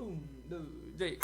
1, 2, 3.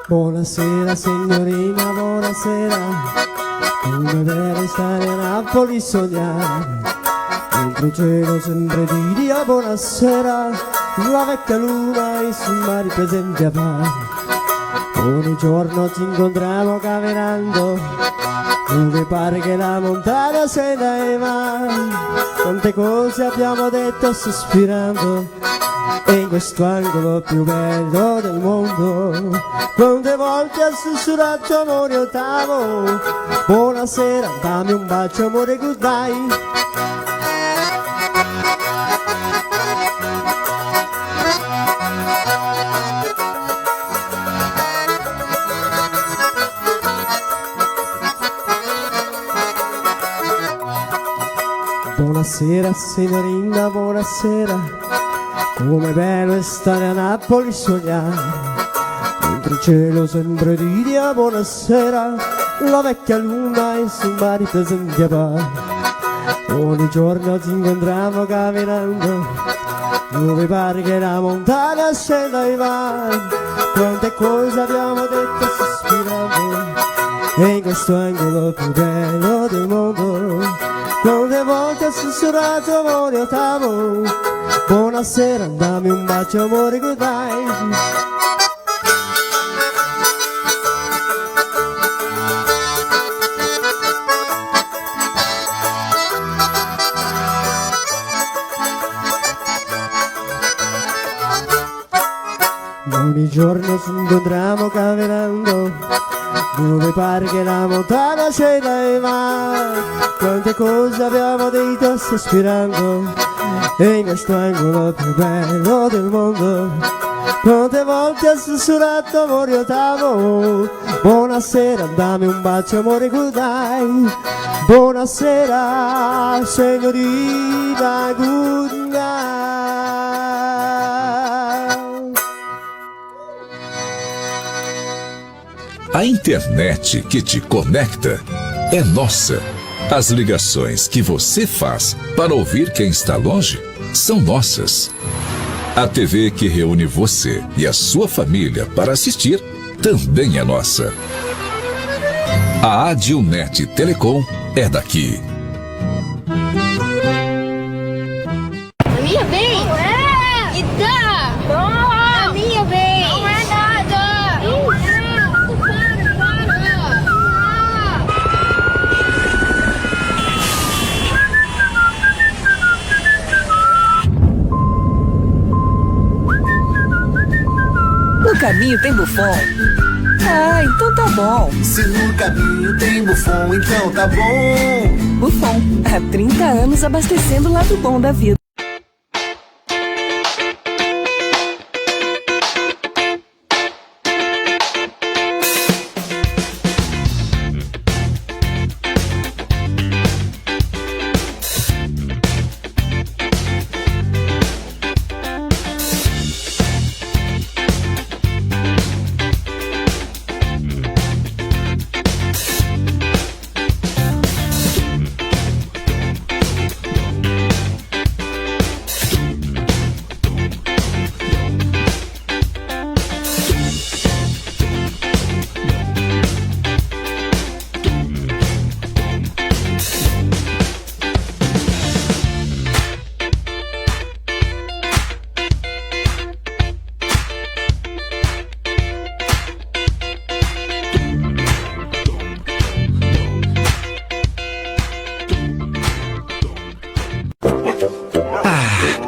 Buonasera signorina, buonasera. Come vero stare a Napoli sognare, dentro il cielo sempre di Dio buonasera. La vecchia luna e sul mare presente a fare. Ogni giorno ci incontriamo camminando, dove pare che la montagna se ne va. Quante cose abbiamo detto sospirando, e in questo angolo più bello del mondo, quante volte ha sussurrato amore ottavo. Buonasera, dammi un bacio amore, goodbye. Buonasera signorina, buonasera. Come bello è stare a Napoli sognare, dentro il cielo sempre di Dio buonasera. La vecchia luna e sul mare presenti a pari. Ogni giorno ci incontriamo camminando, dove pare che la montagna scenda e va. Quante cose abbiamo detto sospirando, e in questo angolo più bello del mondo, quante volte ho sussurrato amore ottavo. Buonasera, dammi un bacio amore, goodbye. Ogni giorno ci incontriamo camminando, dove pare che la montagna ce ne va. Quante cose abbiamo detto sospirando, e in questo angolo più bello del mondo, quante volte ha sussurrato amore io t'amo. Buonasera, dammi un bacio amore, good night. Buonasera, signorina, good night. A internet que te conecta é nossa. As ligações que você faz para ouvir quem está longe são nossas. A TV que reúne você e a sua família para assistir também é nossa. A Adilnet Telecom é daqui. A minha vez? Não é! E dá! Toma! A minha vez! Não é nada! Não é! No caminho tem Buffon? Ah, então tá bom. Se no caminho tem Buffon, então tá bom. Buffon, há 30 anos abastecendo o lado bom da vida.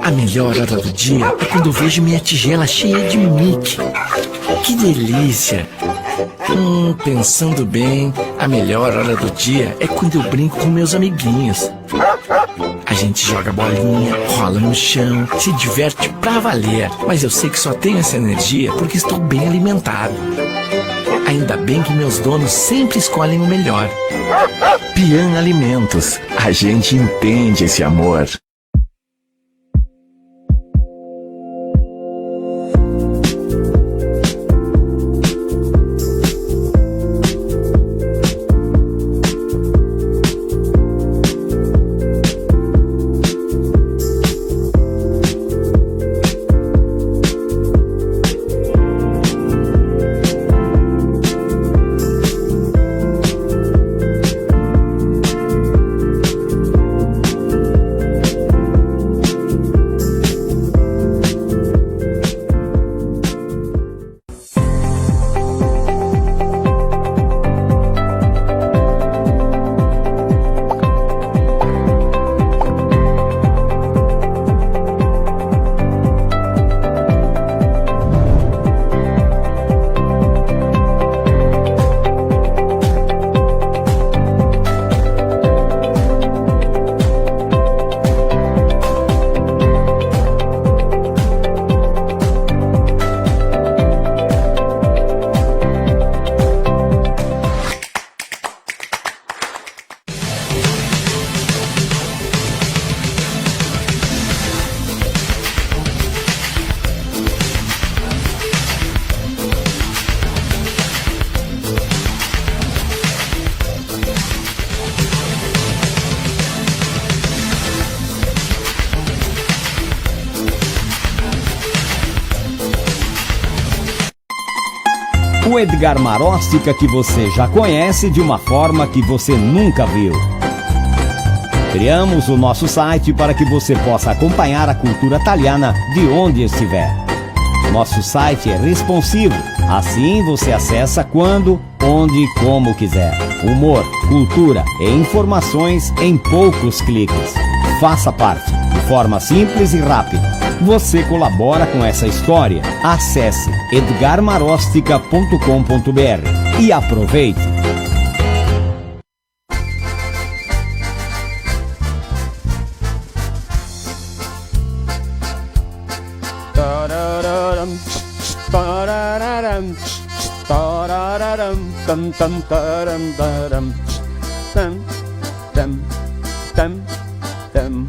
A melhor hora do dia é quando eu vejo minha tigela cheia de Mickey. Que delícia! Pensando bem, a melhor hora do dia é quando eu brinco com meus amiguinhos. A gente joga bolinha, rola no chão, se diverte pra valer. Mas eu sei que só tenho essa energia porque estou bem alimentado. Ainda bem que meus donos sempre escolhem o melhor. Pian Alimentos. A gente entende esse amor. O Edgar Maróstica que você já conhece de uma forma que você nunca viu. Criamos o nosso site para que você possa acompanhar a cultura italiana de onde estiver. Nosso site é responsivo, assim você acessa quando, onde e como quiser. Humor, cultura e informações em poucos cliques. Faça parte, de forma simples e rápida. Você colabora com essa história? Acesse edgarmarostica.com.br e aproveite! tararam, tararam, tararam, tam tam taram taram, tam tam tam tam.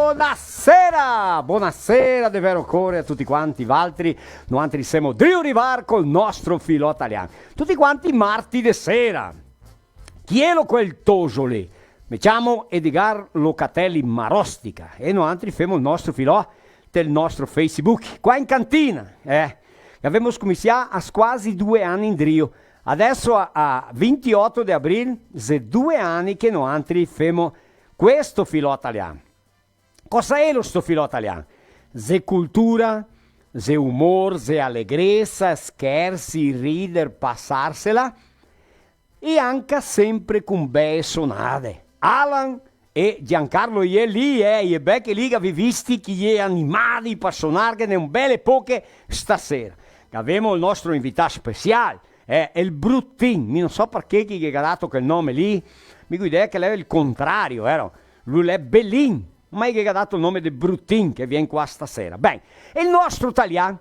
Buonasera, buonasera di vero cuore a tutti quanti, Valtteri, noi altri siamo di arrivare col nostro filo italiano, tutti quanti martedì sera. Chi è quel toso lì? Mi chiamo Edgar Locatelli Marostica e noi altri facciamo il nostro filo del nostro Facebook, qua in cantina, abbiamo cominciato a quasi 2 anni in Drio. Adesso a 28 di aprile, se 2 anni che noi altri facciamo questo filo italiano. Cosa è lo sto filo italiano? Se cultura, se umor, se allegrezza, scherzi, ridere, passarsela e anche sempre con bei sonate. Alan e Giancarlo è lì, e becche lì che vi visti chi è animati per suonare ne un belle poche stasera. Abbiamo il nostro invitato speciale, è il Bruttin, non so perché chi ha dato quel nome lì, mi guida che lei è il contrario, vero? Lui è Bellin, ma che ha dato il nome di Bruttin che viene qua stasera. Bene, e il nostro italiano,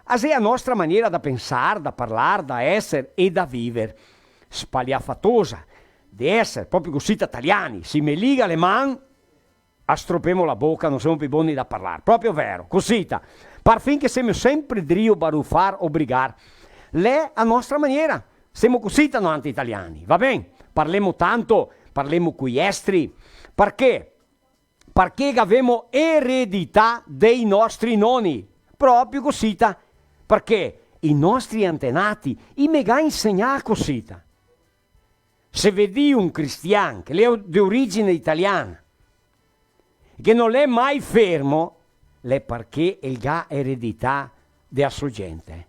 è la nostra maniera da pensare, da parlare, da essere e da vivere, spagliafatosa, di essere proprio così italiani, si me liga le mani, astroppiamo la bocca, non siamo più buoni da parlare, proprio vero, cosita, par finché siamo sempre drio baruffar obbligare, le a nostra maniera, siamo così tanti italiani, va bene? Parliamo tanto, parliamo qui esteri, perché? Perché abbiamo eredità dei nostri nonni, proprio cosita, perché i nostri antenati, i mega insegnato cosita. Se vedi un cristiano che è di origine italiana, che non è mai fermo, è perché ha eredità della sua gente.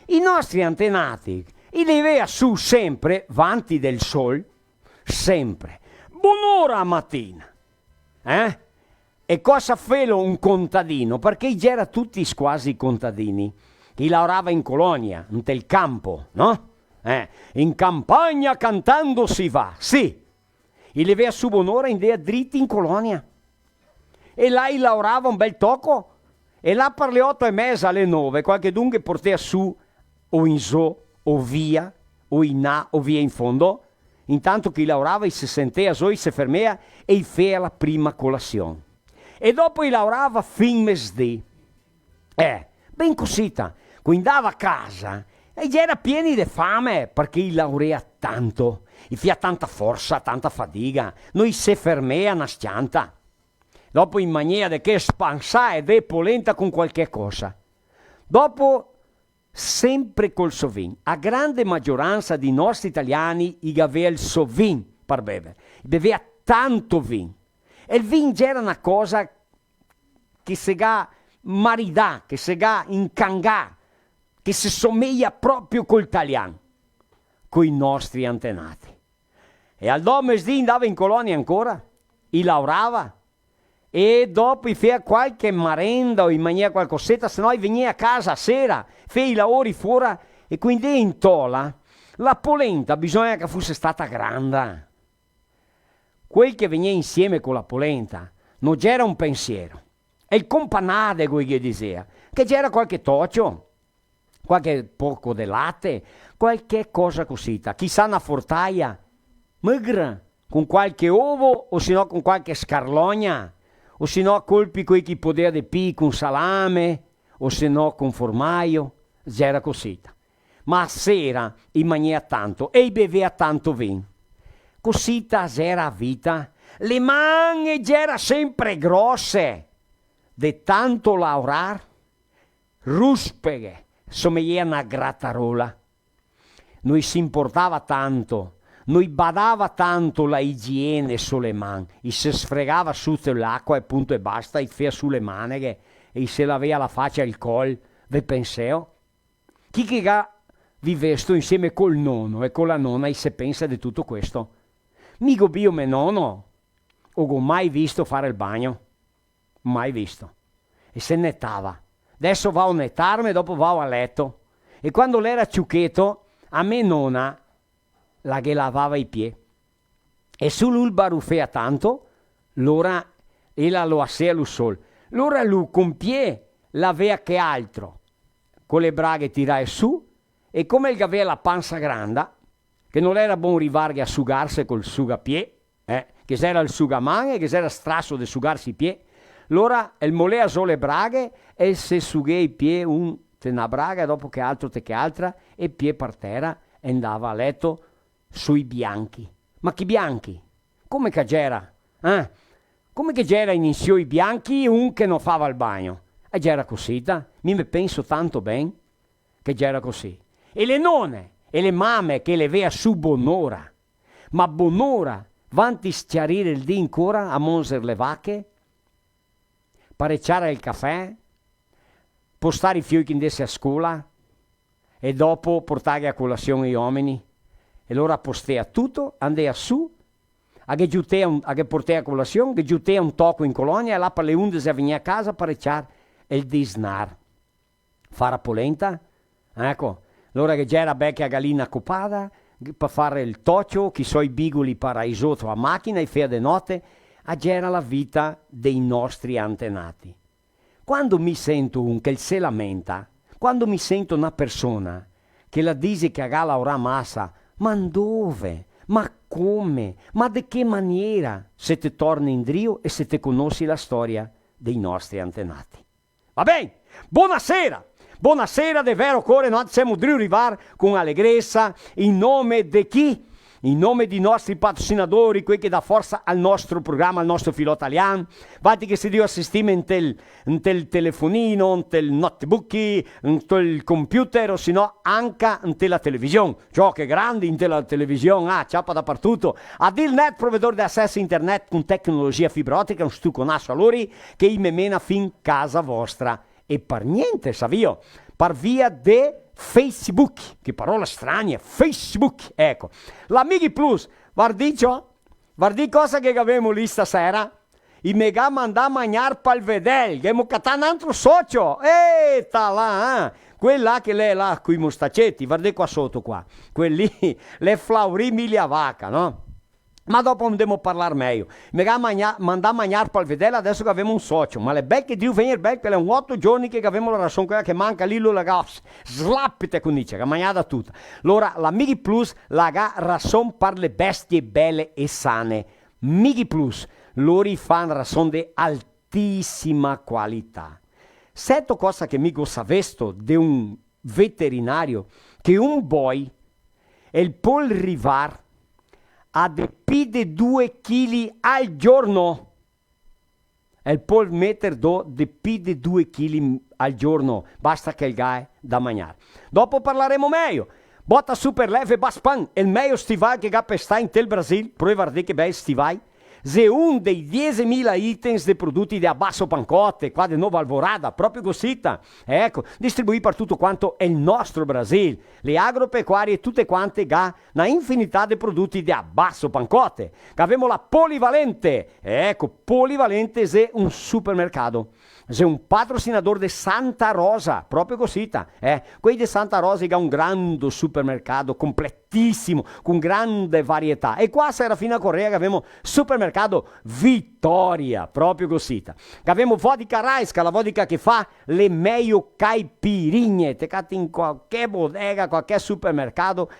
I nostri antenati, li aveva su sempre, vanti del sol, sempre. Buon'ora a mattina. E cosa fa un contadino? Perché c'era tutti quasi contadini. Chi lavorava in colonia, nel campo, no? In campagna cantando si va, sì. Il aveva su buon'ora in dea dritti in colonia. E là lavorava un bel tocco. E là per le 8:30 alle 9, qualche dunque portava su o in so, o via, o in là, o via in fondo. Intanto chi lavorava si sentiva, si fermava e faceva la prima colazione. E dopo lavorava fin mesdì. Ben cosita. Quindi andava a casa e già era pieni di fame perché laurea tanto. E fia tanta forza, tanta fatica. Noi se fermea una schianta. Dopo in maniera di che spansà e de polenta con qualche cosa. Dopo sempre col sovin. A grande maggioranza di nostri italiani aveva il sovin per bere. Beveva tanto vin. E il vin era una cosa che si ga maridà, che si ga incangà, che si somiglia proprio col italiano, coi nostri antenati. E al domesdì andava in colonia ancora, lavorava, e dopo faceva qualche merenda o in maniera qualcosetta, se no veniva a casa a sera, fai i lavori fuori, e quindi in tola la polenta bisogna che fosse stata grande. Quel che veniva insieme con la polenta non c'era un pensiero. E il companade, come gli diceva, che c'era qualche toccio, qualche poco di latte, qualche cosa cosita. Chissà una fortaia, magra, con qualche ovo, o se no con qualche scarlogna, o se no colpi quei chi poteva di pi con salame, o se no con formaio, c'era cosita. Ma a sera, in maniera tanto, e beveva tanto vin. Cosita c'era a vita, le mani c'era sempre grosse, de tanto laurar, ruspeghe, sommiglia una grattarola. Noi si importava tanto, noi badava tanto la igiene sulle mani, e si sfregava su l'acqua e punto e basta, e fea sulle maniche, e se laveva la faccia e il col, ve penseo? Chi che vivesto insieme col nonno e con la nonna e se pensa di tutto questo? Mico bio me nonno, ho mai visto fare il bagno, mai visto, e se nettava. Adesso va a nettarmi e dopo va a letto. E quando l'era ciucchetto, a me nonna la che lavava i piedi. e sul barufea tanto, l'ora ella lo assea lo sol. L'ora lui compie l'avea che altro, con le braghe tirai su, e come il aveva la panza grande, che non era buon rivarghe a sugarsi col sugapie, che c'era il sugaman e che c'era strasso di sugarsi i piedi, allora il molea solo le braghe e se sughe i piedi una braga dopo che altro te che altra e pie per terra e andava a letto sui bianchi. Ma chi bianchi? Come che c'era? Come che c'era iniziò i bianchi un che non fava il bagno? E c'era così, mi penso tanto ben che c'era così. E le nonne e le mamme che le vea su bonora, ma bonora vanti schiarire il dì ancora a monser le vacche, parecciare il caffè, postare i fiocchi indessi a scuola e dopo portare a colazione gli uomini e allora postea tutto, andea su a che portea a colazione, che giutea un tocco in colonia e là per le 11 venia a casa parecciare il disnar. Fara polenta, ecco, allora che c'era becca a gallina copata per fare il toccio, chi so i bigoli paraisotto a macchina e fea de notte, c'era la vita dei nostri antenati. Quando mi sento un che se lamenta, quando mi sento una persona che la dice che ha la ora massa, ma dove? Ma come? Ma di che maniera? Se te torni in drio e se te conosci la storia dei nostri antenati. Va bene, buonasera! Buonasera, de vero cuore, noi siamo drio arrivare con allegrezza in nome di chi? In nome dei nostri patrocinatori, quelli che dà forza al nostro programma, al nostro filo italiano. Vatti che se Dio assistiamo in tel telefonino, in tel notebook, in tel computer, o se no anche in la televisione. Ciò che è grande in la televisione, ciappa dappertutto. Ad il net, provedore di accesso internet con tecnologia fibra ottica, un stucco naso a loro, che mi mena fin casa vostra. E per niente, savio, per via de Facebook, che parola strana, Facebook, ecco. L'Amighi Plus, guardi cosa che abbiamo lì stasera? I mega mandà a mangiare pal vedel, che mo catà un altro socio, ta là, quella che lei là, coi mostaccetti, guardi qua sotto qua, quelli, le flauri miglia vacca, no? Ma dopo andiamo a parlare meglio. Mega mandà a mangiare per vedere adesso che abbiamo un socio. Ma le becche di venire becche, quelle 8 giorni che abbiamo la ragione, quella che manca lì, lo la slappite con dice, che mangiata tutta. Allora, la Mighi Plus la ragione per le bestie belle e sane. Mighi Plus, loro fanno ragione di altissima qualità. Setto cosa che mi savesto di un veterinario, che un boy, il pol rivar, ha più di 2 kg al giorno. Il può mettere di più di 2 kg al giorno. Basta che il gai da mangiare. Dopo parleremo meglio. Botta super leve baspan. Il meglio stivale che sta in tel Brasil. Prova a che bei stivali. Se un dei 10.000 items di prodotti di basso pancotte, qua di Nova Alvorada, proprio così, ecco, distribuiti per tutto quanto è il nostro Brasile, le agropecuarie tutte quante ga una infinità di prodotti di basso pancotte, che abbiamo la Polivalente, ecco, Polivalente è un supermercato, è un patrocinatore di Santa Rosa, proprio così, quelli di Santa Rosa che ha un grande supermercato completissimo, con grande varietà, e qua a Serafina Correa che abbiamo supermercato Vittoria, proprio così. Che abbiamo vodka Raisca, la vodka che fa le meglio caipirigne, te catti in qualche bodega, qualche supermercato,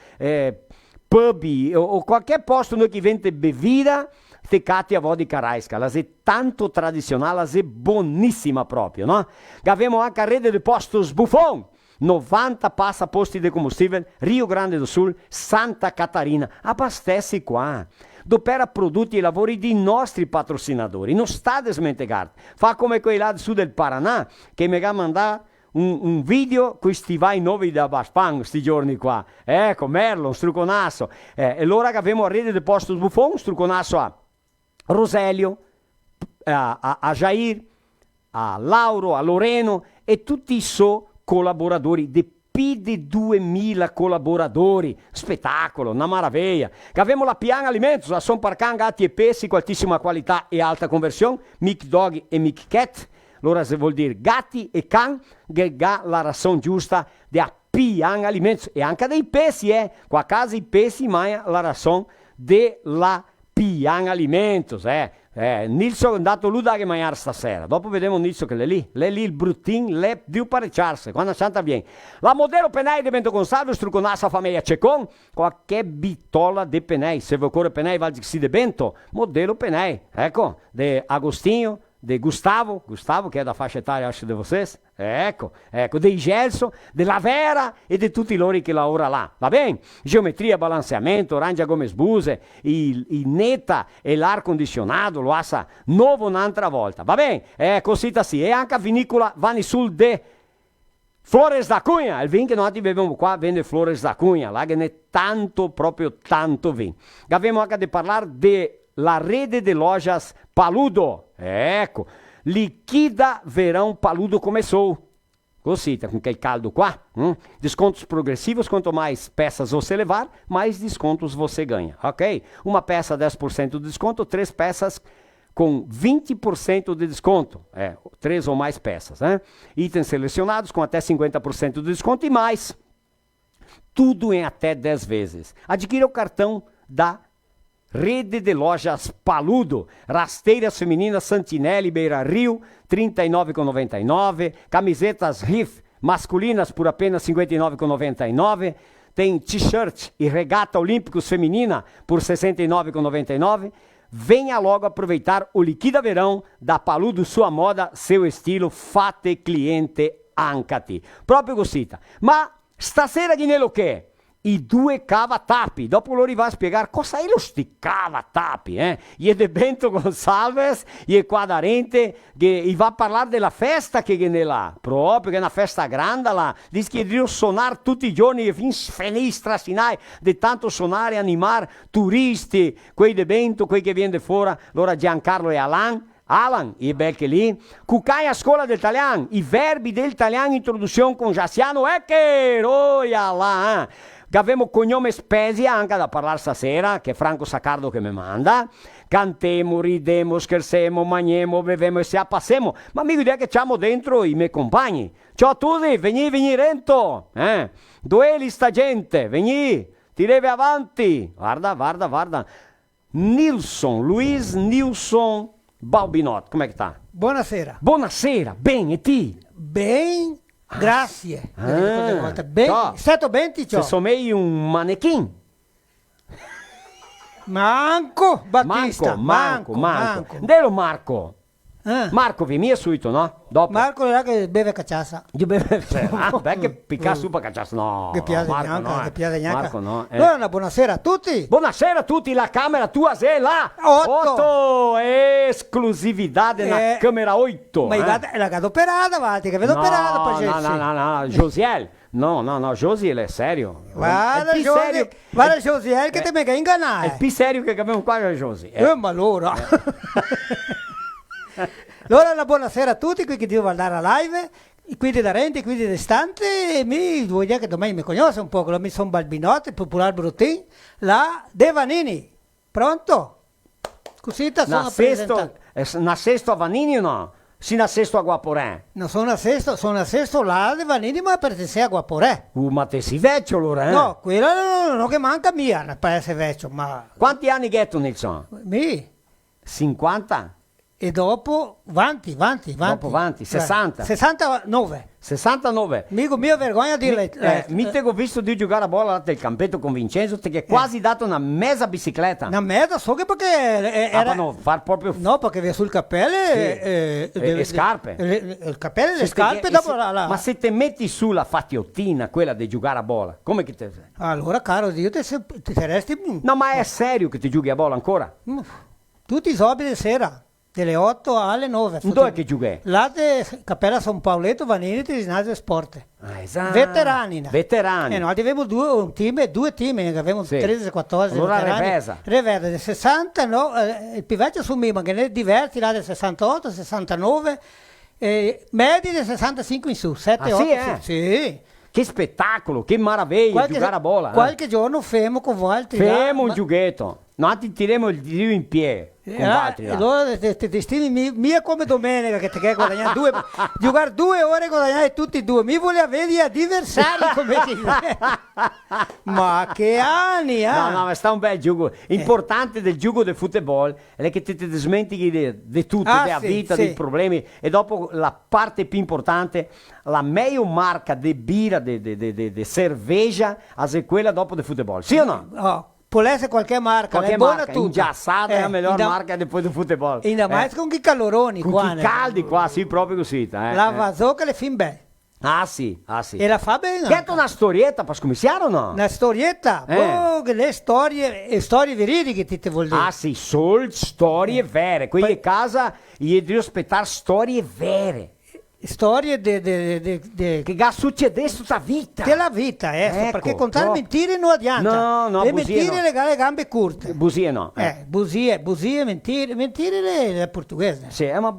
pubi o qualche posto noi che vende bevida, te catti a vodka Raisca, la è tanto tradizionale, la è buonissima proprio, no? Che abbiamo anche a rete di posto Sbuffon, 90 passaposti di combustibile, Rio Grande do Sul, Santa Catarina, abbastessi qua. Dopera prodotti e lavori di nostri patrocinatori, non sta smentegato. Fa come quelli là su del Paranà, che mi ha mandato un video con questi vai nuovi da Baspan, questi giorni qua. Ecco, Merlo, un struconasso. E allora che abbiamo a rete del posto Sbuffon, un struconasso a Roselio, a Jair, a Lauro, a Loreno e tutti i suoi collaboratori di più di 2.000 collaboratori, spettacolo, una maraviglia. Che abbiamo la Pian Alimentos, la Son Parcan, gatti e pesci, con altissima qualità e alta conversione, Mic Dog e Mic Cat, allora se vuol dire gatti e can, che ha la ragione giusta di Pian Alimentos, e anche dei pesci, qua a casa i pesci, ma la ragione della Ian Alimentos, Nilson è andato lui da che mangiare stasera. Dopo vediamo Nilson che è lì il bruttin, le più parecciarse, quando santa viene. La modelo penei di Bento Gonçalves, struconassa famiglia Cecon, qualche bitola di penei, se vuoi correre penei, va si de Bento, modelo penei, ecco, de Agostinho, de Gustavo che è da fascia etaria di voi, ecco, dei Gelso, della Vera e di tutti loro che lavora là, va bene? Geometria, balanceamento, Orangia Gomes Buse, il Neta e l'air condizionato, lo assa nuovo un'altra volta, va bene? Così sì, e anche a vinicola Vanni sul de Flores da Cunha, il vino che noi beviamo qua vende Flores da Cunha, là che ne tanto, proprio tanto vino. Abbiamo anche di parlare della rete de lojas Paludo, ecco, liquida verão Paludo começou. Così, com aquele caldo qua, descontos progressivos, quanto mais peças você levar, mais descontos você ganha, ok? Uma peça 10% de desconto, 3 peças com 20% de desconto, 3 ou mais peças, né? Itens selecionados com até 50% de desconto e mais, tudo em até 10 vezes. Adquira o cartão da Rede de Lojas Paludo, rasteiras femininas Santinelli, Beira Rio, R$ 39,99, camisetas Riff masculinas por apenas R$ 59,99, tem t-shirt e regata olímpicos feminina por R$ 69,99. Venha logo aproveitar o Liquida Verão da Paludo, sua moda, seu estilo, fate cliente ancati. Proprio Gossita. Ma stasera di nello che? I 2 cavatappi. Dopo lo va a spiegare cosa è lo sti cavatappi, E de Bento Gonçalves, e qua da Rente, che va a parlare della festa che è là, proprio che è una festa grande là, dice che devo suonare tutti i giorni e fin felice strasinai, di tanto suonare e animare turisti, quei de Bento, quei che viene fuori, allora Giancarlo e Alan, e becche lì, Cucai a scuola del italiano, i verbi del italiano, introduzione con Jassiano Ecker, là, che abbiamo cognome Spesia anche da parlare stasera, che è Franco Saccardo che mi manda, cantemo, ridemo, scherzemo, mangiamo, bevemo e si appassemo, ma mi idea che c'hanno dentro i miei compagni. Ciao a tutti, veni Rento, dueli sta gente, veni, tirevi avanti, guarda, Luis Nilson Balbinotto, com'è che sta? Buonasera. Buonasera, bene, e ti? Ben, grazie. Ben, stato ben ti ciò? Se somei un manequin. Manco, Battista. Manco. Dello Marco. Marco vi mi è subito, no? Dopo. Marco era che beve caciassa. Che picca su per caciassa, no. Che piace neanche. Marco no. Allora, buonasera a tutti. Buonasera a tutti, la camera tua sei là. 8, esclusività della camera 8. Ma la gata operata, avanti, che vedo operata. No, Josiel. No, Josiel è serio. Guarda, Josiel che ti mega ingannare. È più serio che abbiamo qua con Josiel. Ma allora. Allora una buonasera a tutti, qui che devo guardare la live, quindi da Rente, quindi da Stante, mi vuol dire che domani mi conosce un po', mi sono Balbinotto, il popolare Brutin, la De Vanini, pronto? Così sono presentato. Nascesto a Vanini o no? Si nascesto a Guaporè? Non sono nascesto là De Vanini, ma pertence a Guaporè. Ma te sei vecchio allora, No, quella non che manca mia, per essere vecchio, ma... Quanti anni ghetto Nilsson? Mi? 50? E dopo, vanti. Dopo vanti, 60. 69. 69. Mico mia vergogna di mi te ho visto di giocare a bola del campetto con Vincenzo, che hai dato una mezza bicicletta. Una mezza, so che perché era... no, far proprio... No, perché via sul cappelle... le scarpe. Il cappelle e le scarpe dopo Ma se te metti su la fattiottina, quella di giocare a bola, come che te... Allora, caro Dio, te resti... No, ma è serio che ti giochi a bola ancora? Tutti i giorni di sera. Dalle 8 alle 9. Dove che giochi? Là di Cappella San Paoletto, Vanini, di Ginasio Sport. Esatto. Veterani. Veterani. Noi avevamo due team, avevamo 13-14 allora veterani. Revesa del 60, no, il più vecchio su me, ma che ne diversi là del 68, 69, medi del 65 in su, 7-8. Sì. Che spettacolo, che meraviglia giocare a bola. Qualche giorno fermo con voi altri. Fermo un giochetto. Noi ti tiriamo il Dio in piedi. Con altri, là. Allora ti stimi mia come domenica che ti che guadagnare giocare 2 ore e guadagnare tutti e due. Mi voleva vedere gli avversari come ti ma che anni, No, ma sta un bel gioco. Importante del gioco del football è che ti dimentichi di tutto, della vita, dei problemi. E dopo la parte più importante, la meglio marca di birra, di cerveja, è quella dopo del football. Sì o no? Oh. Può essere qualche marca, è buona tutta. Ingiassata è la miglior marca dopo del football. Ainda mais con chi caloroni con qua. Chi caldi qua, sì, proprio così. La Vazocca le fin bene. Ah sì. E la fa bene. Che è una storietta per scomissiare o no? Una storietta? Oh, che le storie veridiche ti vuol dire. Ah sì, solo storie vere. Qui a casa io devo aspettare storie vere. Storie che succede tutta vita. Della vita, perché contare mentire non adianta. No, le bugie mentire no. le gambe corte. Bugie no. Bugie, mentire è portoghese. Sì, ma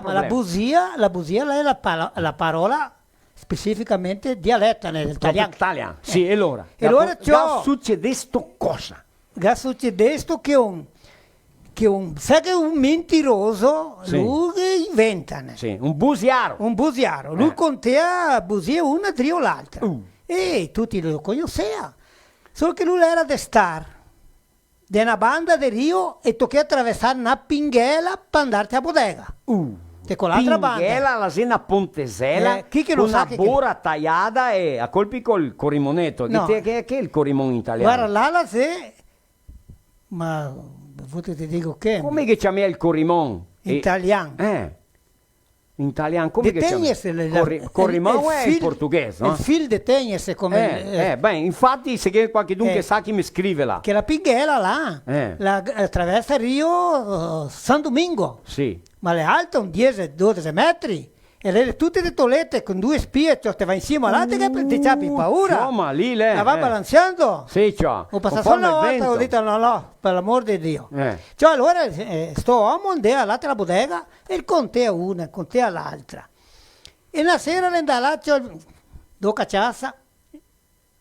la bugia è la parola specificamente dialetta nell'italiano. Sì, e allora? E allora succede sto cosa? Che succede sto che sa che un mentiroso lui inventa. Sì, un busiaro. Lui contea bugie una trio l'altra. E tutti lo conoscevano. Solo che lui era de star di una banda di Rio e tocca attraversare una pinghella per andarti a bodega. E con l'altra banda. Pinghella, la sena Pontesella, con una bora tagliata e a colpi col corimonetto. No. Che è il corimon italiano? Guarda, là la se... Ma... ti dico che... Come che chiami il corimon? Italiano. In italiano, come che chiami? Corimon è il portoghese, no? Il fil de tegnese come... beh, infatti se che qualche dunque sa chi mi scrive là. Che la pinghella là, la attraversa Rio San Domingo. Sì. Ma le alte un 10-12 metri. E le tutte le tolette con 2 spie, te va insieme all'altra che ti ciapi paura. Insomma, lì lei. La va balanziando. Sì, ciò. Ho passato solo una volta, ho detto no, per l'amor di Dio. Cioè allora sto uomo andava all'altra bodega e contea una, contea l'altra. E una sera le andava là, c'ho 2 cacciassa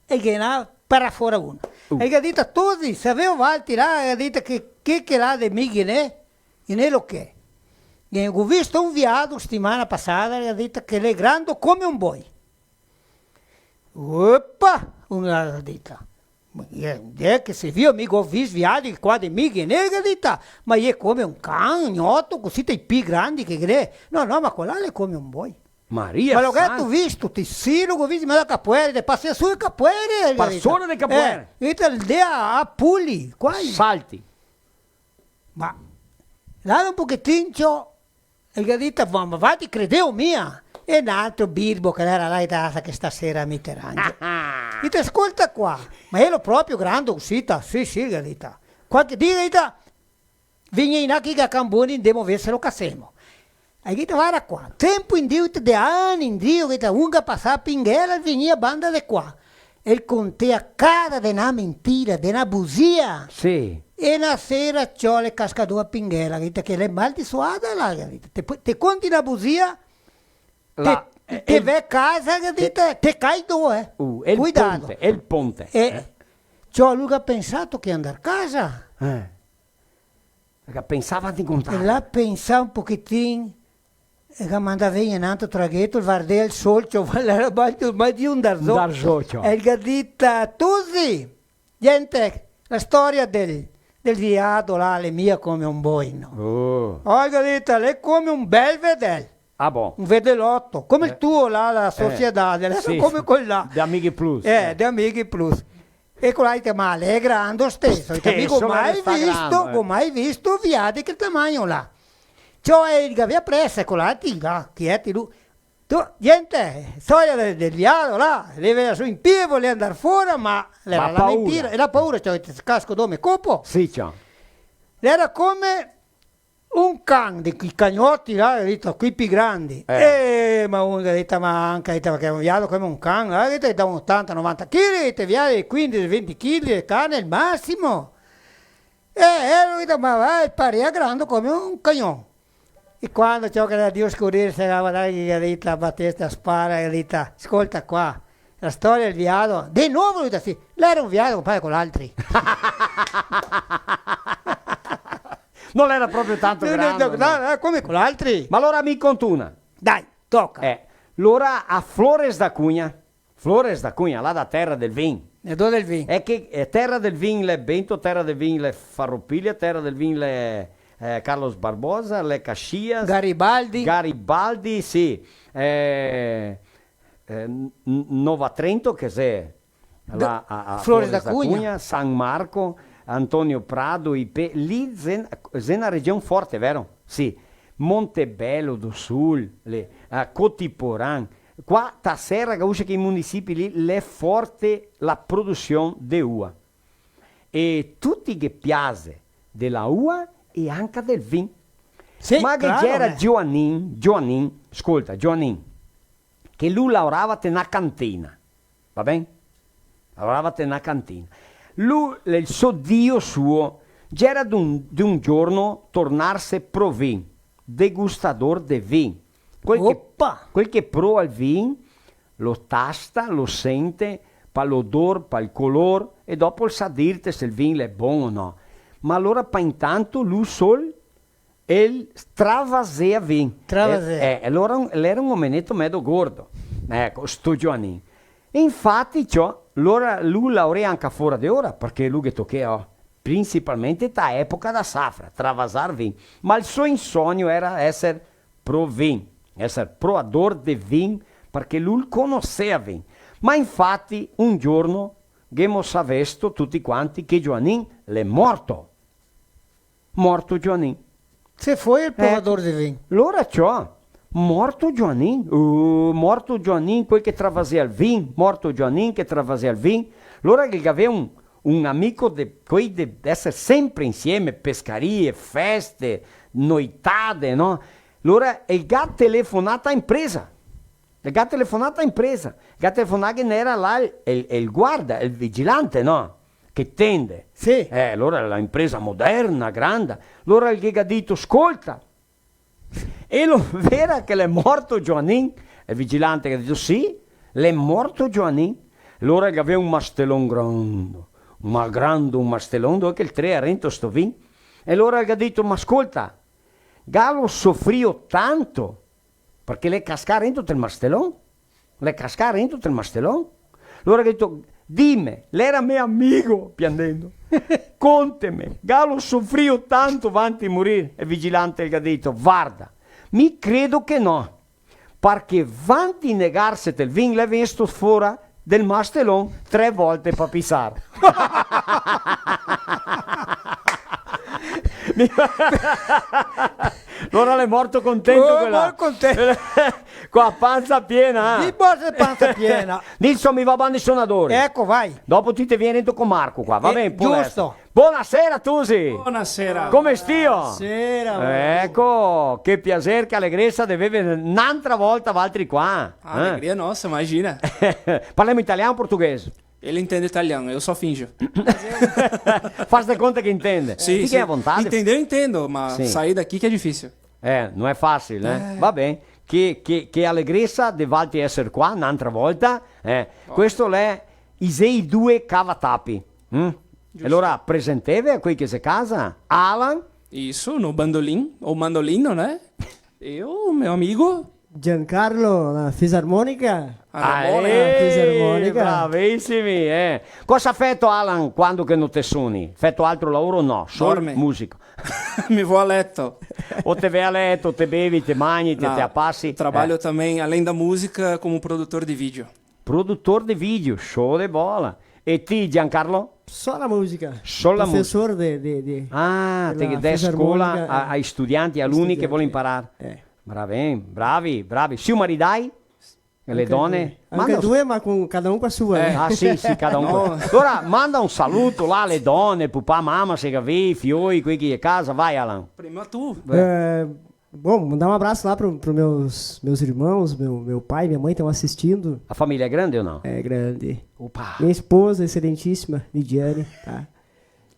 e che ne para fuori una. E che ha detto tutti, se avevo valti là, ha detto che là di me che lo che. Ho visto un viado settimana passata e ha detto che è grande come un boi. Oppa! Una ha detto. È che se io amico ho visto viadi qua di me che ha detto, ma è come un cagnotto, così dei più grandi che è. No, ma quella è come un boi. Maria ma l'ho detto visto, ti sì, l'ho visto, ma la capoeira, passi su le capoeire. Persone di capoeira. L'idea a puli, qua. Salti. Ma là un pochettino... E gli ha detto, ma va, ti credevo mia. E un altro birbo che era là in casa che stasera mi terrangia. E ti ascolta qua. Ma ero proprio grande uscita. Sì, gli ha detto. Qualche dita, vieni in qui a Camboni, andiamo a vedere lo casemo. E gli ha detto, guarda qua. Tempo in Dio, di anni in Dio, che unga passava pinghella e veniva banda di qua. E contea cara di una mentira, di una bugia. Sì. E una sera c'ho le cascadue a pinghella, che le mal di suada là, te conti una bugia, te vai a casa, te cai due, cuidado. È il ponte. E c'ho lui ha pensato che andare a casa. Perché pensava di contare. E là pensava un pochettino, e che mandava in un altro traghetto, il Vardea, il Solcio, era mai di un darzoccio. E il gadita, Tusi, gente, la storia del viado là, le mia come un boino. Oh, gadita, lei come un bel vedel. Ah, boh. Un vedelotto, come il tuo là, la società, sì, come quello là. Di Amighi Plus. Di Amighi Plus. E quello là, ma lei è grande stesso. Amico, mai visto viadi che tamaglio là. Cioè, il aveva pressa, quello là, chi è lui? Tu, gente, storia del viado là, deve su in piedi, voleva andare fuori, ma era la mentira, era paura, cioè ti casco dome copo. Sì, ciao. Era come un can di quei cagnotti là, detto, qui più grandi. Ma uno ha detto, ma anche perché è un viado come un can, ha detto da 80-90 kg, te viadi 15-20 kg di carne il massimo. E ho detto, ma vai, pari è grande come un cagnone. E quando ciò che era Dio scoprire, si era guardato, gli ha detto, la battesta spara, gli ha detto, ascolta qua, la storia del viado. Di nuovo lui da sì. Lei era un viado, compadre, con altri. Non era proprio tanto grande. No, come con altri? Ma allora mi contuna. Dai, tocca. Allora a Flores da Cunha, là da terra del vin. E dove del vino? È che terra del vin le Bento, terra del vin le Farroupilha, terra del vin le Carlos Barbosa, le Caxias. Garibaldi, sì. Nova Trento, che è là a Flores da Cunha. San Marco, Antonio Prado, lì è una regione forte, vero? Sì. Montebello do Sul, Cotiporán. Qua a Serra Gaúcha, che i municipi lì, è forte la produzione di uva. E tutti che piace della uva e anche del vino. Sì, ma che claro, c'era Joanin, che lui lavorava nella cantina, va bene? Lavorava nella cantina. Lui, il suo dio suo, c'era di un giorno tornarsi pro vin, degustador de vin. Quel che prova il vin, lo tasta, lo sente, per l'odore, per il colore, e dopo sa dirti se il vin è buono o no. Ma allora, per intanto, lui sol, travasea vin. Allora, era un omenetto medio gordo. Ecco, sto Giovanni. E infatti, allora, lui laurea anche fuori di ora, perché lui che tocca, principalmente da epoca da safra, travasar vin. Ma il suo sogno era essere pro vin. Essere proador de vin, perché lui conosceva vin. Ma infatti un giorno abbiamo saputo tutti quanti che Giovanni è morto. Morto Giovanni. Se fu il proador de vin. Allora morto Giovanni, quel che travasea il vin, morto Giovanni che travasea il vin. Allora che aveva un amico di essere sempre insieme, pescarie, feste, noitate, no? Allora il gatto telefonata in presa. Il gatto telefonata che era là il guarda, il vigilante, no? Che tende. Sì. Allora la impresa moderna, grande. Allora il che ha detto, ascolta. E lo vera che l'è morto Giovanni? Il vigilante che ha detto, sì, l'è morto Giovanni. Allora che aveva un mastellone grande, un mastellone dove il 3 a rento sto vin. E allora che ha detto, ma ascolta, Galo soffriò tanto perché le cascare dentro il mastellone. Allora ha detto, dimmi, lei era mio amico, piangendo. Contemi, Galo soffriò tanto avanti a morire. E il vigilante gli ha detto, guarda, mi credo che no, perché avanti a negarsi del vin l'ha visto fuori del mastellone 3 volte per pisare. Allora l'è morto contento con la panza piena. Di panza piena. Nilsson, mi va bene il suonatore. Ecco, vai. Dopo ti vieni con Marco qua, va bene? Giusto. Buonasera Tusi. Buonasera. Come stio? Buonasera. Ecco, che piacere, che allegrezza di avere un'altra volta altri qua. Allegria nossa, imagina. Parliamo italiano o portoghese? Ele entende italiano, eu só finjo. Faz de conta que entende. Sì, Fique à vontade. Entender eu entendo, ma Sì. sair daqui que é difícil. Non è facile, Va bene. Che allegrezza di Valti essere qua un'altra volta. Questo è i 2 cavatapi. Allora, presentevi a qui che si casa Alan. Isso, no bandolim, ou mandolino, né? Eu, meu amigo. Giancarlo, la fisarmonica. Fisarmonica. Bravissimi. Cosa ha fatto Alan quando che non te suoni? Fatto altro lavoro o no? Solo Dorme. musica. Me vou a letto. O te vai a letto, te bevi, te mangi, te appassi. Trabalho também, além da música, como produtor de vídeo. Produtor di video, show de bola. E ti Giancarlo? Só la musica. Solo la Professor de te dai scuola ai studianti, alunni che vogliono imparare. Bravi. Siu maridai? Le donne? Anche 2, ma con cada un con la sua. Ah sì, cada un. Allora manda un saluto là alle donne, papà, mamma, se cavi, fioi, qui che è casa, vai Alan. Prima tu. Bom, mandar um abraço lá para meus irmãos, meu pai e minha mãe estão assistindo. A família é grande ou não? É grande. Opa. Minha esposa, excelentíssima, Lidiane, tá?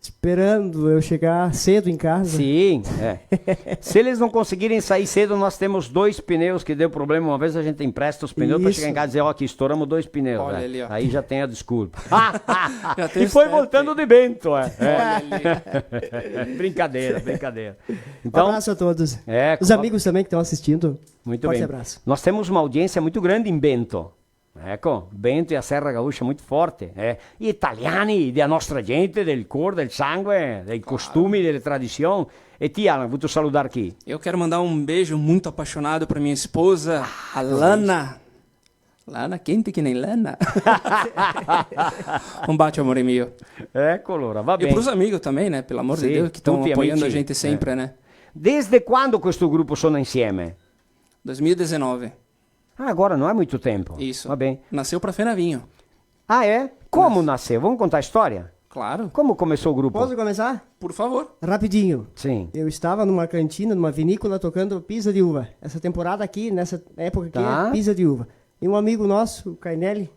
esperando eu chegar cedo em casa. Sim, é. Se eles não conseguirem sair cedo, nós temos 2 pneus que deu problema. Uma vez a gente empresta os pneus para Isso. chegar em casa e dizer, ó, aqui estouramos 2 pneus. Olha né? ali, ó. Aí já tem a desculpa. Já tem E foi step. voltando de Bento, é. Olha ali. Brincadeira, brincadeira. Um Então, abraço a todos. Os com- amigos também que estão assistindo. Muito Forte bem. abraço. Nós temos uma audiência muito grande em Bento. Ecco, Bento e a Serra Gaúcha muito forte. Gli italiani della nostra gente, del cuore, del sangue, dei costumi, delle tradizioni. E ti, Alan, vuoi saludar aqui? Eu quero mandar um beijo muito apaixonado para minha esposa, a Lana. Lana, quente que nem lana. Um bate, amore mio. Ecco, allora, va E bene. pros amigos também, né? Pelo amor Sì, de Deus, que estão tutti apoiando amici. a gente sempre, né? Desde quando questo gruppo sono insieme? 2019. Ah, agora não é muito tempo. Isso. Va bem. Nasceu pra Fenavinho. Ah, é? Como nasceu? Vamos contar a história? Claro. Como começou o grupo? Posso começar? Por favor. Rapidinho. Sim. Eu estava numa cantina, numa vinícola, tocando pisa de uva. Essa temporada aqui, nessa época aqui, Tá. é pisa de uva. E um amigo nosso, o Cainelli.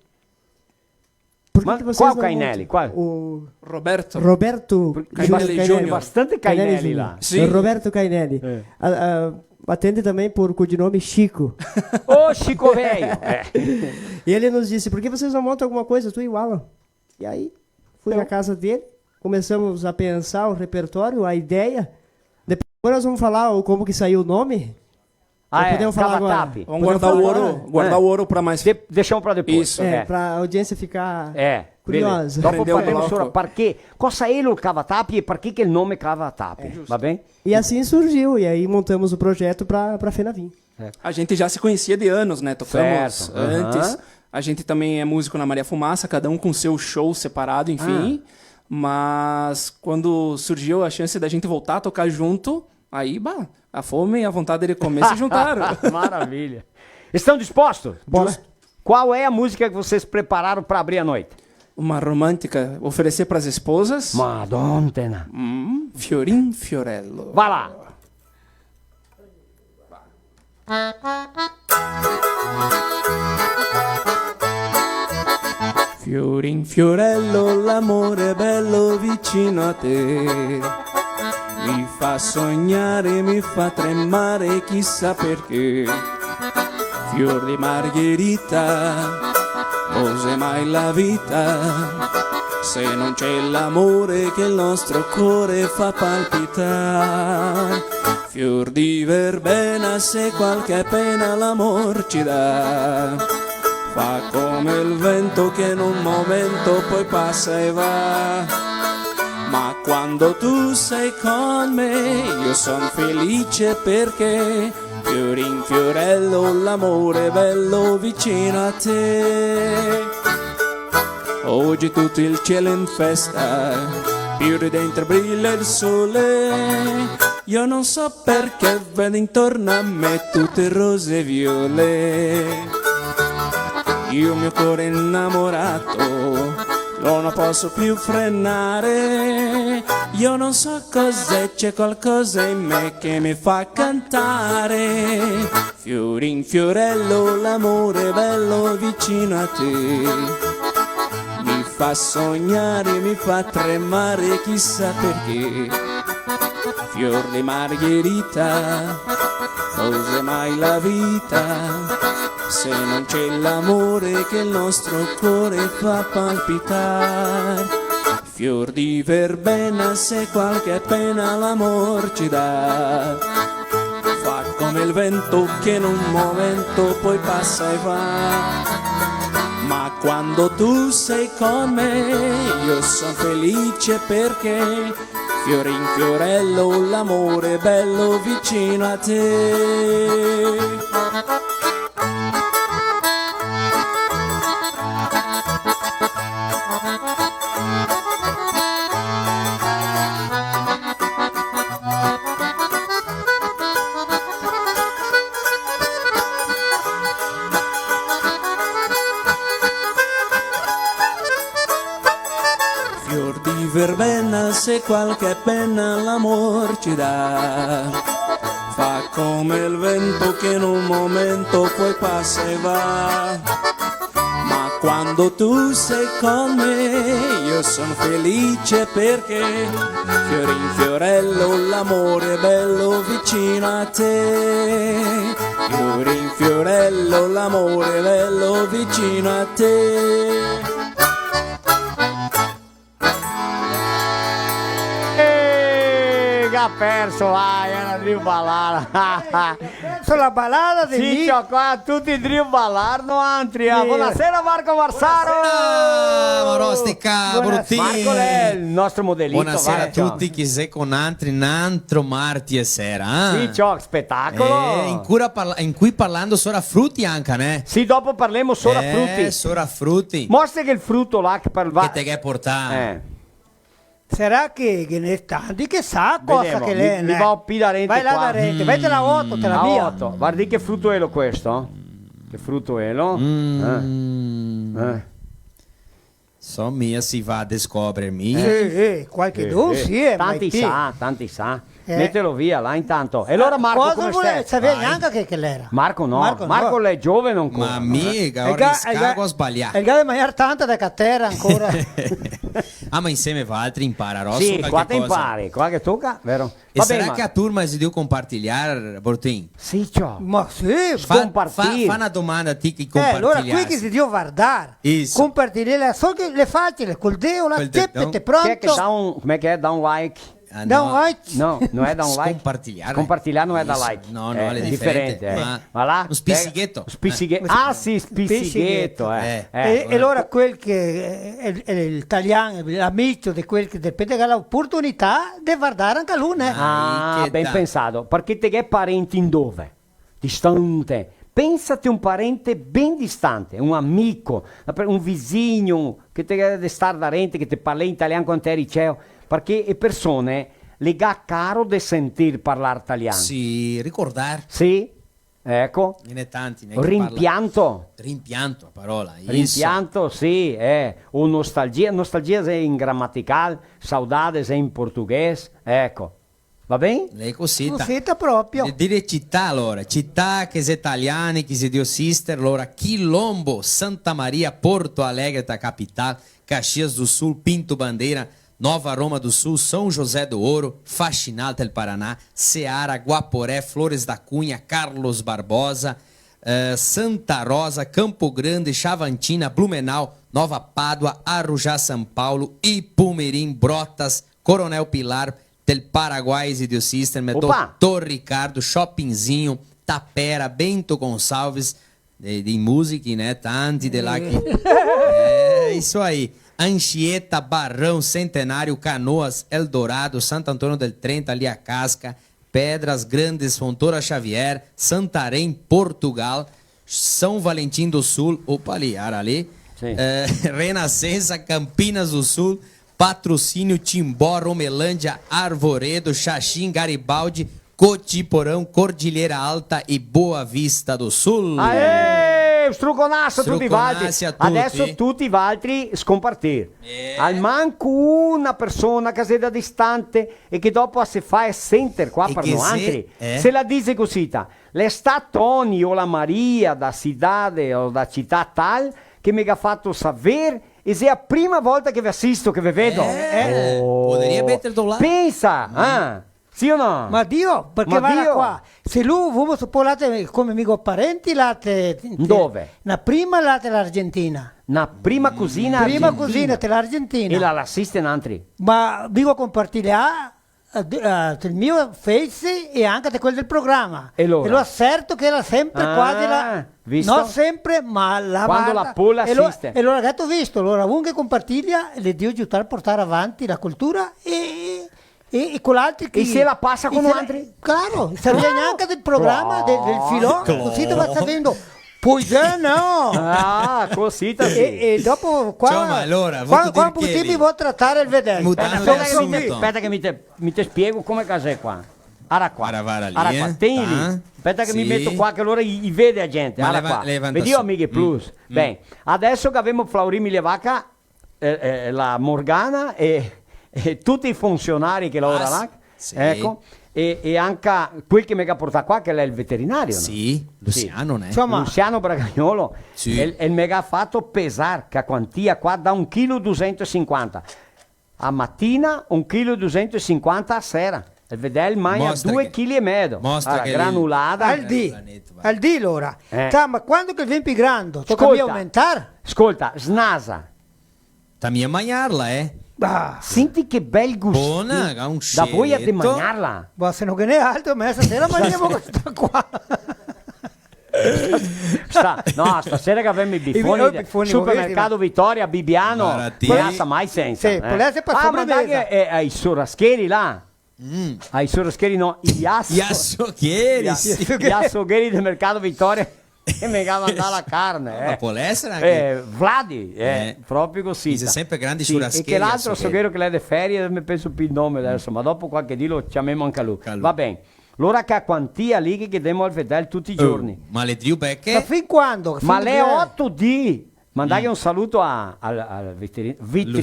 Por que Mas que vocês qual não Cainelli? montam? Qual? O Roberto. Roberto Cainelli Júnior. Júnior. Bastante Cainelli Júnior. lá. Sim. O Roberto Cainelli. Atende também por codinome Chico. Ô, Chico Velho! É. E ele nos disse, por que vocês não montam alguma coisa, tu e o Alan? E aí, fui na casa dele, começamos a pensar o repertório, a ideia. Depois nós vamos falar como que saiu o nome. Ah, Ou podemos falar agora? Cavatap. Vamos Podemos guardar o falar ouro, agora? guardar o ouro para mais. Deixamos para depois. Isso. Pra audiência ficar É. curiosa. Dopo Prendeu o parliamo blocco. solo perché cosa è il Cavatap e perché che il nome Cavatap, va bem? E assim surgiu, e aí montamos o projeto pra Fenavim. A gente já se conhecia de anos, né? Tocamos Certo. antes. Aham. A gente também é músico na Maria Fumaça, cada um com seu show separado, enfim. Mas quando surgiu a chance da gente voltar a tocar junto, aí, bah, a fome e a vontade de comer se juntaram. Maravilha. Estão dispostos? Bora. Qual é a música que vocês prepararam para abrir a noite? Uma romântica, oferecer para as esposas. Madonna. Fiorin Fiorello. Vai lá. Fiorin Fiorello, l'amore è bello vicino a te. Mi fa sognare, mi fa tremare, chissà perché. Fior di margherita, cos'è mai la vita? Se non c'è l'amore che il nostro cuore fa palpitare. Fior di verbena, se qualche pena l'amor ci dà. Fa come il vento che in un momento poi passa e va. Ma quando tu sei con me io son felice perché Fiorin Fiorello, l'amore è bello vicino a te. Oggi tutto il cielo in festa, più di dentro brilla il sole. Io non so perché vedo intorno a me tutte rose e viole. Io mio cuore innamorato non posso più frenare. Io non so cos'è, c'è qualcosa in me che mi fa cantare. Fiorin Fiorello, l'amore è bello vicino a te. Mi fa sognare, mi fa tremare, chissà perché. Fior di margherita, cos'è mai la vita? Se non c'è l'amore che il nostro cuore fa palpitare. Fior di verbena, se qualche pena l'amor ci dà. Fa come il vento che in un momento poi passa e va. Ma quando tu sei con me io sono felice perché Fiorin Fiorello, l'amore è bello vicino a te. Fior di verbena, se qualche penna l'amor ci dà. Fa come il vento che in un momento poi passa e va. Ma Quando tu sei con me io sono felice perché fiore in fiorello l'amore è bello vicino a te. Fiore in fiorello l'amore è bello vicino a te. Ha perso, vai, era Drew Ballard. Sulla ballata di Sì, c'ho qua tutti Drew Ballard, no altri. Sì. Buonasera Marco Marsaro. Morostica, Bruttini. Marco è il nostro modellino. Buonasera vai, a tutti, chi sei con altri in altro marti e sera. Sì, c'ho spettacolo. In cui parlando sopra frutti anche, né? Sì, dopo parliamo sopra frutti. Sopra frutti. Mostra che il frutto là che parla. Che te che portare? Sarà che ne è tanti che sa cosa Vediamo, che lei mi va più da rete vai là qua. da rete, vai te la 8, te la mia. 8. Guardi che frutto è lo questo? Che frutto è lo? So mia si va a descoprirmi. Qualche sì, tanti sa. Mettelo via là intanto. E allora Marco cosa come vuole stai? sapere neanche che l'era. Marco no, Marco lei è giovane ancora. Ma mica, ora riscago a sbagliare. E il gatto mangiare tanta da catera ancora. Ma insieme va altri impara, Rosso. Sì, qua te impari, qua che tocca, vero? E sarà che a turma si deve compartilhare, Bortin? Sì, ciò. Ma sì, fa una domanda a te che compartilhare. Allora qui che si deve guardare. Compartilhare, so che le facile, col deo, la teppete, pronto. Chi è che dà come che è, da un like? Da un like? No, non è da un like. Compartilhare non è da like. No, è differente. Ma là, un spizzighetto. Ah sì, spizzighetto. E allora quel che è l'italiano, l'amico di quel che dipende dall'opportunità di guardare anche lui. Ah, ben pensato. Perché te che è parente in dove? Distante. Pensate un parente ben distante, un amico, un vicino che ti deve stare da rente, che ti parla in italiano quando eri liceo, perché le persone le ga caro di sentir parlare italiano. Sì, ricordare. Sì, ecco. Ne tanti. Rimpianto. Rimpianto a parola. Rimpianto, sì, o nostalgia. Nostalgia è in grammaticale, saudade è in portoghese, ecco. Va bene? Le cosita. Cosita proprio. E dire città allora, città che si italiani, che si dio sister, allora Quilombo, Santa Maria, Porto Alegre da capitale, Caxias do Sul, Pinto Bandeira, Nova Roma do Sul, São José do Ouro, Faxinal del Paraná, Ceará, Guaporé, Flores da Cunha, Carlos Barbosa, Santa Rosa, Campo Grande, Chavantina, Blumenau, Nova Pádua, Arujá, São Paulo, Ipumirim, Brotas, Coronel Pilar, del Paraguai Isidio System, Doutor Ricardo, Shoppingzinho, Tapera, Bento Gonçalves, di musiche, né? Tanti de lá que... É isso aí. Anchieta, Barrão, Centenário, Canoas, Eldorado, Santo Antônio del Trento, ali a Casca, Pedras Grandes, Fontoura Xavier, Santarém, Portugal, São Valentim do Sul, opa ali, Renascença, Campinas do Sul, Patrocínio, Timbó, Romelândia, Arvoredo, Xaxim, Garibaldi, Cotiporão, Cordilheira Alta e Boa Vista do Sul. Aê, struconasso tutti i altri. Adesso tutti gli altri scompartir. Al manco una persona che sia da distante e che dopo si fa center qua per noi altri. Se la dice così, le sta Tony o la Maria da cidade o da città tal che mi ha fatto sapere. E se è la prima volta che vi assisto, che vi vedo. Potrebbe mettere da là. Pensa, sì o no? Ma Dio, perché va qua. Se lui vuole suppolare come amico parenti, dove? La prima l'Argentina. Una prima cosina Prima cosina dell'Argentina. E l'assiste in altri. Ma vivo compartilhare il mio face e anche di quello del programma. E lo asserto che era sempre quasi la... Visto? Non sempre, ma la quando la pola assiste. E allora gatto visto, allora uno compartiglia le dio aiutare a portare avanti la cultura e con altri che... E se la passa con altri? Claro, serve anche del programma, del filone, così ti va sapendo... Poi già no! Così e dopo qua... Cioè, ma allora, qua mi vuoi trattare il vedere. Aspetta che mi te spiego come casè qua. Ara qua. Tieni lì. Aspetta che mi metto qua che allora i vede la gente. Ara qua. Vedi amiche plus. Bene, adesso che abbiamo Flaurimmi Levaca, la Morgana e tutti i funzionari che lavorano là, ecco, e anche quel che mi ha portato qua, che è il veterinario. No? Sì, Luciano, né? Insomma, Luciano Bragagnolo, Sì. e mi ha fatto pesare che quantia qua da 1,250 kg a mattina, 1,250 kg a sera. Il vedel mangia Mostra 2,5 che- kg. mostra che granulata. Al di l'ora. Ma quando che viene più grande, tocca Ascolta. aumentare? Ascolta, snasa. Tammi a mangiarla, Senti che bel gusto. Buona, ha un Da voglia di sceretto. mangiarla. Ma se non che ne è altro, ma stasera mangiamo questa qua. Stasera che abbiamo i I bifoni del bifoni supermercato moghesi, Vittoria Bibbiano, Guarda, non sa mai senza. Sì, volete per ma dai sobremesa. che ai sorascheri là. Ai sorascheri no, i Iassocchieri, sì. gli assogheri del mercato Vittoria che mi mandare la carne. Ma può essere anche... Vladi, proprio così. Dice sempre grandi Sì, sorascheri, e che l'altro assogheri. assoghero che lei è ferie, mi penso più il nome adesso, ma dopo qualche dì lo chiamiamo anche a lui. Va bene. Allora che a quantia lì che chiediamo al vedere tutti i giorni. Ma le Drew Ma Becche? fin quando? Ma Fin le che- 8 di mandare un saluto al veterinario.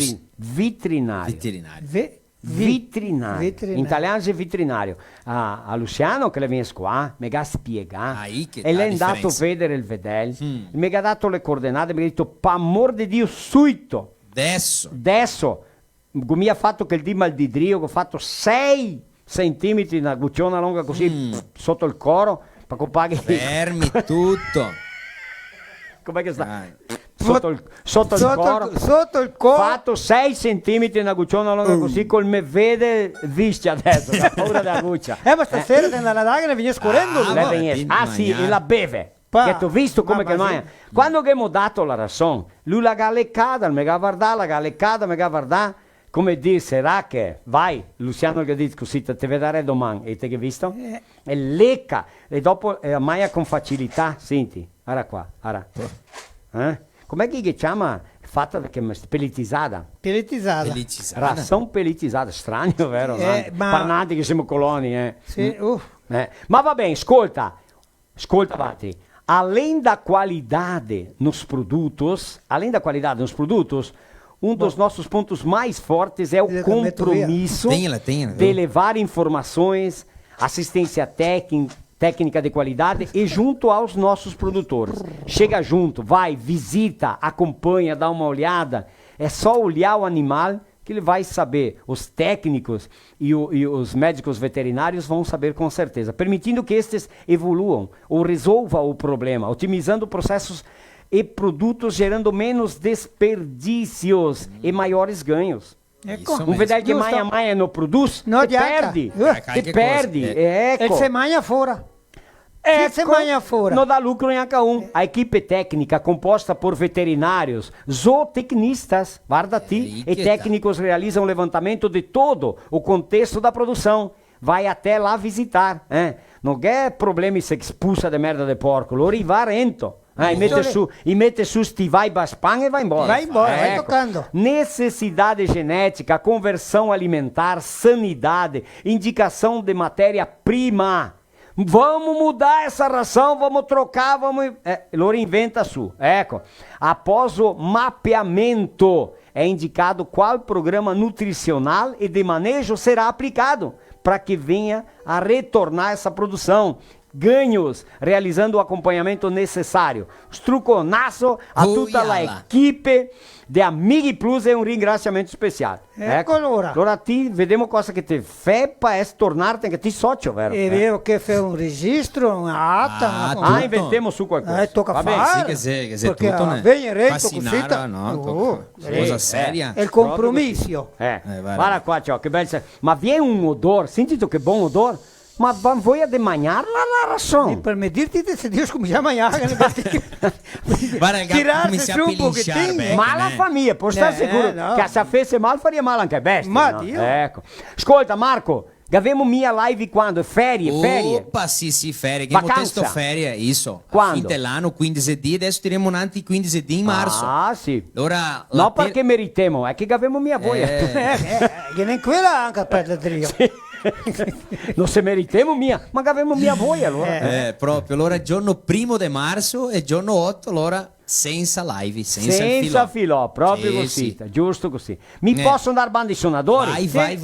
Vitrinario. In italiano è veterinario. A Luciano che le viene qua, mi ha spiegato. che E lei è la andato a differenza. vedere il vedel. Mi ha dato le coordinate, mi ha detto, per amor di Dio, subito. Adesso, mi ha fatto che il di mal di Drio, che ho fatto 6 centimetri, una gucciona lunga così, sotto il coro, per copare. Fermi tutto. Com'è che sta? Sotto il coro. Sotto il coro. Fatto 6 centimetri, una gucciona lunga così, col me vede viscia adesso, ha paura della guccia. Ma stasera nella Nadaglia ne viene scorrendo. Sì, e la beve. Pa. Che tu visto come Ma che sì. mangia. Quando che mi dato la ragione, lui la galleccata, mi ha guardato, la galleccata, mi ha guardato, come disse, che vai, Luciano che dice così, te vedrei domani, e te che visto? E lecca, e dopo mangia con facilità, senti, guarda qua, guarda. Com'è che chiama? Fatta che mi pelitizzata. Pelitizzata. Ração pelitizzata, strano, vero? ma- Parlanti che siamo coloni, Sì, Ma va bene, ascolta, Vatri. Além da qualidade nos produtos, um dos nossos pontos mais fortes é o compromisso de levar informações, assistência técnica de qualidade e junto aos nossos produtores. Chega junto, vai, visita, acompanha, dá uma olhada. É só olhar o animal que ele vai saber. Os técnicos e os médicos veterinários vão saber com certeza, permitindo que estes evoluam ou resolvam o problema, otimizando processos e produtos, gerando menos desperdícios e maiores ganhos. Um vedere che mangia non produce, No, te già. perdi. Ecco. E se mangia fuori. Se mangia fuori. Non dà lucro neanche um. A equipe técnica, composta por veterinários, zootecnistas, guarda-te, e técnicos realizam um levantamento de todo o contexto da produção. Vai até lá visitar. Não é problema se expulsa de merda de porco, lo rivarento. E mette su sti vai baspan e vai embora. Vai embora, vai tocando. Necessidade genética, conversão alimentar, sanidade, indicação de matéria-prima. Vamos mudar essa ração, vamos trocar, vamos... Loro inventa su. Ecco, após o mapeamento, é indicado qual programa nutricional e de manejo será aplicado para que venha a retornar essa produção. Ganhos, realizando o acompanhamento necessário. Struconasso a tutta la equipe de Amighi Plus e un ringraziamento speciale. Ecco allora. Allora ti vediamo cosa che ti fai per tornarti anche ti socio, vero? È vero che fai un registro, un'atta. Inventiamo su qualcosa. Tocca Va bene, fare. Sì, che sei Perché tutto, né? viene retto Fascinara, no? Cosa seria. È il compromesso. Guarda qua, ciò, che bello. Ma viene un odore, sentito che buon odore. Ma voglia di mangiarla la ragione? Per me dirti se Dio comincia a mangiare. Guarda, come si appellisce. Ma la famiglia, può stare sicuro che se facesse mal faria male anche a bestia. Ma no? Dio. Ecco. Ascolta Marco, avevamo mia live quando? Ferie. Opa, sì, ferie. Che Vacanza. testo ferie, isso. Quando? Fine l'anno, 15 di, adesso tiremo un'anti 15 di in marzo. Ah, sì. Allora, No, perché meritiamo, è che avevamo mia voglia. Che ne quella anche per la trio. Non se meritiamo mia, ma avevamo mia voglia allora. Proprio, allora giorno 1 marzo e giorno 8, allora senza live, senza il Senza filò, proprio Sì, così, sì. giusto così. Mi possono dare bandi suonatori? Vai.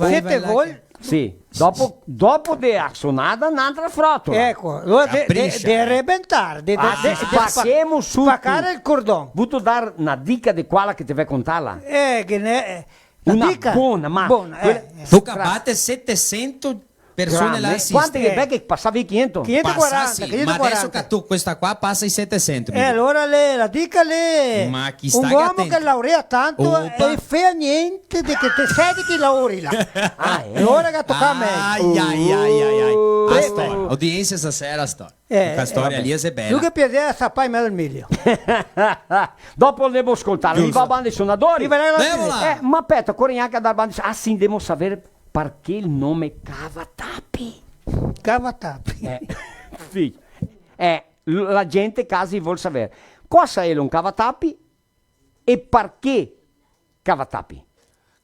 Sì, dopo di suonata un'altra frotola. Ecco, allora Capisce. di arrebentare, di Facciamo su. spaccare il cordone. Vuto dare una dica di quella che ti vai contarla. Che ne la Una dica buona, ma buona, Tu batte 700 persone là Quante che assiste. che passavi 500? 540, Passa, sì, ma 540. adesso che tu questa qua passa i 700. Allora la dica lì. Ma chi un sta uomo attento? che laurea tanto Opa. e fa niente di che te sai di chi lauri là. Allora che tocca a me. Ai ai ai ai ai. A Beh, storia. Audiência stasera a storia. La storia vabbè. lì è Tu bella. che piacere sappai me del miglio. Dopo devo ascoltare i Giusto. bandi suonatori. Devola. Ma aspetta, corri anche dal bandi. Ah sì, devo sapere perché il nome Cavatappi. Cavatappi. Sì. La gente quasi vuol sapere cosa è un Cavatappi e perché Cavatappi.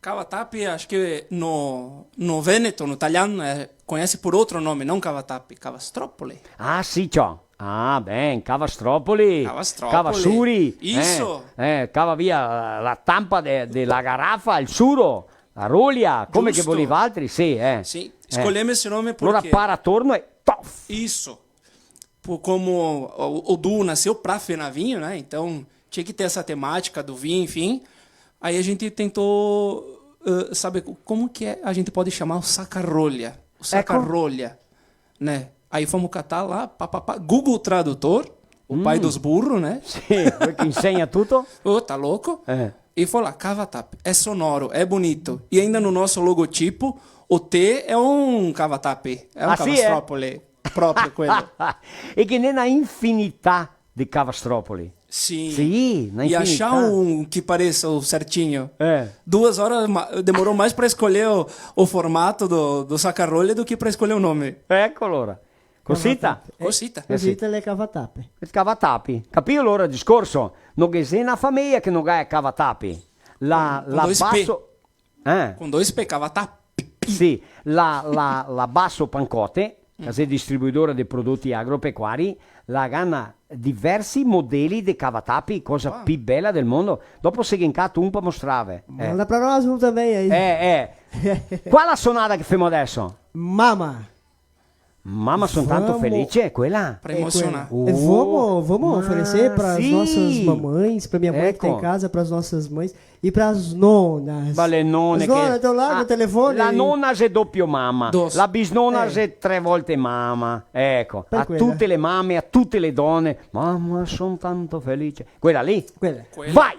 Cavatappi, acho que no Veneto, no italiano, conhece por outro nome, não Cavatappi, Cavastropoli. Ah sì, ciò. Ah, bene, Cavastropoli. Cavastropoli. Cavasuri. Isso. Cava via la tampa della garrafa, il suro, la rolia, come che Giusto. volevi altri, sì. Sì, escolhemos esse nome Allora porque... para torno e tof. Isso. Como o Du nasceu pra fenar vinho, né? Então tinha que ter essa temática do vinho, enfim. Aí a gente tentou saber como que a gente pode chamar o sacarolha. O sacarolha, né? Aí fomos catar lá, Google Tradutor, o pai dos burros, né? Sì, che insegna tutto. Ô, tá louco? E foi lá, Cavatappi. É sonoro, é bonito. E ainda no nosso logotipo, o T é um Cavatappi. É um Ah, sì, Cavastropoli próprio quello. E che nella infinità di Cavastropoli. Sim. Sì, na E infinità. achar um que pareça o certinho. 2 horas demorou mais para escolher o formato do sacarolha do que para escolher o nome. Ecco allora. Cosita? Cosita. Cosita le Cavatappi. Il Cavatappi. Capì allora il discorso? Non che sia una famiglia che non è Cavatappi. La dois P. basso... Com 2 P, Cavatappi. Sì, la Basso Pancote, che è distribuitore di prodotti agropecuari, la gana diversi modelli di Cavatappi, cosa più bella del mondo. Dopo se gencato un po' mostrave. La parola su também aí. Qual la sonata che facciamo adesso? Mama. Mamma, sono tanto felice, è quella? Para emocionar. Vamos oferecer para as sim. nossas mamães, para minha mãe que está em casa, para as nossas mães e para as nonas. Le nonne As nonas estão lá no telefone. La nonna è doppio mamma, Dos. la bisnonna è 3 volte mamma. Ecco, Per a quella. tutte le mamme, a tutte le donne. Mamma, sono tanto felice. Quella lì. Quella. Vai!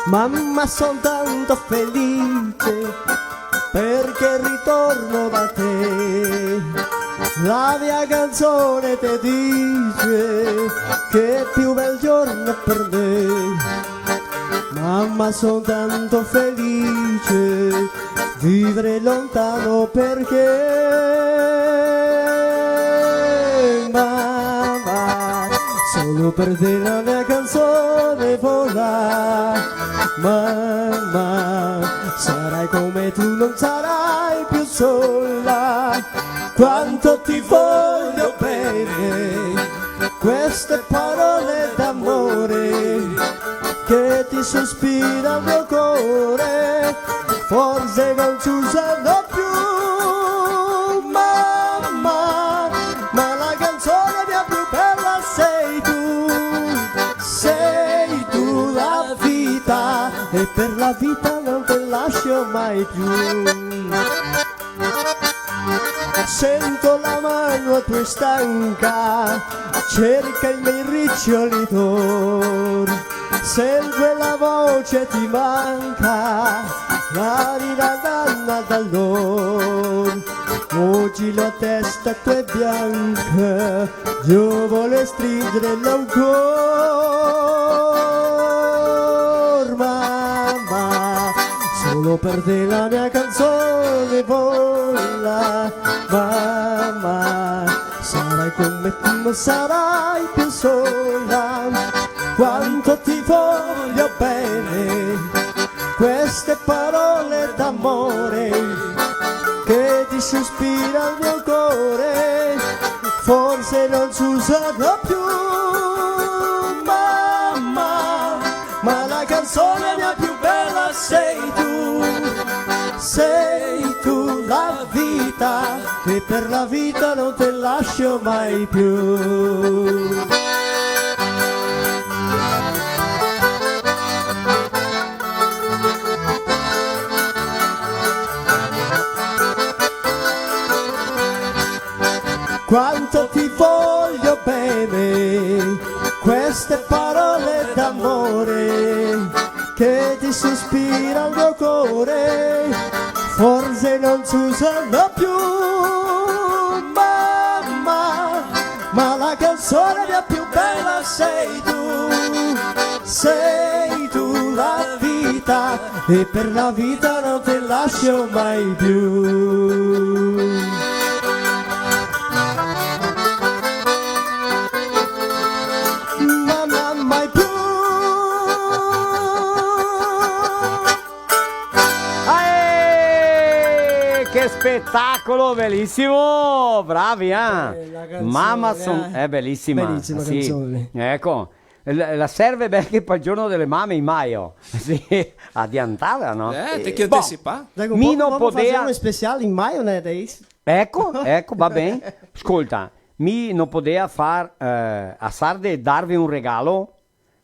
Mamma, son tanto felice perché ritorno da te. La mia canzone ti dice che è più bel giorno per me. Mamma, son tanto felice vivere lontano perché mamma, solo per te la mia canzone vola. Mamma, sarai come tu, non sarai più sola. Quanto ti voglio bene, queste parole d'amore che ti sospira il mio cuore, forse non ci usano più. Mamma, ma la canzone mia più bella sei tu la vita, e per la vita non te lascio mai più. Sento la mano tua stanca, cerca i miei ricciolitori, sempre la voce ti manca, la ridanna dall'or. Oggi la testa tua è bianca, io voglio stringere l'ancor. Mamma, solo per te la mia canzone vola. Mamma, sarai come tu, non sarai più sola. Quanto ti voglio bene, queste parole d'amore che ti sospira il mio cuore, forse non ci usano più, mamma, ma la canzone mia più bella sei tu la vita, e per la vita non te lascio mai più. Quanto ti voglio bene, queste parole d'amore che ti si ispira al mio cuore, forse non si usano più, mamma, ma la canzone mia più bella sei tu la vita, e per la vita non ti lascio mai più. Che spettacolo, bellissimo, bravi, mamma, è bellissima, bellissima sì. canzone. Ecco, la serve anche per il giorno delle mamme in maio, sì, adiantata, no? Tem que antecipar. Mi non fazer un speciale in maio, né? Ecco, va bene. Ascolta, mi non poteva far a Sarde darvi un regalo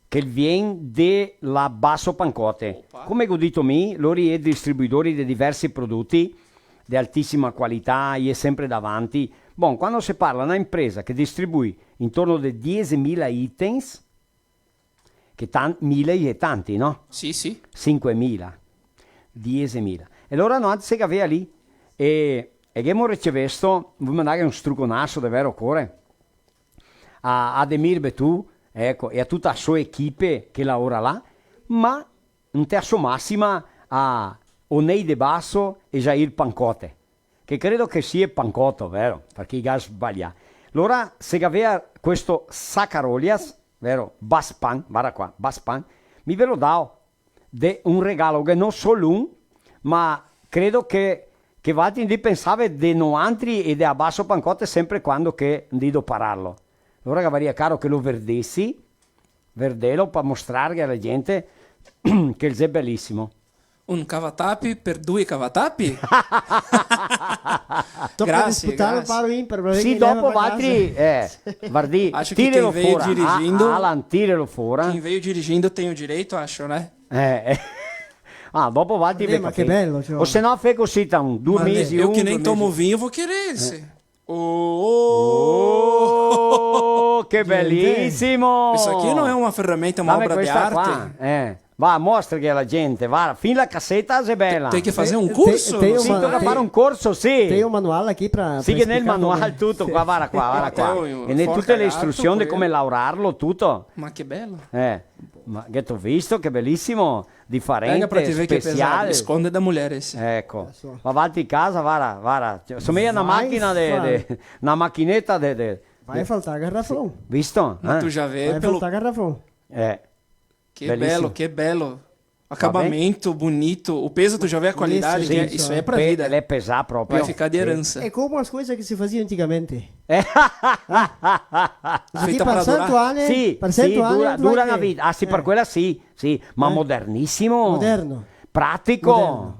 che viene della Basso Pancote. Come godito mi, loro è distribuitori di diversi prodotti di altissima qualità, è sempre davanti. Bon, quando si parla di una impresa che distribui intorno a 10.000 items, che 1.000 è tanti, no? Sì. 5.000, 10.000. E allora no, anzi che aveva lì, e abbiamo ricevuto, vuoi mandare un struconasso davvero cuore, a Ademir Betù, ecco, e a tutta la sua equipe che lavora là, ma in terzo massima a Onei De Basso e Jair Pancote, che credo che sia Pancotto, vero? Perché i gas sbaglia. Allora, se aveva questo Saccarolias, vero? Baspan, guarda qua, Baspan, mi ve lo dao un regalo che non solo un, ma credo che vatti di pensare di no altri e di a Basso Pancote sempre quando che dico pararlo. Allora che varia caro che lo verdelo per mostrare alla gente che il è bellissimo. Un cavatapi per 2 cavatapi? Grazie. Sì, dopo Vatri, guardi, acho que quem veio fuori. dirigindo, Alan, tiralo fuori. Quem veio dirigindo tem o direito, acho, né? Dopo Vatri. Ma che bello, cioè. O se no fai così, 2 mesi. Eu que nem tomo vinho, vou querer esse. Che bellissimo! Isso aqui não é uma ferramenta, é uma obra de arte. Va, mostra che la gente, va, fin la cassetta è bella. Tem que fazer um curso? Sì, tocca fare un corso, sì. Tem un manuale qui per sì, che nel manuale tutto, qua, guarda qua. E ne tutte le istruzioni di come lavorarlo, tutto. Ma che bello. Ma che t'ho visto, che bellissimo, differente, Venga pra te ver che è speciale. pesado, esconde da mulheres. Ecco, va avanti in casa, guarda. Somiglia una macchina, una macchinetta. Vai a faltar garrafão. Visto? Ma tu já vê Vai pelo... faltar garrafão. Que bello. Acabamento bonito. O peso, tu já vê a qualidade. Sim, isso é pra vida. Ele é pesar próprio. Vai ficar de herança. É como as coisas que se faziam antigamente. Feita para durar. Sì, dura una vita. Ah sì, per quella sì. Ma modernissimo. Moderno. Pratico.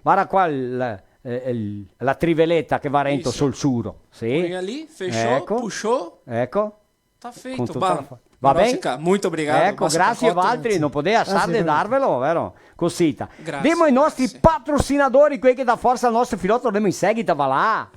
Guarda qua la triveletta che va rento sul suro. Sì. Põe ali, fechou, puxou. Ecco. Tá feito, va bene? Molto obrigado. Ecco, grazie Valtteri, non poteva sarde darvelo, vero? Cosita. Grazie. Diamo i nostri patrocinatori, quelli che dà forza al nostro filotto, andiamo in seguito, va là.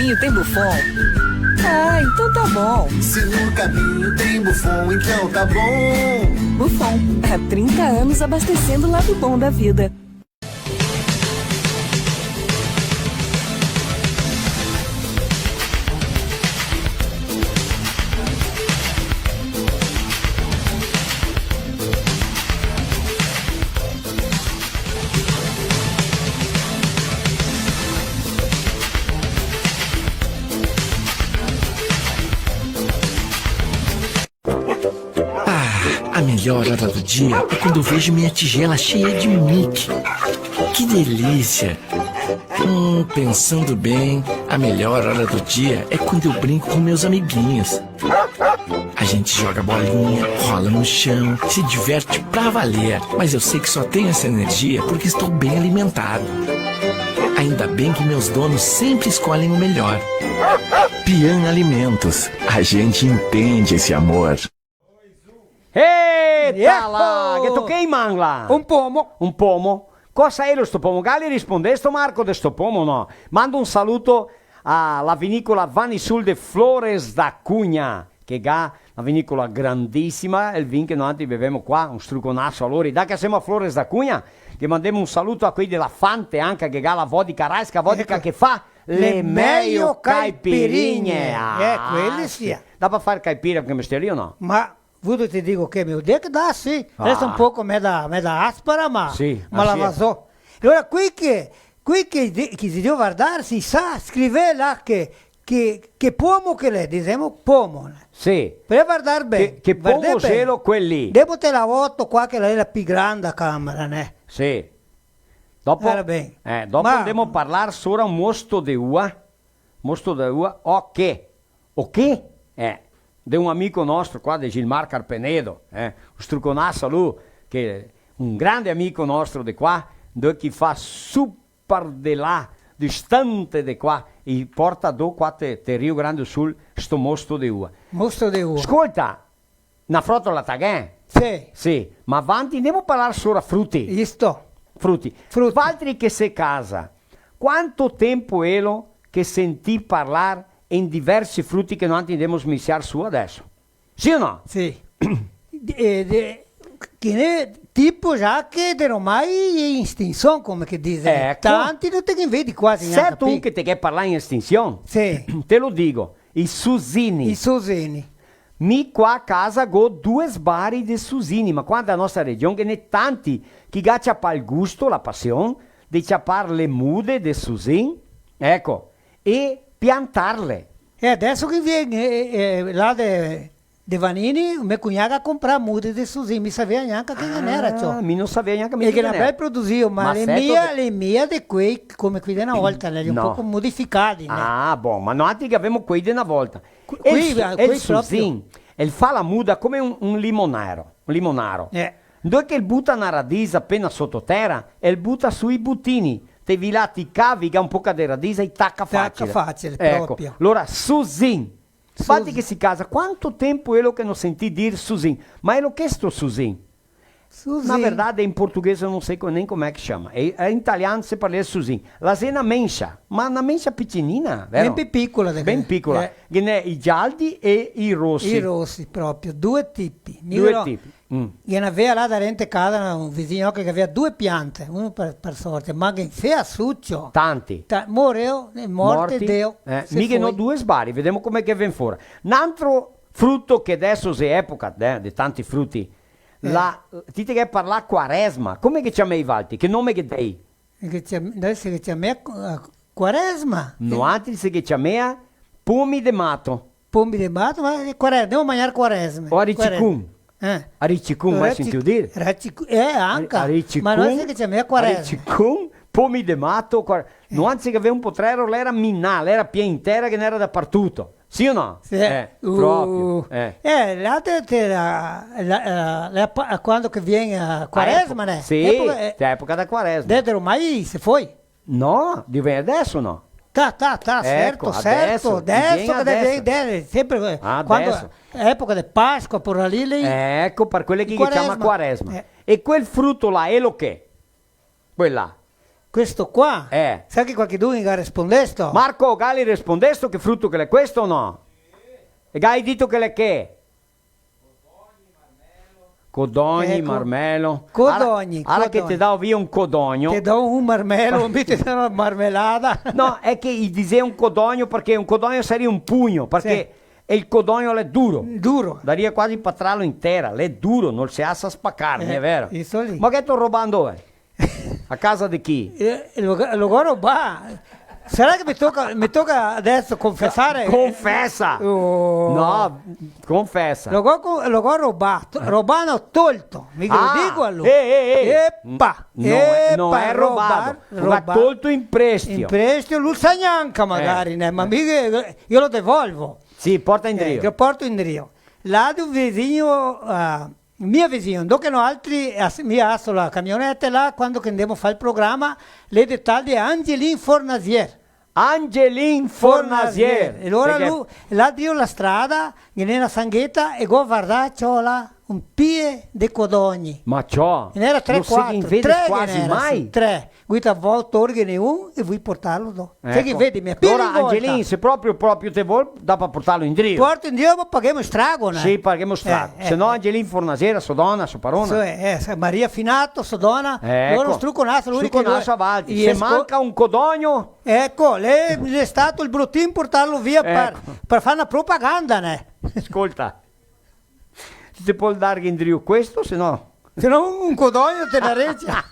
caminho tem Buffon. Ah, então tá bom. Se no caminho tem Buffon, então tá bom. Buffon, há 30 anos abastecendo o lado bom da vida. A melhor hora do dia é quando eu vejo minha tigela cheia de Mickey. Que delícia! Pensando bem, a melhor hora do dia é quando eu brinco com meus amiguinhos. A gente joga bolinha, rola no chão, se diverte pra valer. Mas eu sei que só tenho essa energia porque estou bem alimentado. Ainda bem que meus donos sempre escolhem o melhor. Pian Alimentos. A gente entende esse amor. Eita là, che tu che mangla? Un pomo. Un pomo? Cosa è sto pomo? Gali risponde, sto Marco de sto pomo no? Mando un saluto alla vinicola Vanisul de Flores da Cunha, che ha una vinicola grandissima, il vin che noi beviamo qua, un struconasso allora. Da che siamo a Flores da Cunha, che mandiamo un saluto a quelli della Fante anche, che ha la vodka raiska, vodka che fa le meglio caipirinhe. Quelli sì. Dá pra fare caipira com mistério ou não? Ma vuoi ti dico che mio Dio che dà sì, resta un poco meda aspera ma Sì, ma la sì. vasò. Allora qui che si deve guardare si sa scrive là che pomo che le diciamo pomo. Sì. Per guardare bene. Che pomo guardate bene. cielo quelli. Devo te la voto qua che lei è la più grande camera, né? Sì. Dopo, Era bene. dopo Ma- andiamo a parlare solo un mosto di uva. Mosto di uva, o che? De un amico nostro qua, di Gilmar Carpenedo, un struconasso lui, che è un grande amico nostro di qua, che fa super di là, distante di qua, e porta do qua te Rio Grande Sul, sto mosto di uva. Mostro di uva. Ascolta, una frotola tagè? Sì. Sì, ma avanti andiamo a parlare solo a frutti. Io sto. Frutti. Altri che se casa, quanto tempo elo che sentì parlare in diversi frutti che noi andiamo a smissiare su adesso? Sì o no? Sì. Che ne tipo già che ormai in estinzione, come che dice. Ecco. Tanti non te ne vedi quasi Se neanche tu più. che ti che parlare in estinzione, Sì. te lo dico, i susini. I Susini. Mi qua a casa go 2 sbari di susini, ma qua nella nostra regione che ne tanti che gaccia il gusto, la passione, di ciappare le mude di susin, ecco, e piantarle. E adesso che viene là de Vanini, mio cugnato a comprare mude di Susini, mi sapeva neanche che non era ciò. Mi non sapeva neanche E che non non bel produzivo, ma le mie di quei, come qui di una volta, le un No. po' modificati. né? Ah, buon, ma noi che abbiamo qui di una volta. Qui- E qui il proprio. susin, e fa la muda come un limonaro. Dove che il butta una radice appena sottoterra e il butta sui buttini. Te vilati caviga un po' di radice e tacca facile. facile, ecco. proprio. Allora, susin. Infatti che si casa, quanto tempo è lo che non sentì dire susin? Ma è lo che è sto susin? Susini. Na verdade, in portoghese eu não sei nem como é que chama. Em italiano se parla susin. La cena mencha, ma una mencha piccinina, vero? Ben piccola. Ben piccola. Che ne i gialli e i rossi. I rossi proprio, 2 tipi. Due tipi. Che ne aveva là da rente casa un vicino che aveva 2 piante, uno per sorte, ma che fea succio. Tanti. Moreo, morte Dio. Mica no 2 sbari, vediamo com'è che viene fuori. Un altro frutto che adesso è epoca di tanti frutti, ti che parla quaresma, come che chiami i valti? Che nome che dai? Adesso che chiama quaresma. No altri si che chiama pomi de mato. Pomi de mato, ma quaresma, devo mangiare quaresma. O aricicum. Aricicum, mai sentito dire? Anche. Aricicum. Ma non si che chiama quaresma. Aricicum, pomi de mato. Non si che aveva un potrero, l'era minale, era piena intera che ne era dappertutto. Sì o no? Sì. Proprio. L'altra quando che viene a quaresma, né? Sì, epoca da quaresma. Detto ormai se foi. No, viene adesso no. Tá, certo, adesso che deve sempre quando época di Pasqua por ali lì. Ecco, per quelle che chiama quaresma. E quel frutto là è lo che? Quella. Questo qua? Sai che qualcuno ha risposto? Marco, Gali rispondesto che frutto che è questo o no? E Gai detto che è che? Codogni, Ecco. marmelo. Codogni, Allora che codogni. ti do via un codogno. Ti do un marmelo, mi ti do una marmellata. No, è che gli dice un codogno perché un codogno sarebbe un pugno, perché il codogno è duro. Duro. Daria quasi patrarlo intera, è duro, non si assa a spaccarne, è vero. Isso lì. Ma che sto rubando dove? A casa di chi? Lo guardo ba. Sarà che mi tocca adesso confessare? Confessa! Oh. No, confessa. Lo guardo robano tolto. Mi lo dico a lui. Eppa! Non è rubato, va tolto in prestito. In prestito, lui sa neanche magari, ma mica io lo devolvo. Sì, porta in Rio. Io porto in Rio. Là di un vicino, mio vicino, dopo no altri mi ha la camionetta là quando andiamo a fare il programma, le dettagli di Angelin Fornasier. Angelin Fornasier. E allora lui, là dio la strada, nella sanghetta e guarda, c'ho là un pie di codogni. Ma ciò? Ne era 3-4, 3 quasi mai. 3. Guida a volte ordine un e vuoi portarlo do. Sai che Ecco. vedi, mi Allora Angelin, se proprio te vuoi, da per portarlo in Rio. Porto in Dio, ma paghiamo strago, Sì, paghiamo strago. Se no Angelin Fornasiera, Sodona, Soparona. Maria Finato, Sodona, loro struconato, Struconato avanti. Se manca un codogno... Ecco, lei è stato il bruttino portarlo via per fare una propaganda, ne? Ascolta, ti può dare in Rio questo, se no... Se no un codogno te la reggia.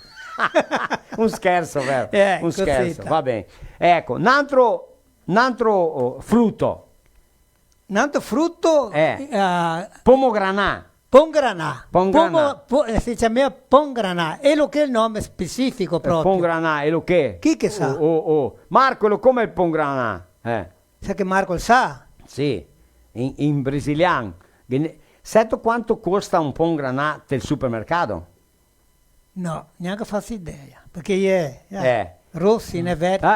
Un scherzo, vero? Un scherzo, cosita. va bene. Ecco, un altro frutto. Un altro frutto... Pomogranà. Pongranà. Pongranà. Si chiama Pongranà. E lo che è il nome specifico proprio. Pongranà, e lo che? Chi che sa? Marco, lo come il Pongranà? Sa che Marco lo sa? Sì, in brasiliano. Sai quanto costa un Pongranà del supermercato? No, neanche faccio idea. Perché Rossi, ne vedi?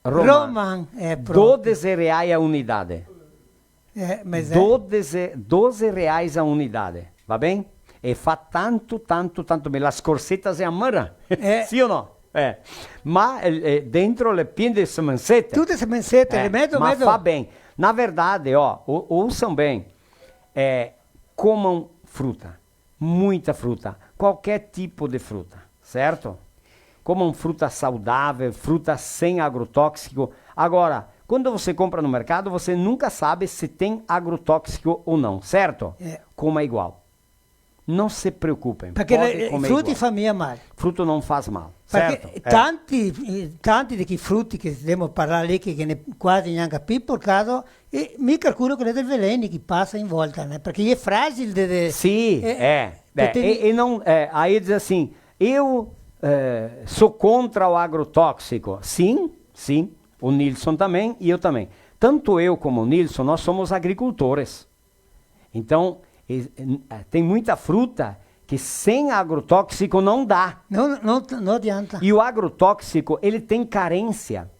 Roman. 12 reais a unidade. Mas 12 reais a unidade, va bene? E fa tanto bene. La scorsetta si ammara, sì o no? Ma dentro le piene di semensette. Tutte semensette, le metto, ma fa bene. Na verdade, ouçam bem, comam fruta, muita fruta, qualquer tipo de fruta, certo? Comam fruta saudável, fruta sem agrotóxico. Agora, quando você compra no mercado, você nunca sabe se tem agrotóxico ou não, certo? Coma igual. Não se preocupem. Perché frutti fa mia male. Frutto non fa mal, Perché certo? tanti di quei frutti che dobbiamo parlare lì, che ne quasi neanche più per caso, e mica qualcuno che è del veleno che passa in volta, né? Perché è fragile. Sì, e não, aí diz assim, eu sou contra o agrotóxico. Sim, o Nilson também e eu também. Tanto eu como o Nilson, nós somos agricultores. Então, tem muita fruta que sem agrotóxico não dá. Não adianta. E o agrotóxico, ele tem carência.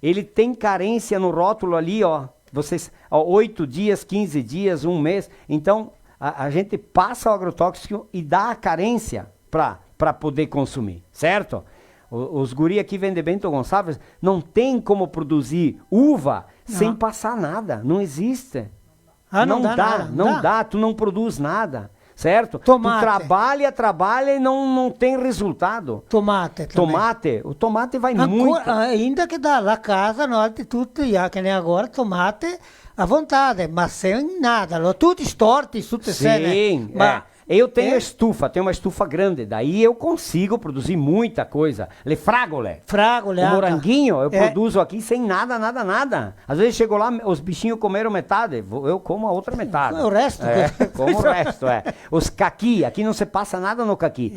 Ele tem carência no rótulo ali, ó. Vocês, 8 dias, 15 dias, 1 mês. Então, a gente passa o agrotóxico e dá a carência para poder consumir, certo? Os guri aqui vendem Bento Gonçalves, não tem como produzir uva sem passar nada. Não existe. Não dá, tu não produz nada, certo? Tomate. Tu trabalha e não tem resultado. Tomate. O tomate vai muito. Ainda que dá lá casa, nós tudo, que nem agora, tomate à vontade, mas sem nada. Tudo torto, tudo Sim, eu tenho tenho uma estufa grande, daí eu consigo produzir muita coisa. Le fragole. Fragole. O moranguinho eu produzo aqui sem nada. Às vezes chego lá, os bichinhos comeram metade, eu como a outra metade. O resto. Como o resto, Os caqui, aqui não se passa nada no caqui.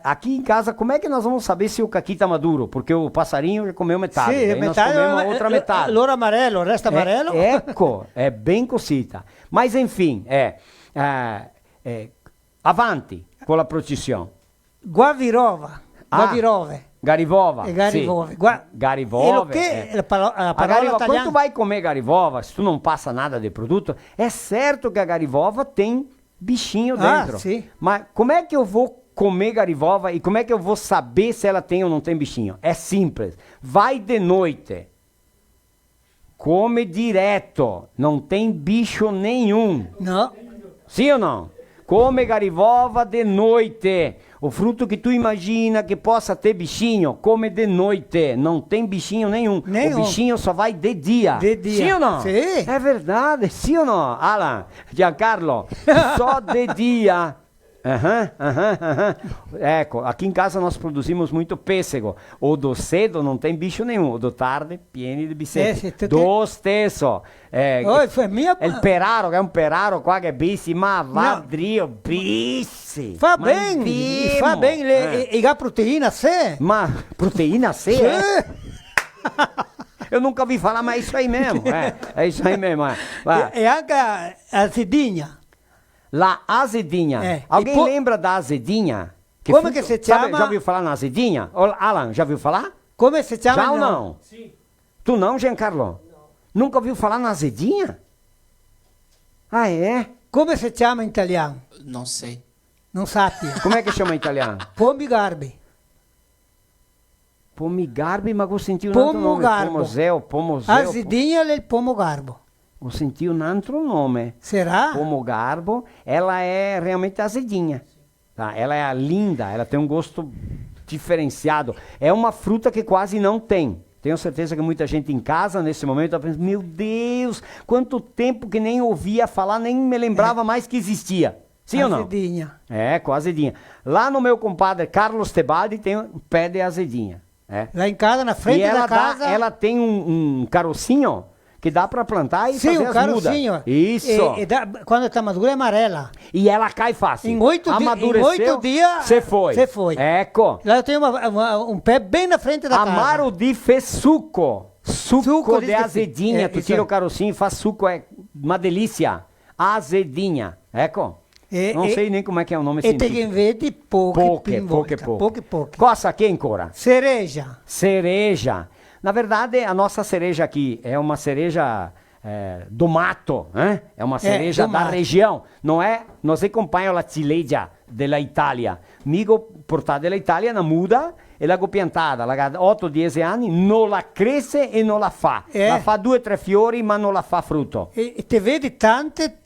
Aqui em casa, como é que nós vamos saber se o caqui tá maduro? Porque o passarinho já comeu metade, Sim, nós comemos a outra metade. Louro amarelo, o resto amarelo. Ecco, é bem cosita. Mas enfim, avanti con la processione. Garivova. Garivova. Garivova. Sì. Garivova. La parola quando tu vai comer garivova, se tu não passa nada de produto, é certo que a garivova tem bichinho dentro. Sim. Mas como é que eu vou comer garivolva e como é que eu vou saber se ela tem ou não tem bichinho? É simples. Vai de noite. Come direto. Não tem bicho nenhum. Não. Sim ou não? Come garivolva de noite. O fruto que tu imagina que possa ter bichinho, come de noite. Não tem bichinho nenhum. O bichinho só vai de dia. De dia. Sim ou não? Sim. É verdade, sim ou não? Alan, Giancarlo, só de dia. Ecco, aqui em casa nós produzimos muito pêssego. O do cedo não tem bicho nenhum. O do tarde, pieno de bicetti. Do stesso. Foi minha... Il peraro, che è un peraro qua che bissi, ma va drio, bissi. Fa bem, e a proteína C. Ma proteína C? Eu nunca ouvi falar, mas é isso aí mesmo. É isso aí mesmo. E anche azedinha. La azedinha. Alguém lembra da azedinha? Como que se chama? Sabe, já ouviu falar na azedinha? Alan, já ouviu falar? Como se chama? Já ou não? Sim. Tu não, Giancarlo? Não. Nunca ouviu falar na azedinha? Ah, é? Como se chama em italiano? Não sei. Não sabe. Como é que chama em italiano? Pomigarbi. Pomigarbi, ma ho sentito un altro nome. Pomoseo. Azedinha é pomogarbo. Ho sentito um outro nome. Será? Pomogarbo, ela é realmente azedinha. Tá? Ela é linda, ela tem um gosto diferenciado. É uma fruta que quase não tem. Tenho certeza que muita gente em casa, nesse momento, está pensando, meu Deus, quanto tempo que nem ouvia falar, nem me lembrava mais que existia. Sim ou não? Azedinha. Com azedinha. Lá no meu compadre Carlos Tebaldi tem um pé de azedinha. Lá em casa, na frente da casa... Ela tem um carocinho que dá para plantar e fazer as mudas. Sim, isso. Quando está madura é amarela. E ela cai fácil. Em 8 dias... Você foi. Ecco. Lá eu tenho um pé bem na frente da casa. Amaro di fe succo. Succo de azedinha. Tu tira o carocinho e faz suco. É uma delícia. Azedinha. Ecco. Non sei nem como é que é o nome científico. E tem verde poche. Cosa che ancora? Cereja. Na verdade, a nossa cereja aqui é uma cereja do mato, é uma cereja da região. Não é? Nós acompanhamos a ciliegia della Italia. Migo portata della Italia na muda e la piantata, la 8-10 anni, non la cresce e non la fa. La fa 2-3 fiori, ma non la fa frutto. E te vedi tante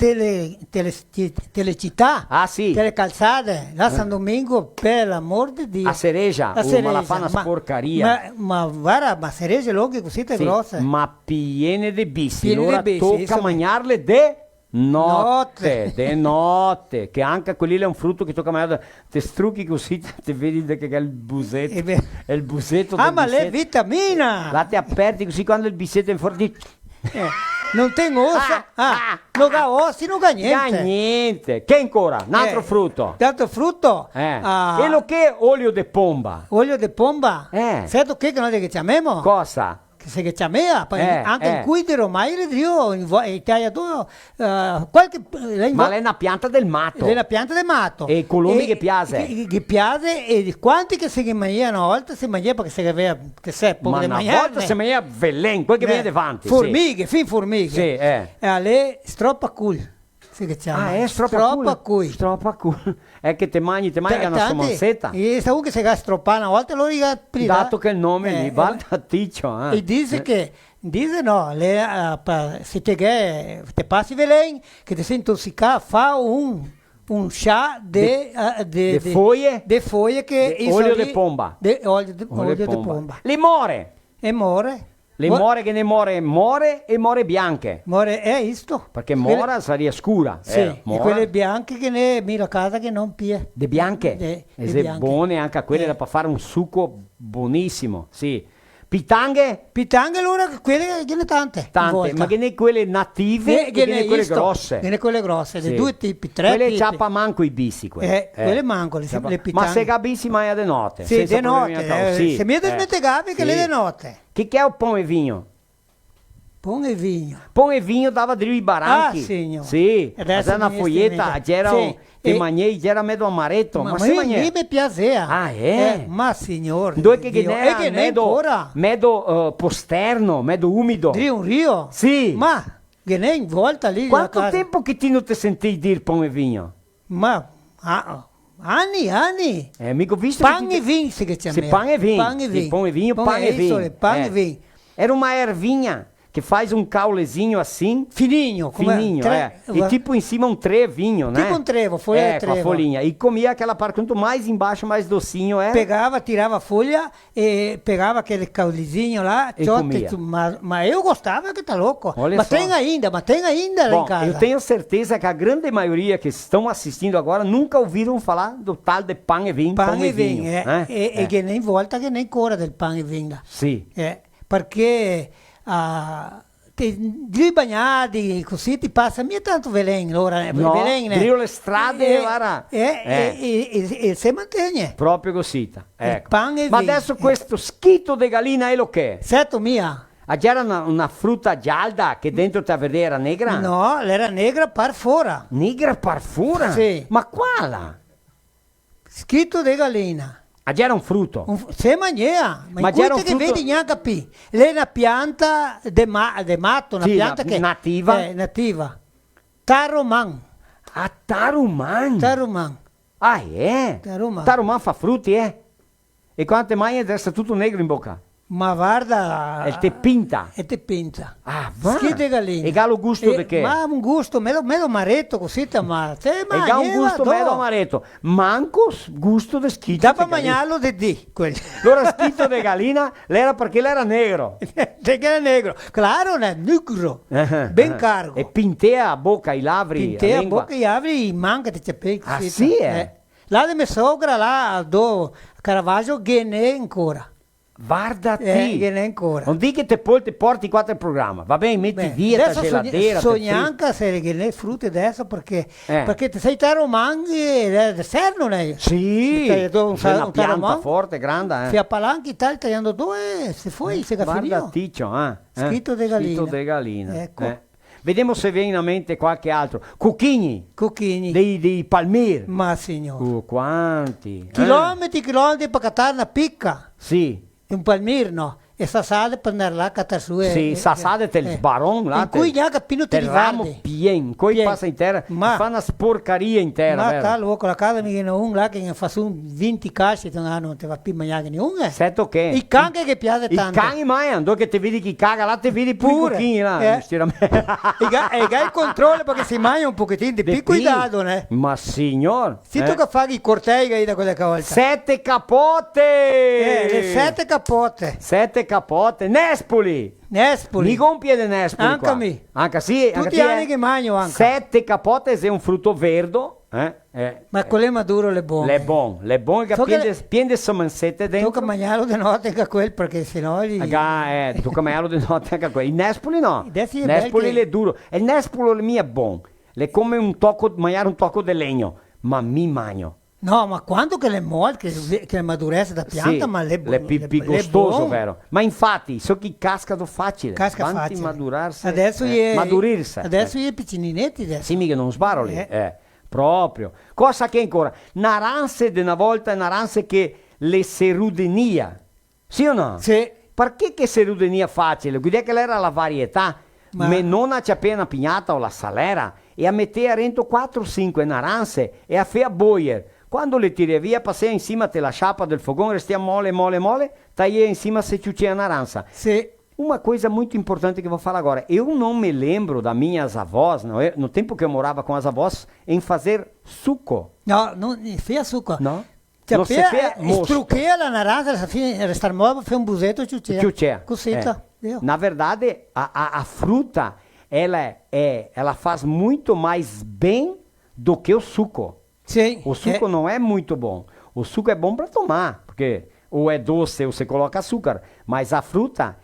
telecittà, telecalzate, là San Domingo, per l'amor di Dio. A cereja, ma la fa una sporcaria. Ma guarda, ma cereje lunghe così grosse. Ma piene di bissi, allora tocca mangiarle de notte, che anche quelli è un frutto che tocca mangiare, te strucchi così, te vedi che è il busetto, è il busetto del ma le vitamina! La te aperti così quando il bissetto è in forti... non tengo ossa, non ha ossi, non ha niente. Che ancora? Un altro frutto. L'altro frutto? E lo che? Olio de pomba. Olio de pomba? Sai che noi che chiamiamo? Cosa? Se chiamava, anche in cui di Romai le dio in Italia qualche ma lei è una pianta del matto. È una pianta del matto. E colombi che piace. Che piace e quanti che si mangiano una volta si mangiava perché si aveva che se poco di mangiare. Una volta si mangiava velen, quel che viene davanti. Formighe, fin formighe. Sì, E a lei stroppa cool. Si chiama. È stroppa cool. È che te mangi una somansetta. E sta che si stroppa una volta lo riga prima. Dato che il nome lì va da ticcio. E dice che no, se te passi velen che ti sei intossicato fa un chá de foglie? De foglie che olio di pomba. Olio di pomba. Limore. E more. Le more che ne more e more bianche. More è isto. Perché mora sarebbe scura. Sì, e quelle bianche che ne mira casa che non pie. De bianche? E buone anche a quelle da fare un succo buonissimo, sì. Pitanghe? Pitanghe allora quelle che ne tante. Tante, ma che ne quelle native e che ne quelle grosse. Che ne quelle grosse, di 2 tipi, 3 quelle tipi. Ciappa manco i bissi quelle. Quelle manco, le pitanghe. Ma se capissi mai a de notte. Sì, de notte. Se mi desmette gabi che le de notte. Che è il pão e vinho? Pão e vinho. Pão e vinho dava dentro i baranchi. Signor. Sì, era una foglietta, c'era un... Te mangiei, c'era medo amaretto, ma se mangiei? Mi piaceva. Ma signor. Dove che era medo posterno, medo umido. Di un rio? Sì. Ma che ne in volta lì. Quanto tempo che ti non ti senti dire pão e vinho? Ma Anni. Mica ho visto Pan e vinho si chiama. Se pan e vinho. Pan e vinho. Sì, pão e vinho, Pan pan e isso, vinho. pan e vinho. Era uma ervinha que faz um caulezinho assim. Fininho. Fininho, E tipo em cima um trevinho, né? Tipo um trevo, folha de trevo. Com a folhinha. E comia aquela parte, quanto mais embaixo, mais docinho é. Pegava, tirava a folha, e pegava aquele caulezinho lá, E comia. mas eu gostava, que tá louco. Olha mas só. tem ainda lá Bom, em casa. eu tenho certeza que a grande maioria que estão assistindo agora nunca ouviram falar do tal de pan e vinho. Pan e vinho, né? e che nem volta che nem cora del pan e vinho. Sì. Perché gli bagnati così ti passa mica tanto veleno, ora No, veleno, grillo le strade, guarda. e si mantiene. Proprio così. Ecco. Pan e Ma vinho. adesso questo schito di gallina è lo che è? Certo mia. C'era una frutta gialda che dentro te a vedere era negra? No, era negra par fora. Negra par fora? Sì. Ma quale? Schito di gallina. C'era un frutto? Se mangia, ma in c'era cui un che frutto- vedi neanche qui. Lei è una pianta de matto, una Sì, pianta che nativa. nativa. Tarumã. Tarumã? Tarumã. Ah, é? Tarumã. Tarumã fa frutti, E quando mai resta tutto negro in bocca? Ma guarda. E te pinta? E te pinta. Ah, va? Schito di gallina. E gallo gusto di che? Ma un gusto, meno maretto così, ma te E ha un gusto bello amaretto. Manco gusto di schito. Dà per mangiarlo di quello. Allora schito di gallina l'era perché l'era negro. Perché era negro. Claro, è negro. Ben cargo. E pintea a bocca i lavri. Pintea a lingua. bocca e apri i manca di ceppetti. Ah, sì, Là di mia sogra, là, do Caravaggio, che ne ancora. Guarda che te. ne ancora. Non dici che te porti quattro programmi. Va bene, metti via la Adesso geladeira. sogna anche se che ne frutti adesso perché ti sei taromanghi servono. Sì, C'è una pianta taromang, forte, grande. si appalanchi tal, tagliando due, se poi si Guarda finito. Ticcio, Schito di gallina. Schito di gallina. Ecco. Vediamo se viene in mente qualche altro. Cucchini. Cucchini. Dei palmieri. Ma signor. Quanti? Chilometri per cattare una picca. Sì. Un palmiro, no? E sassade per andare là a cattare su. Sì, sassade del sbaron là. In cui neanche pieno te li ramo guardi. pien, poi Pien. passa in terra, Ma- fa una sporcaria in terra, Ma vero? tal, con la casa mi viene un là che fa su 20 casci, non ti va più mangiare neanche. Certo che I cani che piace i tanto. cani mai andò che ti vedi chi caga là, ti vedi pure i Pure, cucchini là. E il controllo perché si mangia un pochettino di più cuidado, né? Ma signor, Se tu che fai i cortei aí da quella volta. 7 capote! Le 7 capote. 7 capote, Nespoli! Nespoli. Mi compie di Nespoli Anche qua. a me. Anche sì, anche Tutti te, anni che mangio anche. 7 capote è un frutto verde, Ma quello è maduro, le buone. le buone che So che piende somansette dentro. Tocca mangiarlo di notte anche quel perché sennò Tocca mangiarlo di notte anche quello. Il Nespoli no. Adesso è Nespoli bello che- è duro. E il Nespoli mio è buono. Le come mangiare un tocco di legno, ma mi mangio. No, ma quando che le muore, che le madurezze da pianta, Sì, ma le le più gustoso, vero? Ma infatti, so che cascano facile. Casca Quanti facile. madurarsi. Adesso è madurirsi. Adesso è piccininetti adesso. Sì, mica non sbaroli. Proprio. Cosa che ancora? Naranze di una volta, naranze che le serudenia. Sì o no? Sì. Perché che serudenia facile? Guarda che era la varietà. Ma- Ma non c'è appena pignata o la salera e a mettere rento 4-5 naranze e a fare boier. Quando le tiri via, passei insieme te la sciapa del fogone, restiamo mole, tagli insieme se ci c'è una naranza. Sì. Uma coisa muito importante que eu vou falar agora. Eu não me lembro das minhas avós, não é? No tempo que eu morava com as avós, em fazer suco. No, non fai succo. No? Cioè, Non si fa mosto. strucchia la naranja, resta nuova, fa un busetto, Che ciuccia. c'è? Cosita. Na verdade, a fruta, ela faz muito mais bem do que o suco. Sì. O suco não é muito bom. O suco é bom para tomar, porque ou é doce ou você coloca açúcar. Mas a fruta,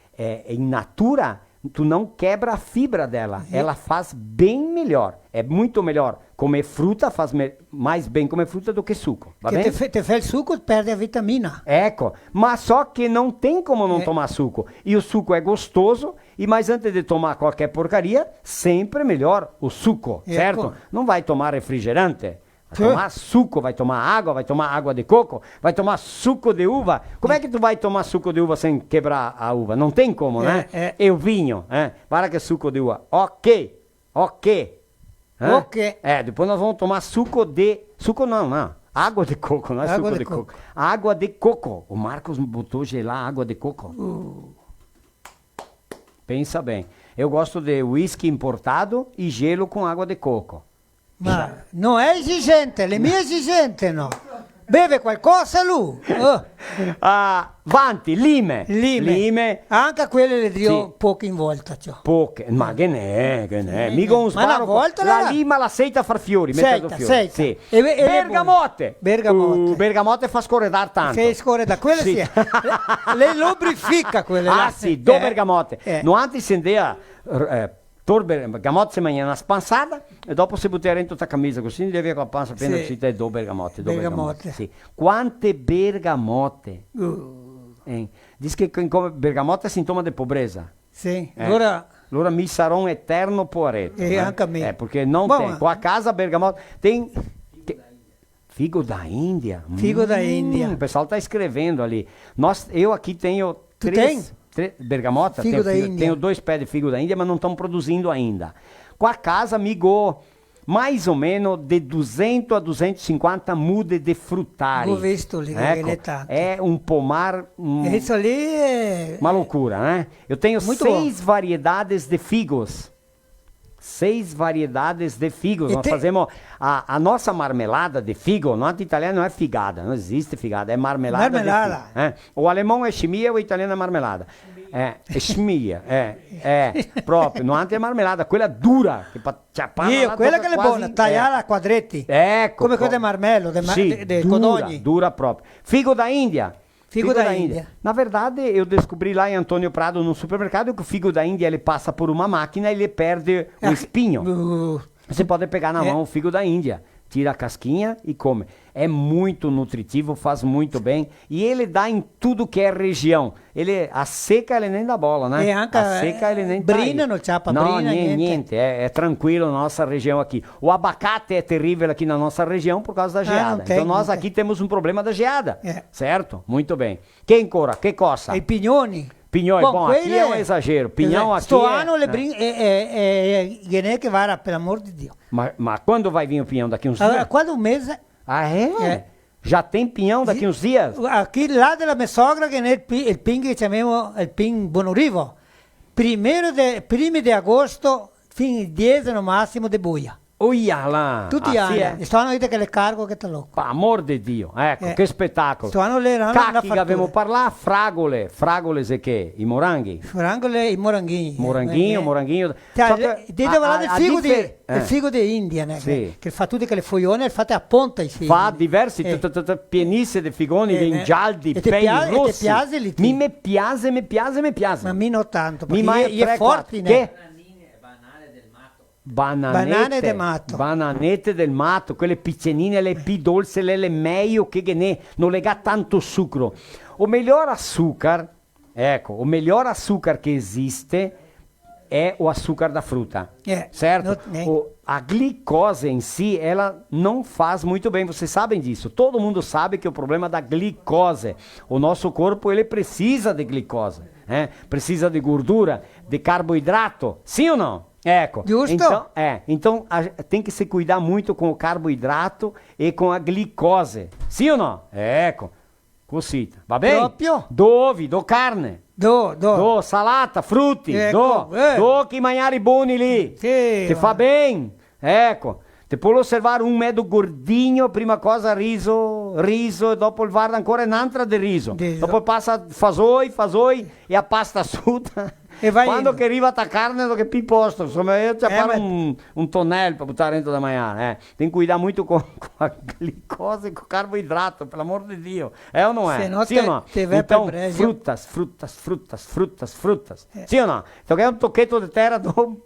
em natura, tu não quebra a fibra dela. Ela faz bem melhor. É muito melhor comer fruta, faz mais bem comer fruta do que suco. Va Che bene? te fa il succo, perde a vitamina. Ecco, mas só que não tem como não tomar suco. E o suco é gostoso, e mais antes de tomar qualquer porcaria, sempre melhor o suco, Ecco. certo? Não vai tomar refrigerante. Vai Sì. tomar suco, vai tomar água de coco, vai tomar suco de uva. Como é que tu vai tomar suco de uva sem quebrar a uva? Não tem como, né? E o vinho, Guarda que suco de uva. Ok. Ok. Depois nós vamos tomar suco de... Suco não. Água de coco, não é Água suco de de coco. Água de coco. O Marcos botou gelar água de coco. Pensa bem. Eu gosto de whisky importado e gelo com água de coco. Ma non è esigente, le mie esigente no. Beve qualcosa lui? Oh. Vanti, lime. Lime. Anche a quelle le dio Sì. poche in volta. Cioè. Poche, ma che ne è? Mica un Ma una sparo. volta la la- lima, la seita far fiori. mettendo fiori. Seita. Sì. E Bergamote. Bergamote. Bergamote fa scorredare tanto. Se scorda, quelle Sì. sì. Le lubrifica quelle là. Ah sì, do bergamote. Eh. No antes sendea tor bergamote se mangia una spansata e dopo si buttava dentro la camisa così non devi con la panza piena Sì. così te do bergamote, Bergamote. Sì. Quante bergamote. Diz che come bergamote è sintomo di pobreza. Sì, Allora mi sarò un eterno poveretto. Anche a me. Perché non Bom, tem. Qua a casa bergamote tem figo da Índia. Figo da Índia. O pessoal está escrevendo ali. Eu aqui tenho Tu três bergamota. Figo da Índia. Tenho 2 pés de figo da Índia, mas não estão produzindo ainda. Com a casa migou mais ou menos de 200 a 250 mude de frutari. Ho visto lì, Ecco, le tante. é um pomar Isso ali é... uma loucura, né? Eu tenho Muito 6 variedades de figos. 6 variedades de figos. E Nós tem- fazemos a nossa marmelada de figo. No italiano não é figada, não existe figada, é marmelada. Marmelada. De figo, O alemão é chimia, o italiano é marmelada. É chimia, proprio. No é marmelada, quella dura. Che Io, quella che è buona, tagliare a quadretti. Ecco. Come quella di marmello, Sì, di dura, codogni. dura proprio. Figo da Índia. Figo da Índia. Na verdade, eu descobri lá em Antônio Prado, no supermercado, que o figo da Índia ele passa por uma máquina e ele perde o espinho. Você pode pegar na mão o figo da Índia, tira a casquinha e come. É muito nutritivo, faz muito bem e ele dá em tudo que é região. A seca ele nem dá bola, né? E anche, a seca ele nem brina, tá aí. não chapa Não, brina, niente. É tranquilo na nossa região aqui. O abacate é terrível aqui na nossa região por causa da geada. não tem, Então nós não aqui temos um problema da geada, É. certo? Muito bem. Quem cora? Que coça? E pignoni. Pinhões, bom, aqui é um exagero. Pinhão aqui Sto é... anno le brin che vara, per amor di Dio. Mas quando vai vir o pinhão? Daqui uns Allora, dias? quando un mese, Ah, é? Já tem pinhão daqui uns dias? aqui lá della mia sogra che nel il pin che chiamiamo il pin bonorivo, primi di agosto fino al 10 no massimo di buia. Olha lá. Tutti gli assim anni. é. Sto anno che le cargo che te louco. Pa, amor de Dio, ecco, Eh. che spettacolo. Sto anno le hanno una Cacchi che fattura. abbiamo parlato, fragole se che? I moranghi? Frangole e moranghini. Moranguinho. Cioè, Só che devo parlare del figo di, differ- il figo di India, né? Sì. Che fa tutte quelle foglione e fate a ponta i figli. Fa diversi, Eh. pienisse di figoni, di gialdi, E te pei piace- e te rossi. piace li- Mi piace. Ma mi non tanto, Mi perché mai gli è forte, né? Che? Banane del matto. Bananette del matto, quelle piccenine, le più dolci, le meglio che ne, non le dà tanto sucro. O melhor açúcar, ecco, o melhor açúcar que existe é o açúcar da fruta. Certo? A glicose em si, ela não faz muito bem, vocês sabem disso. Todo mundo sabe que o problema da glicose, o nosso corpo ele precisa de glicose, precisa de gordura, de carboidrato, sim ou não? Ecco, Giusto. Então tem que se cuidar muito com o carboidrato e com a glicose, sim ou não? Ecco, così, va bene? Proprio. Do ovi, do carne. Do salata, frutti, Ecco, do che mangiare buoni lì. Sì, Ti fa bene, ecco. Ti puoi osservare un mezzo gordinho, prima cosa riso e dopo il guarda ancora un'altra di riso. Dopo passa fasoi e a pasta asciutta. E vai Quando indo. che arriva a carne, do che più posto. Insomma, io ci ma- fare un tonnello per buttare dentro da mangiare. Tem que cuidar muito com a glicose e com o carboidrato, pelo amor de Dio. É ou não é? Se no Sim ou não? te vai Então, per brejo. frutas. Sim ou não? Então, quer um toquetto de terra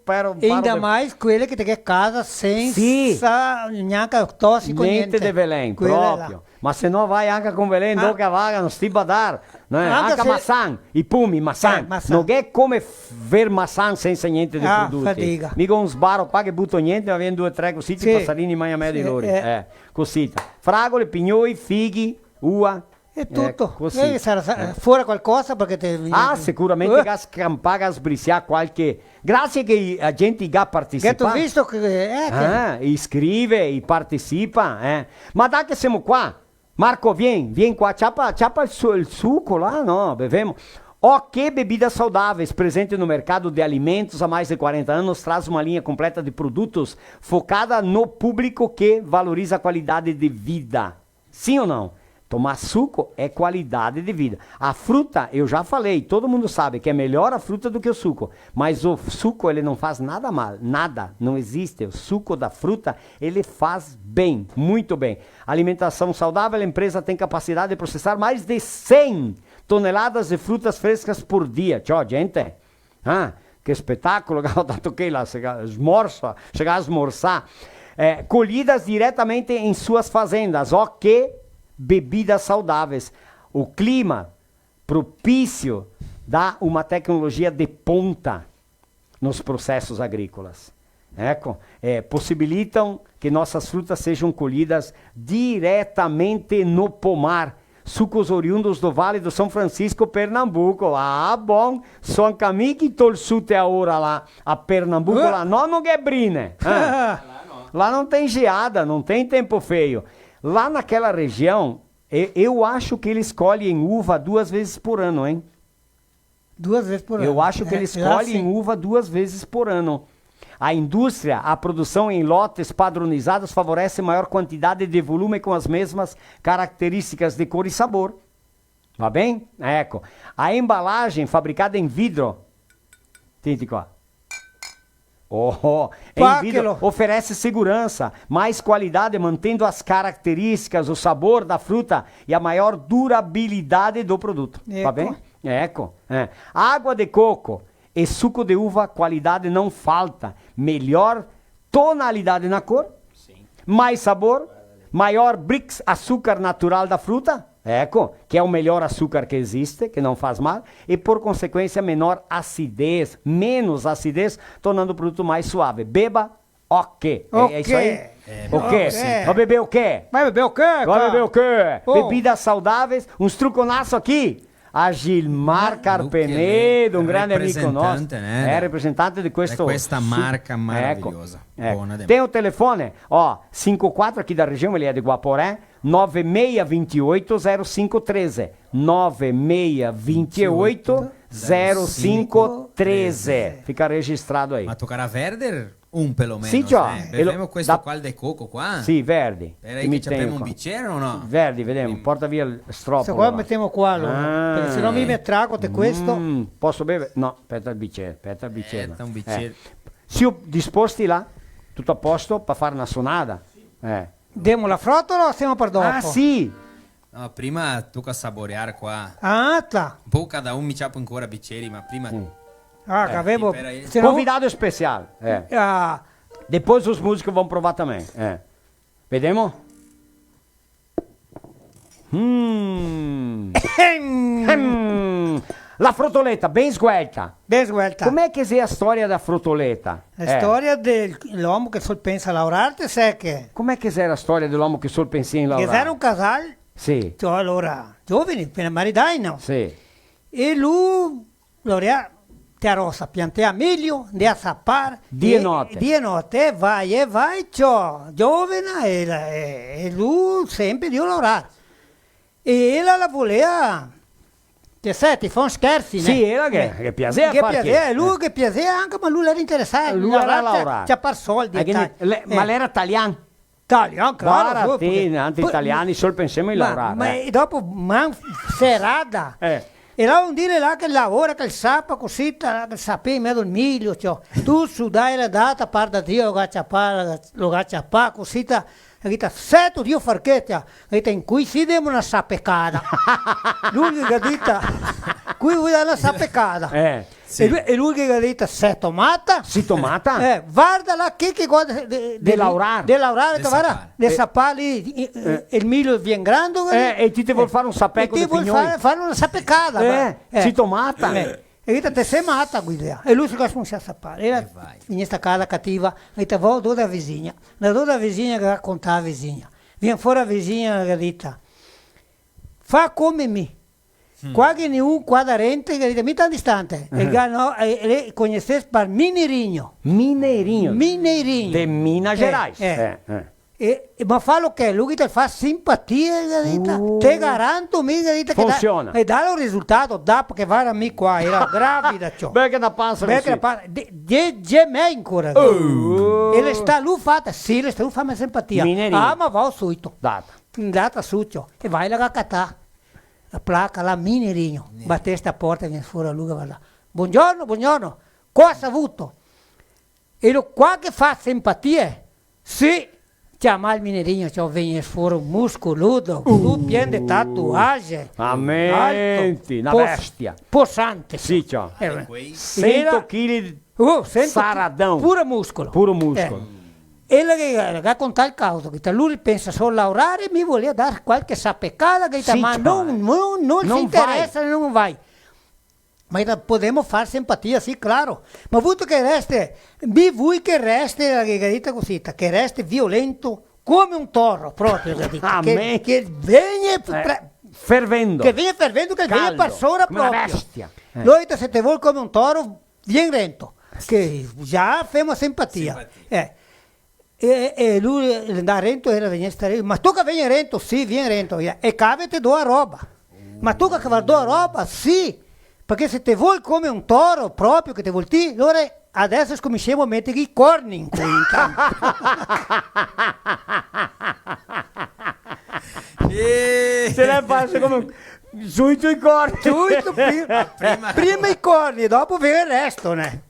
para E ainda mais quelle che te che casa senza neanche tossico, niente de veleno, Quelle là. proprio. Ma se no vai anche con veleno, dopo che vaga, non sti badar. Anche Anche se- maçã, i pumi, maçã. maçã. Non è come ver maçã senza niente di prodotti. fatica. Mica un sbaro qua che butto niente, ma viene 2 o 3 così, Sì. i passarini mangiano meglio di Sì, loro. Così. Fragole, pignoi, fighi, uva, È tutto. così. Sarà fuori qualcosa perché te... Sicuramente gas campare, gas briciare qualche... Grazie che la gente ha Che tu partecipato. visto che... Iscrive, partecipa. Ma dai che siamo qua. Marco, vieni qua, ciappa il succo lá, no, bevemos. OK Bebidas Saudáveis, presente no mercado de alimentos há mais de 40 anos, traz uma linha completa de produtos focada no público que valoriza a qualidade de vida. Sim ou não? Tomar suco é qualidade de vida. A fruta, eu já falei, todo mundo sabe que é melhor a fruta do que o suco. Mas o suco, ele não faz nada mal, nada, não existe. O suco da fruta, ele faz bem, muito bem. Alimentação saudável, a empresa tem capacidade de processar mais de 100 toneladas de frutas frescas por dia. Tchau, gente. Que espetáculo, toquei lá, chegar a esmorçar. Colhidas diretamente em suas fazendas. OK Bebidas Saudáveis. O clima propício dá uma tecnologia de ponta nos processos agrícolas. Possibilitam que nossas frutas sejam colhidas diretamente no pomar. Sucos oriundos do Vale do São Francisco, Pernambuco. Bom. Son caminho que tol sute a hora lá. A Pernambuco lá não gebrine. Lá não tem geada, não tem tempo feio. Lá naquela região, eu acho que eles colhem uva 2 vezes por ano, hein? 2 vezes por ano. Eu acho que eles colhem uva 2 vezes por ano. A indústria, a produção em lotes padronizados favorece maior quantidade de volume com as mesmas características de cor e sabor. Va bem? Ecco. A embalagem fabricada em vidro. Tente qua. Em vidro oferece segurança, mais qualidade, mantendo as características, o sabor da fruta e a maior durabilidade do produto. Va bem? Ecco. Água de coco e suco de uva, qualidade não falta. Melhor tonalidade na cor, mais sabor, maior brix, açúcar natural da fruta, que é o melhor açúcar que existe, que não faz mal, e por consequência menor acidez, menos acidez, tornando o produto mais suave. Beba OK. É isso aí? Vai beber o quê? Vai beber o quê? Vai beber o quê? Bebidas saudáveis, uns truconaços aqui. A Gilmar Carpenedo, un grande amico nostro, è rappresentante di questa marca meravigliosa. Tem o telefone, 54 aqui da região, ele é de Guaporé, 9628-0513, 9628-0513, fica registrado aí. Ma toccherà Verder pelo menos, Sì, Beviamo questo qua di coco qua? Sì, Verdi. Peraí che abbiamo un bicchiere o no? Verdi, vediamo, porta via il stroppo. Se qua mettiamo qua, perché se no mi trago te questo. Posso bere? No, aspetta il bicchiere. Un bicchiere. Siamo disposti là? Tutto a posto per fare una sonata? Diamo la frotola o stiamo per dopo? Sì! No, prima tocca saboreare qua. Tá. Un po' cada un mi ciappa ancora bicchieri, ma prima... avevo... Convidado especial. Depois os músicos vão provar também. Vediamo? La frutoletta, bem sguelta. Ben sguelta. Com'è che sia la storia da frutoletta? La storia dell'uomo che sol pensa a lavorare, sai che? Com'è che sia la storia dell'uomo che sol pensa in Che lavorare? era un casale, Sì. allora, giovani, appena maridai, no? Sì. E lui, allora, te rosa, piantea miglio, de a sappare. Dia e notte. Dia e notte, e vai, ciò, giovane, e lui sempre di lavorare. E ella la voleva... Ti sai, ti fa un scherzi, né? Sì, era che piaceva fare. Lui che piaceva anche, ma lui era interessato. Lui era lavorato. C'ha par soldi. Ma lei era italiano? Italiano, claro. Tanti italiani solo pensiamo in lavorare. Ma dopo, serata. E là un dire là che lavora, che il sappa così, che sapeva in mezzo al miglio, cioè. Tu su dai la data, parla Dio, lo gacciapà, così, seto Dio farchetta, in cui si deve una sappecada. Lui che ha detto, qui vuoi dare una sappecada. Sì. E lui che ha detto, sei tomata? Sì, tomata? Guarda là, che guarda... De lavorare. De lavorare, guarda, de sappare lì, il miglio viene grande. E ti vuol fare un sappecco di pignoni. E ti vuol fare una sappecada. Sì, tomata. E detto, te sei matta, guida. E lui si comincia a sappare. Era in questa casa cattiva, ha detto, vado da vicina. La do da vicina che raccontava la vicina. Viene fuori la vicina e ha detto, fa come me. Qua che ne un quadrente che mi tan distante. E conoscesse per Mineirinho. Mineirinho. De Minas Gerais. Ma fa lo che? Lui ti fa simpatia, te garanto, che funziona. E dà il risultato, dopo che va a me qua, era gravida ciò. Perché da panza C'è me ancora. E le sta lui fatta, sì, le sta lui fa simpatia. Mineirinho. Ma va subito. Data su ciò. E vai la cacatà. La placa, la Mineirinho. Batte sta porta e viene fuori a lui che va là. Buongiorno. Cosa ha avuto? E lo qua che fa simpatia? Sì. Chiama il Mineirinho, viene fuori un muscoludo, pieno di tatuaggi. Ammenti, una bestia. Possante. Sì, ciao. 100 kg saradão. Puro muscolo. E che racconta il caso, che lui pensa solo a lavorare, mi voleva dare qualche sapeccata, ma non si interessa, non vai. Ma possiamo fare simpatia, sì, claro. Ma avuto che reste, mi vuoi che reste, così, che reste violento come un toro, proprio, che viene fervendo. Che viene fervendo, che viene per sopra proprio. Una bestia. Noi se te vuoi come un toro, viene lento. Che già facciamo simpatia. E lui da rento era venire ma tu che vieni rento? Sì, vieni rento. E cave te do a roba. Ma tu che va do a roba? Sì. Perché se te vuoi come un toro proprio che te vuoi ti, allora adesso cominciamo a mettere i corni in campo. Se ne passa come subito i corni. Prima i corni, dopo viene il resto, ne?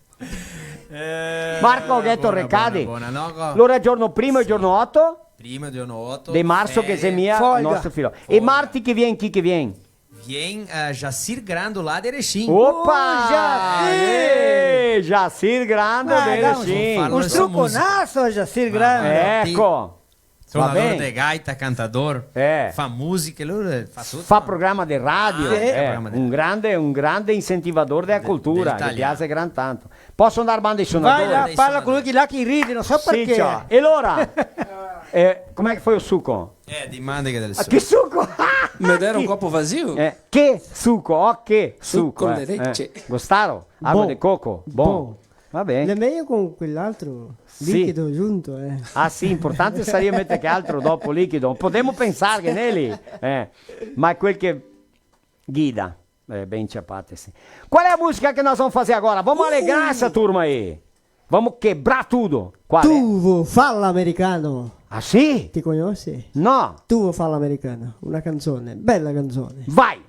Marco Ghetto Recadi. Allora giorno primo e giorno 8? Primo giorno 8 di marzo che semia il nostro filo. E marti che viene, chi che viene? Viene Jacir Grando lá de Erechim. Opa! Jacir Grando de Erechim. Un truconaço, Jacir Grando. Ecco. Suonador de gaita, cantador, fa música, lui fa tutto. Fa programma di radio, un grande incentivador della cultura, mi piace gran tanto. Posso andare bando i suonatori? Vai là, parla con lui che ride, non so perché. Ciao. E allora, com'è che foi o suco? Dimanda che del suco. Che suco? Mi deram un copo vazio? Che suco, che suco. Con le ricce. Gostaram? Água di coco? Bom. Va bene. È meglio con quell'altro liquido giunto. Ah sì, importante sarebbe mettere che altro dopo liquido. Potremmo pensare che neli. Ma è quel che guida. Bem ciapate, sì. Qual è la musica che nós vamos fazer agora? Vamos alegrar essa turma aí. Vamos quebrar tudo. Qual Tuvo Falla Americano. Ah sì? Ti conosci? No. Tuvo Falla Americano. Una canzone, bella canzone. Vai.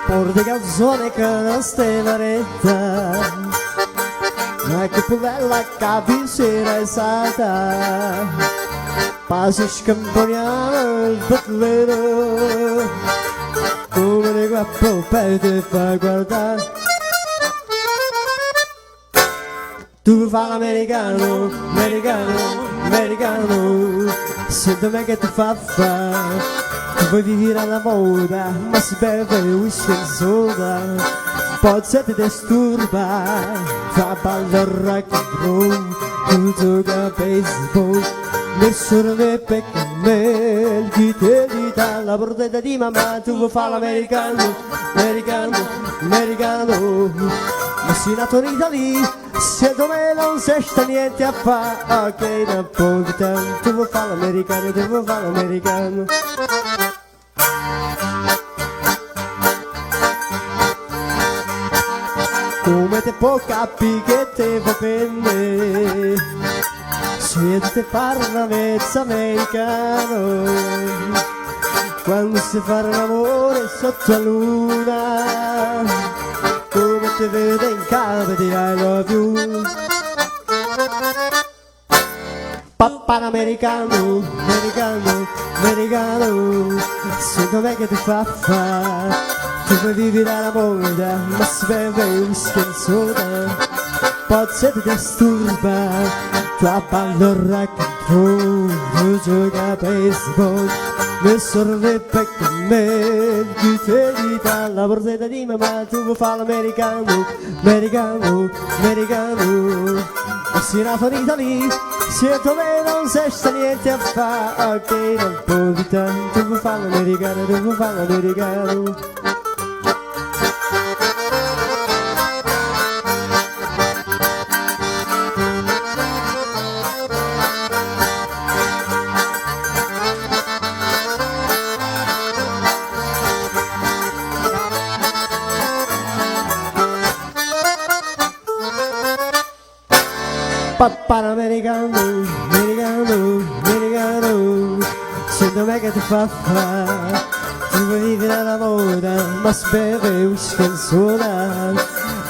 Porti canzone che non stava retta, ma che bella capicera è stata, passa scamponiamo il batlero, come le guappo per te fa guardare. Tu fa l'americano, americano, sento me che ti fa fare. Tu vuoi vivere alla moda, ma si beve whisky e soda, poi se ti disturba, fa ballo rock and roll, tu gioca a baseball, nessuno ne pecca me, chi te li dà la portata di mamma, tu vuoi fare l'americano, americano, ma sei nato in Italia, se dove non si sta niente a fare, ok, da poco tempo, tu vuoi fare l'americano, tu vuoi fare l'americano. Come te può capire che te va bene se te parla mezzo americano quando si fa l'amore sotto la luna come te vede in casa di I love you papà americano sento me che ti fa fare. Tu vuoi vivere alla moda, ma si beve whisky e soda, poi se ti disturba, tu ballo rock and roll, tu gioca a baseball, mi sorrebbe con me, chi te dita la borsetta di mamma, tu vuoi fare l'americano, americano, americano. E si nato in Italia, se dove non si sta niente a fare, ok, non può vita, tu vuoi fare l'americano, tu vuoi fare l'americano. Panamericano, americano, americano, sento me che ti fa fa, tu vedi nella moda, ma speve un scanzona,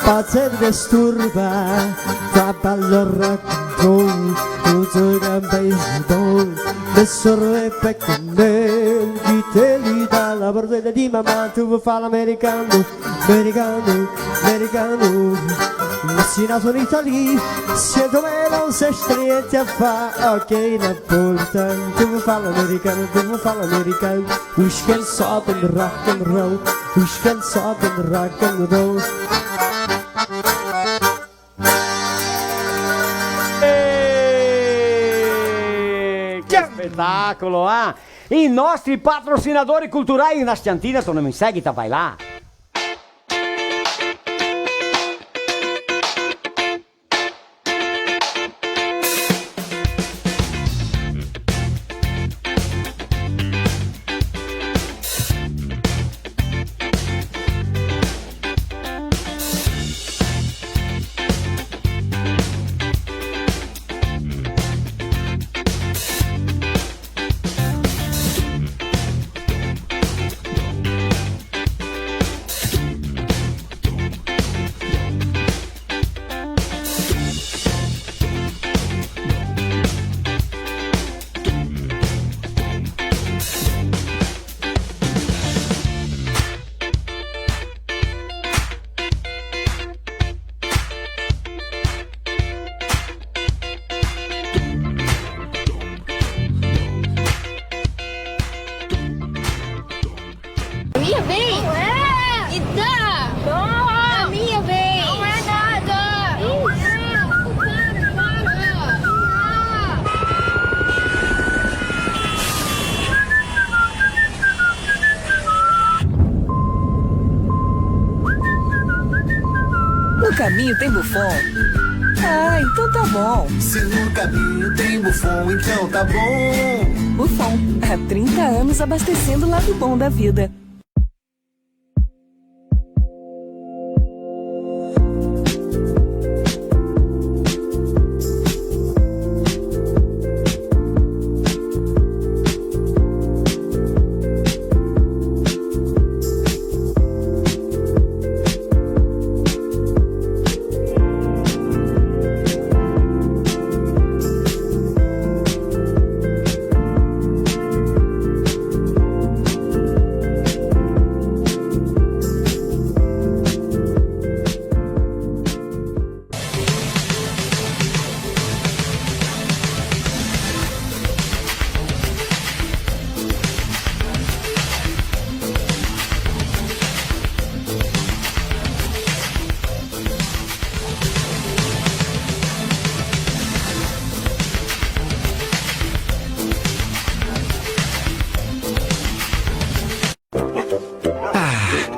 pazza e disturba, fa ballo rock and roll, tutto campa in sbon, mi sorrebbe con me, chi te li dà la borsetta di mamma, tu vuoi fare l'americano, americano, americano. Ma si nato in Italia, se dove non si sta niente a fare, ok, Napolitan, tu vuoi fare l'americano, tu vuoi fare l'americano, wish can stop in rock and roll, wish can stop in rock and roll. Che spettacolo, I nostri patrocinatori culturali na Sciantina, tu non mi segui, vai là. Minha vez? Não é! E dá! Toma! A minha vez! Não é nada! No caminho tem Buffon. Ah, então tá bom. Se no caminho tem Buffon, então tá bom. Buffon, há 30 anos abastecendo o lado bom da vida.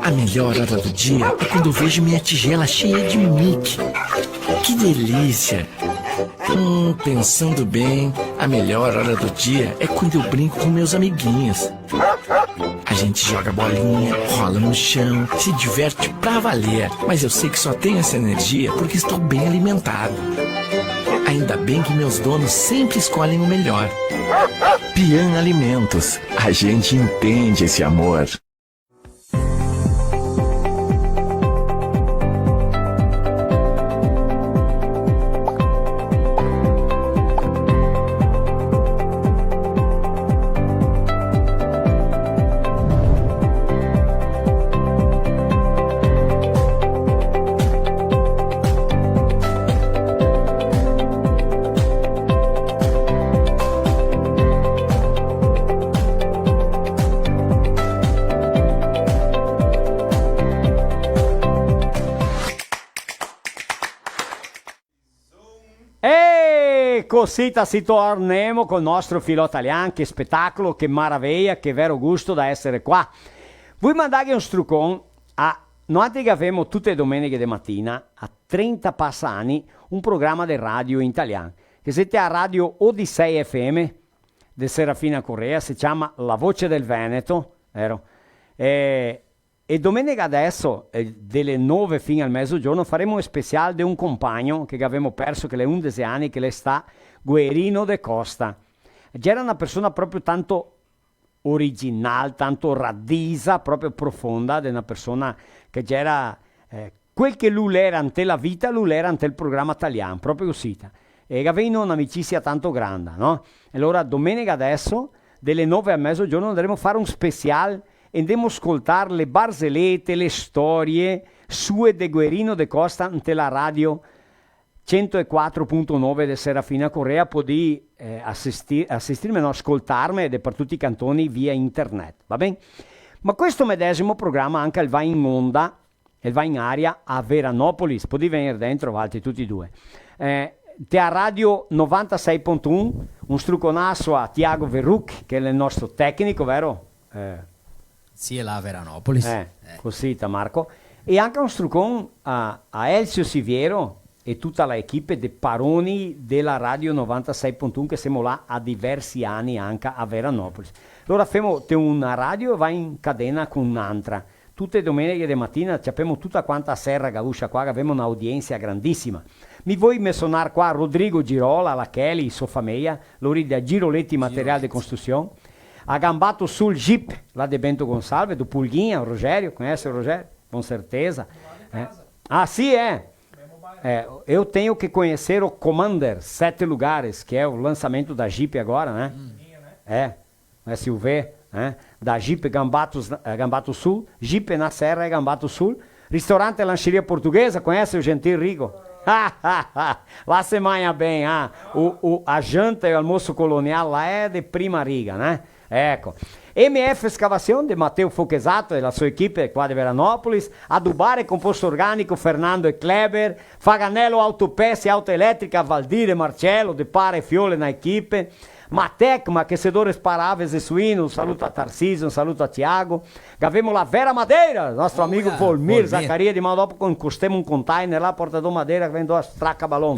A melhor hora do dia é quando eu vejo minha tigela cheia de Mickey. Que delícia! Pensando bem, a melhor hora do dia é quando eu brinco com meus amiguinhos. A gente joga bolinha, rola no chão, se diverte pra valer. Mas eu sei que só tenho essa energia porque estou bem alimentado. Ainda bem que meus donos sempre escolhem o melhor. Pian Alimentos. A gente entende esse amor. bene, cosita si torniamo col nostro filo italiano, che spettacolo, che maraviglia, che vero gusto da essere qua. Voi mandate un struccon a noi che abbiamo tutte le domeniche di mattina a 30 passani un programma di radio in italiano, che siete a Radio Odissei FM di Serafina Correa, si chiama La Voce del Veneto, vero? E domenica adesso, delle 9 fino al mezzogiorno, faremo un speciale di un compagno che abbiamo perso, che è 11 anni, che le sta Guerino de Costa. Era una persona proprio tanto originale, tanto radisa, proprio profonda, di una persona che era quel che lui era ante la vita, lui era ante il programma italiano, proprio così. E avevano un'amicizia tanto grande, no? E allora domenica adesso, delle 9 al mezzogiorno, andremo a fare un speciale e andiamo a ascoltare le barzellette, le storie sue de Guerino de Costa ante la radio 104.9 di Serafina Correa, puoi assistirmi, no, ascoltarmi ed è per tutti i cantoni via internet, va bene? Ma questo medesimo programma anche va in onda e va in aria a Veranopolis, puoi venire dentro, valti tutti e due. Te a Radio 96.1, un struconasso a Tiago Verruc, che è il nostro tecnico, vero? Sì, è là a Veranopolis. Così, Marco. E anche un strucon a Elzio Siviero e tutta l'equipe dei Paroni della Radio 96.1 che siamo là a diversi anni anche a Veranopolis. Allora abbiamo una radio e va in cadena con un'altra. Tutte le domeniche di mattina abbiamo tutta quanta serra gauscia qua, che abbiamo un'audienza grandissima. Mi vuoi me suonare qua Rodrigo Girola, la Kelly, sua famiglia, loro da Giroletti Materiale di Costruzione. Ha gambato sul Jeep, là di Bento Gonçalves, do Pulguinha, o Rogério, conhece o Rogério? Com certeza. Ah, sì, eu tenho que conhecer o Commander 7 lugares, que é o lançamento da Jeep agora, né? SUV, da Jeep Gambato Sul, Jeep na Serra e Gambato Sul. Ristorante e Lancheria Portuguesa, conhece o Gentil Rigo? Lá se manha bem, a janta e o almoço colonial lá é de prima riga, né? Ecco. MF Escavazione di Matteo Fochesato e la sua equipe qua di Veranopolis, Adubare Composto Organico Fernando e Kleber, Faganello Autopessi Autoelettrica Valdire Marcello, De Pare e Fiole na equipe, Matecma, aquecedores paráveis e suíno, um saluto a Tarcísio, um saluto a Tiago. Gavemo la Vera Madeira, nosso amigo Volmir Zacaria, de Maldopo, encostemos um container lá, portador Madeira, que vendeu as traca balão.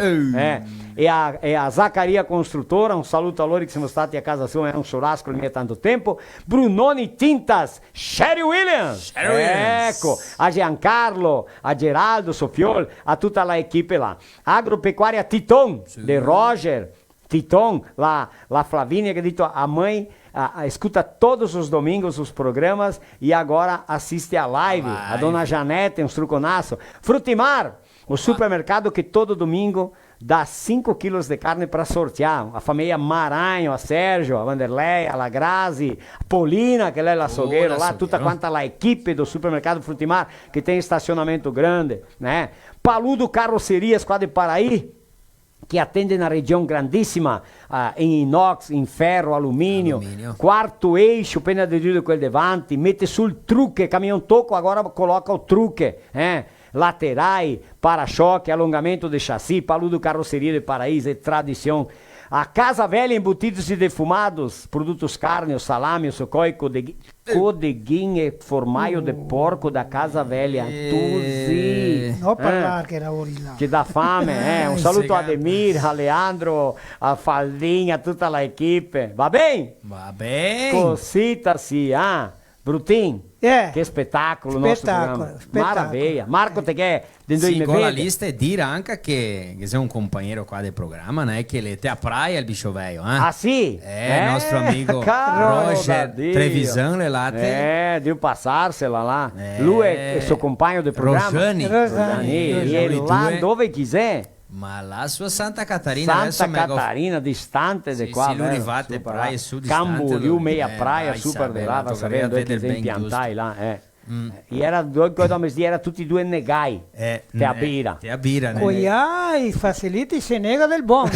E a Zacaria Construtora, um saluto a loro que siamo stati a casa sua, era um churrasco não é tanto tempo. Brunoni Tintas, Sherry Williams. Ecco, a Giancarlo, a Geraldo Sofiol, a tutta la equipe lá. Agropecuária Titon, de Roger. Titon, la Flavínia, que dito a mãe escuta todos os domingos os programas e agora assiste a live. A dona Janete, um struconaço. Frutimar, o supermercado que todo domingo dá 5 quilos de carne para sortear. A família Maranhão, a Sérgio, a Vanderlei, a Grazi, a Polina, que ela é açougueiro lá, tutta quanta a equipe do supermercado Frutimar, que tem estacionamento grande, né? Paludo Carrocerias, qua de Paraí, que atende na região grandíssima, em inox, em ferro, alumínio. Quarto eixo, pena de Dio quel davanti, mette sul truque, caminhão toco, agora coloca o truque, laterai, para-choque, alongamento de chassi, paludo carroceria de Paraíso e tradição. A Casa Velha Embutidos e Defumados, produtos carne, salame, socoi, codeguinho e formaio de porco da Casa Velha. Tuzi. Non parlare che lavori là. Che dà fame, un saluto a Ademir, a Leandro, a Faldinha, a tutta la equipe. Va bene? Va bene. Cosita sì, Brutin. Che spettacolo, spettacolo. Maravilha. Marco te che sì, con la lista e dire anche che sei un compagno qua del programma, né? Che le te a praia il Bichoveio, Ah sì? Il nostro amico Roger Trevisan le late. Devo passarsela là. Lui è il suo compagno del programma. Rosani. E là dove quiser. Ma la sua Santa Catarina Catarina, distante di qua. Sì, l'Urivate praia su distante. Camboriú, meia praia, super di là, va sapere dove ti sei impiantai là. E era due cose, era tutti e due negai. Te a bira. Te a bira, né? Coiai, facilita e se nega del buon.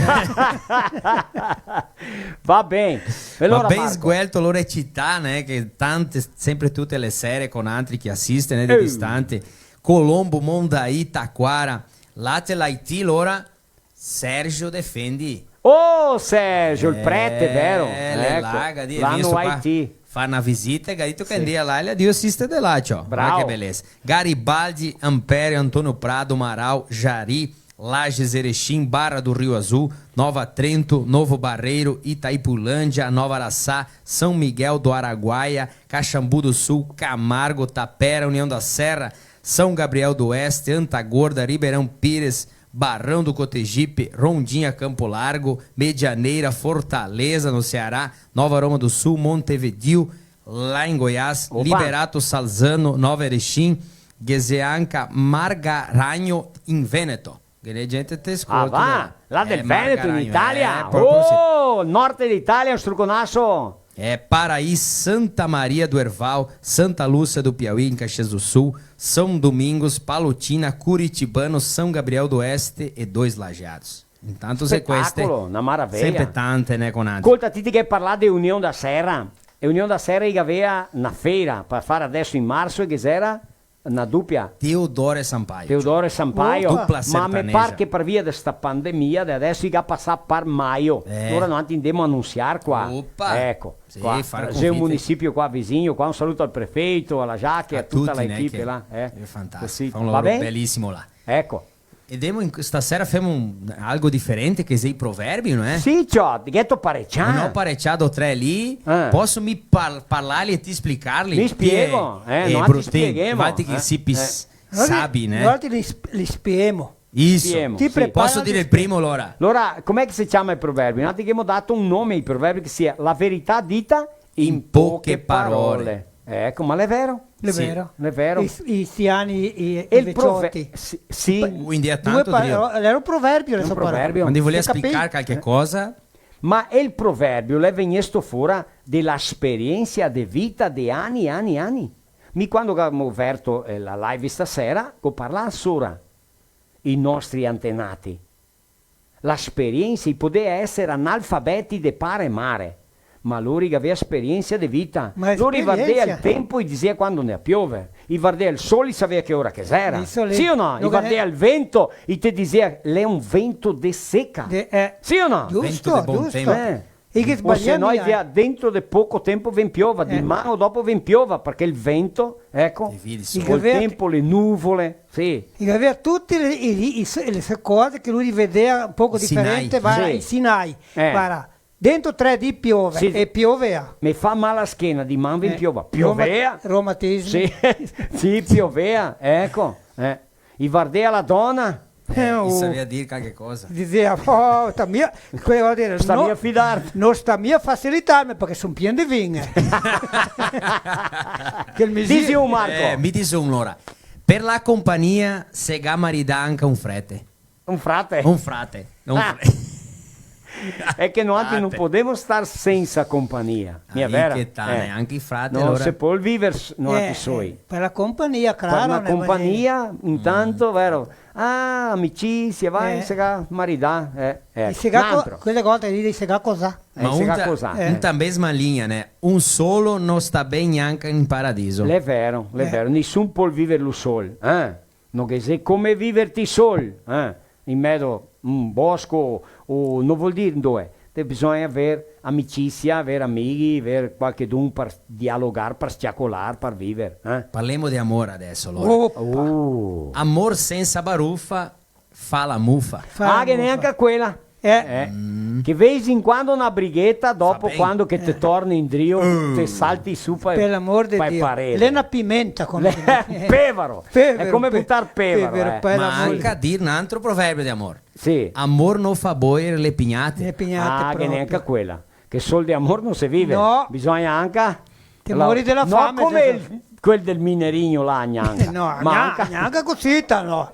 Va bene. Allora, ben sguelto l'ora città, né? Che tante, sempre tutte le sere con altri che assistono di distante. Colombo, Mondaí, Taquara. Lá te l'Haiti, l'ora Sergio defende Oh Sergio, il prete, vero? Le larga di lá visto no qua. Haiti. Fa una visita e Garito che andia là, ele assiste de lá, tio. Bravo. Olha que beleza. Garibaldi, Ampério, Antônio Prado, Amaral, Jari, Lages, Erechim, Barra do Rio Azul, Nova Trento, Novo Barreiro, Itaipulândia, Nova Araçá, São Miguel do Araguaia, Caxambu do Sul, Camargo, Tapera, União da Serra, São Gabriel do Oeste, Antagorda, Ribeirão Pires, Barrão do Cotegipe, Rondinha, Campo Largo, Medianeira, Fortaleza, no Ceará, Nova Aroma do Sul, Montevideo, lá em Goiás, Opa. Liberato Salzano, Nova Erechim, Gezeanca, Margaranho, in Veneto. Che gente te Ah, ascolta. va, là del Veneto, in Italia. proprio sì. Oh, norte d'Italia, un struconasso. Paraí, Santa Maria do Herval, Santa Lúcia do Piauí, em Caxias do Sul, São Domingos, Palotina, Curitibano, São Gabriel do Oeste e 2 Lajeados. Intanto se queste, Spettacolo, una maraviglia. sempre tante, né, Conante? Ascolta, ti che parlare di Unione da Serra. E Unione da Serra aveva una feira per fare adesso in marzo e che era una doppia. Teodoro Sampaio. Teodoro e Sampaio. Dupla Ma sertaneja. mi pare che per via di questa pandemia di adesso si è passato per maio. Ora non andiamo a annunziare qua. Opa. Ecco, Sì, qua. fare C'è un convite. municipio qua vicino, qua un saluto al prefetto, alla Giacchi, a tutta tutti, né, l'equipe che là. È fantastico, Così. fa un Va lavoro bene? bellissimo là. Ecco. E stasera facciamo algo differente che sei i proverbi, non è? Sì, ciò, di ghetto parecchiato. Non ho parecchiato 3 lì, posso mi parlarli e ti spiegarli? Mi spiego, e non ti Brutin, spieghiamo, infatti che si sabi, né? Noi li spiemo. Isso. Spiemo, Ti sì. prepara- Posso dire il primo allora? Allora, com'è che si chiama il proverbio? Noi abbiamo dato un nome ai proverbi che sia la verità dita in poche parole. Ecco, ma è vero? È Sì. vero. È vero. I siani, E i il proverbio... vecchiotti. Sì, Quindi è Due tanto pa- Dio. era un proverbio, un adesso proverbio. Quando volevo Hai capito? spiegare qualche cosa, ma il proverbio le viene fuori dell'esperienza di vita di anni. Mi quando abbiamo aperto la live stasera, ho parlato sopra i nostri antenati. L'esperienza, poter essere analfabeti di pare e mare, ma loro avevano esperienza di vita. Ma Loro guardavano esperienza? il tempo e dicevano quando ne piove. I guardavano il sole e sapeva che ora che era. Il sole- Sì o no? I lo guardavano il vento e ti diceva è un vento di secca. Sì o no? Vento Giusto, di buon giusto. tempo. E che O se no, sbagliamo dentro di poco tempo ven piova, di mano dopo ven piova, perché il vento, ecco, Ti vedi solo. col Il governo- tempo, le nuvole, sì. E aveva tutte le cose che lui vedeva un poco Sinai. differente, va Sì. in Sinai. Eh. Dentro 3D piove Sì. e piovea. Mi fa male la schiena, di man ven piova. Piovea? Romatismo. Sì, sì, piovea, ecco. I vardea la donna, mi sapeva dire qualche cosa. Diceva, oh, sta mia, quello vuol dire, sta no, mia fidarti. non sta mia facilitarmi perché sono pieno di vino. Che il mesi- Dici un Marco, Mi dice un'ora. Per la compagnia se marida anche un frate. un frate. Un frate. Un Ah. È che noi non possiamo stare senza compagnia. Mi è Ahí vero? che sta, anche i frati Non allora. si può vivere noi soli. per la compagnia, Per claro. una ne va compagnia, intanto, vero? Ah, amicizia, vai, Eh. se ga marità. di- si ga co- L'altro. quelle volte lì si ga cosa? Ma se un, ga cosa? un mesma linea, né? Un solo non sta bene neanche in paradiso. È vero, nessun può vivere lo solo. Non che se come viverti solo, in mezzo a un bosco, o non vuol dire dove. Bisogna avere amicizia, avere amici, avere qualche d'un per dialogare, per sciacolare, per vivere. Parliamo di amore adesso, allora. Oh. Amor senza baruffa fa la muffa. Ah, che neanche quella. Che vedi in quando una brighetta, dopo bene. quando che te torni in drio, te salti su Per l'amor di fai Dio. parere. Lei è una pimenta come Pevaro. È come buttare pevaro. per Ma l'amor anche a dire un altro proverbio di amore. Sì. Amor non fa boire le pignate. le pignate Ah, che proprio. neanche quella. Che sol di amor non si vive. No. Bisogna anche... Ti muori della fame, No, come se- quel del minerino là, neanche. No, Ma anche... neanche così, no.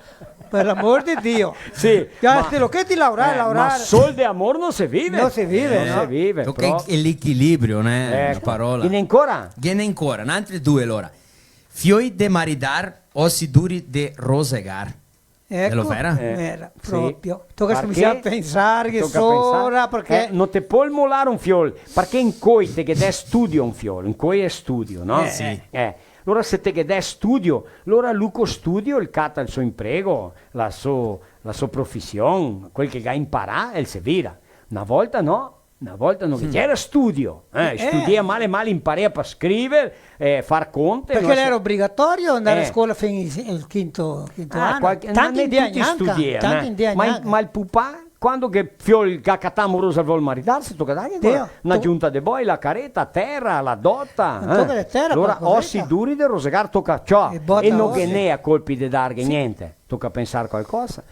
Per l'amor di Dio. Sì, Te lo che ti lavorare, ma lavorare. sol di amor non si vive. Non si vive, Non no. si vive. Tocca però- l'equilibrio, né? Ecco. La parola. E ancora? Viene ancora, un altro due allora. Fioi de maridar o si duri de rosegar. Ecco, lo vera? era Sì. proprio. Tocca Perché? cominciare a pensare che Tocca sora, pensare. perché... Non ti può molare un fiol, perché in coi te che è studio un fiol, in coi è studio, no? Sì. Allora se te che è studio, allora Luco studio, il cata il suo imprego, la sua professione, quel che ha imparato, e il se vira. Una volta no, che c'era studio, studia male, impara per scrivere, far conto. Perché era obbligatorio andare a scuola fino al quinto anno. Tanti indiani ma il pupà, quando che fiol cacatà amorosa vuol maritarsi, tocca dare una giunta de boi, la careta, a terra, la dotta. Allora ossi duri del rosegar tocca ciò e non che ne a colpi di darghe niente. Tocca pensare qualcosa.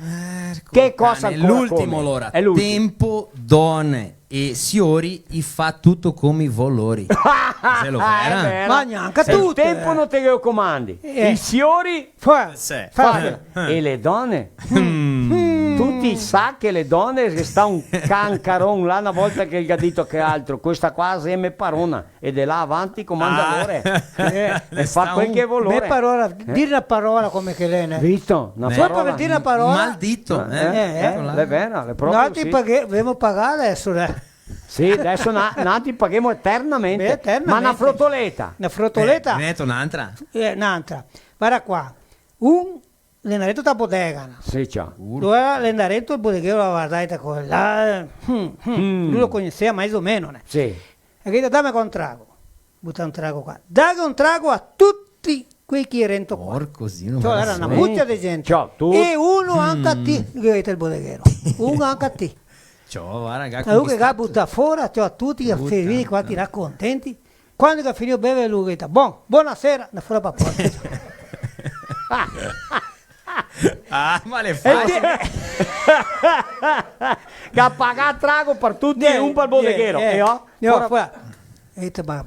Che cosa è l'ultimo allora? È l'ultimo. Tempo, donne e siori i fa tutto come i volori. Se lo vera. Ma neanche tu. Il tempo non te lo comandi. I siori e le donne. Tutti sa che le donne che sta un cancaron là una volta che gli ha detto che altro. Questa qua è me parona e di là avanti comanda l'ore. E fa quel che vuole. Me parola, dire una parola come che lei ne. Visto? Una parola. Per dire una parola. Maldito. È vero, è proprio noi dobbiamo pagare adesso. Sì, adesso nati paghiamo eternamente. Ma una frotoletta. Una frotoletta? Un'altra. Un'altra. Guarda qua. L'endaretto da bodega. Sì, ciao. Allora l'endaretto il bodeghero la guardata con là. Lui lo conosceva mais o meno. Né? Sì. E che dammi un trago. Butta un trago qua. Dai un trago a tutti quei che erano qua. Porcosino. Cioè era una muccia di gente. Ciao, tu. E uno anche a te, che il bodeghero. Uno anche a te. Ciao, guarda, lui che butta fuori, cioè a tutti che servivi qua tirare contenti. Quando che finì beve lui che dice, buonasera, da fuori per porta. Ma le fai che ha pagato trago per tutti e un per il bodeghero.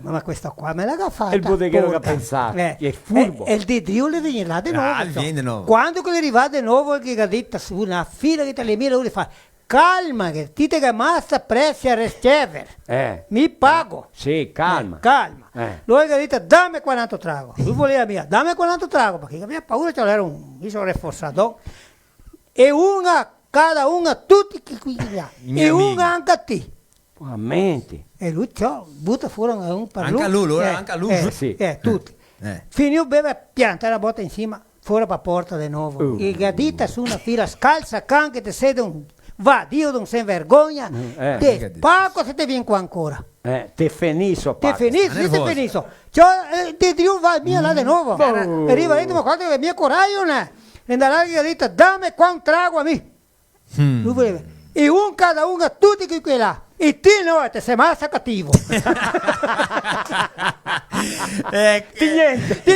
Ma questa qua me l'ha fatta. E il bodeghero che ha pensato. È furbo. E il Dedrio le viene là di nuovo. Quando che arriva di nuovo, che ha detto su una fila che te le mira, lui fa. Calma, che ti che massa prezzi a ricevere. Mi pago. Sì, calma. Calma. Lui ha detto, dammi 40 trago. Lui voleva mia, dammi 40 trago, perché aveva paura che era un viso rafforzato. E una, cada una, tutti qui. E una anche a te. Veramente. E lui butta fuori un per lui. Anche a lui. Sì. Tutti. Finì beve, pianta la botta insieme, fuori per porta di nuovo. E gadita su una fila scalza, can che ti sede un... Va, Dio non si vergogna, te pago se ti vieni qua ancora. Te finisco. Te finisco. Cioè, te Dio va via là di nuovo. Arriva lì, ma guarda che mio coraggio non è. Andrà che ha detto, dammi qua un trago a me. Lui voleva. E un cada uno a tutti qui là. E te no, te sei massa cattivo. Ti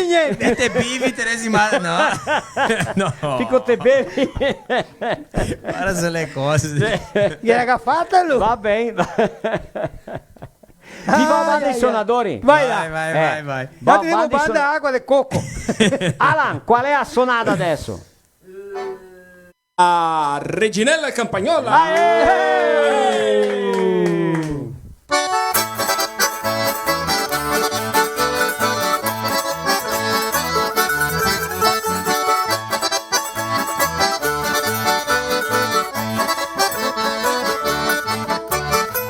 niente. Te bevi, Teresi, ma no. Dico te bevi. Guarda se le cose. Gliel'ha fatta lui. Va bene. Ti va banda i suonatori? Vai. Banda acqua di cocco. Alan, qual è la suonata adesso? Reginella Campagnola.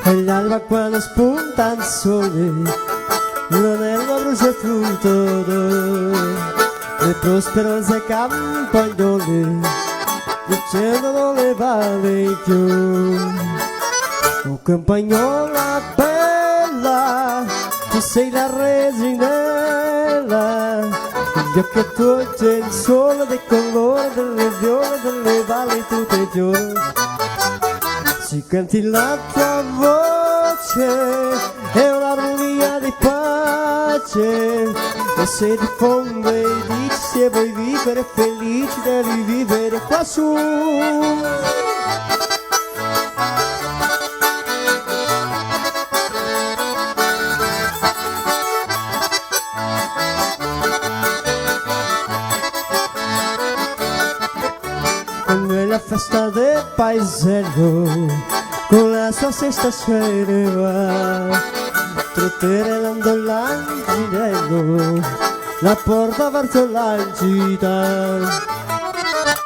E l'alba quando spunta il sole, l'anello brucia il frutto, le prosperose campagnole accendono le valli più. Oh campagnola bella, tu sei la reginella, gli occhi tuoi c'è il sole del colore delle viole delle valli tutte fiori. Si canti la tua voce, è un'armonia di pace, e se diffonde e dici se vuoi vivere felice devi vivere qua su. Nella festa del paesello, con la sua sesta scena, trotterellando l'anginello, la porta verso la città.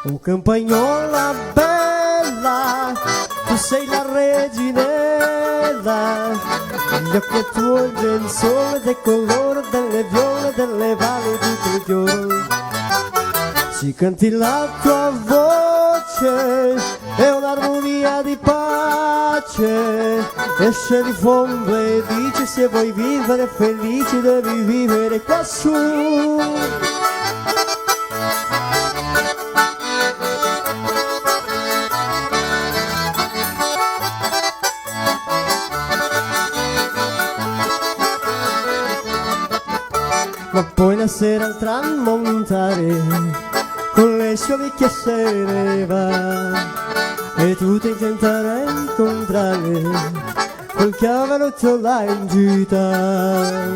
Oh campagnola bella, tu sei la reginella, gli occhi tuoi del sole del colore delle viole delle valli tutti i fiori. Si canti la tua voce, è un'armonia di pace, voce esce di fondo e dice se vuoi vivere felice devi vivere quassù. Ma poi la sera al tramontare con le sue vecchie sere va e tu ti intenterai incontrare quel cavalotto là in gita.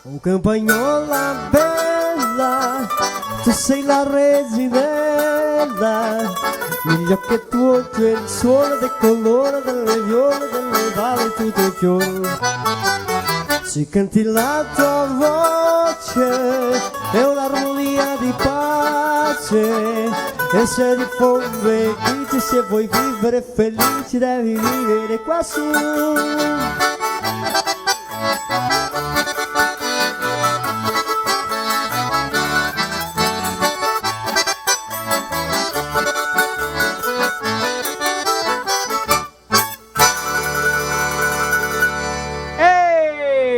Oh campagnola bella, tu sei la resinella, negli occhi tuoi c'è il suono del colore delle viole, delle valli tutto il fiore. Se canti la tua voce è un'armonia di pace e se diffonde e dici se vuoi vivere felice devi vivere qua su.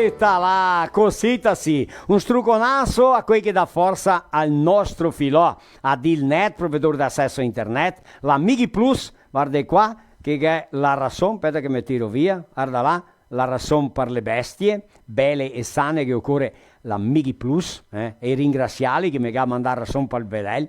Eita lá, cosita sì, un struconasso a quei che dà forza al nostro filò, a Dilnet, provedore d'accesso a internet, la Migi Plus, guarda qua, che è la ragione, aspetta che mi tiro via, guarda là, la ragione per le bestie, belle e sane che occorre la Migi Plus, e i ringraziali che mi ha mandato ragione per il vedel.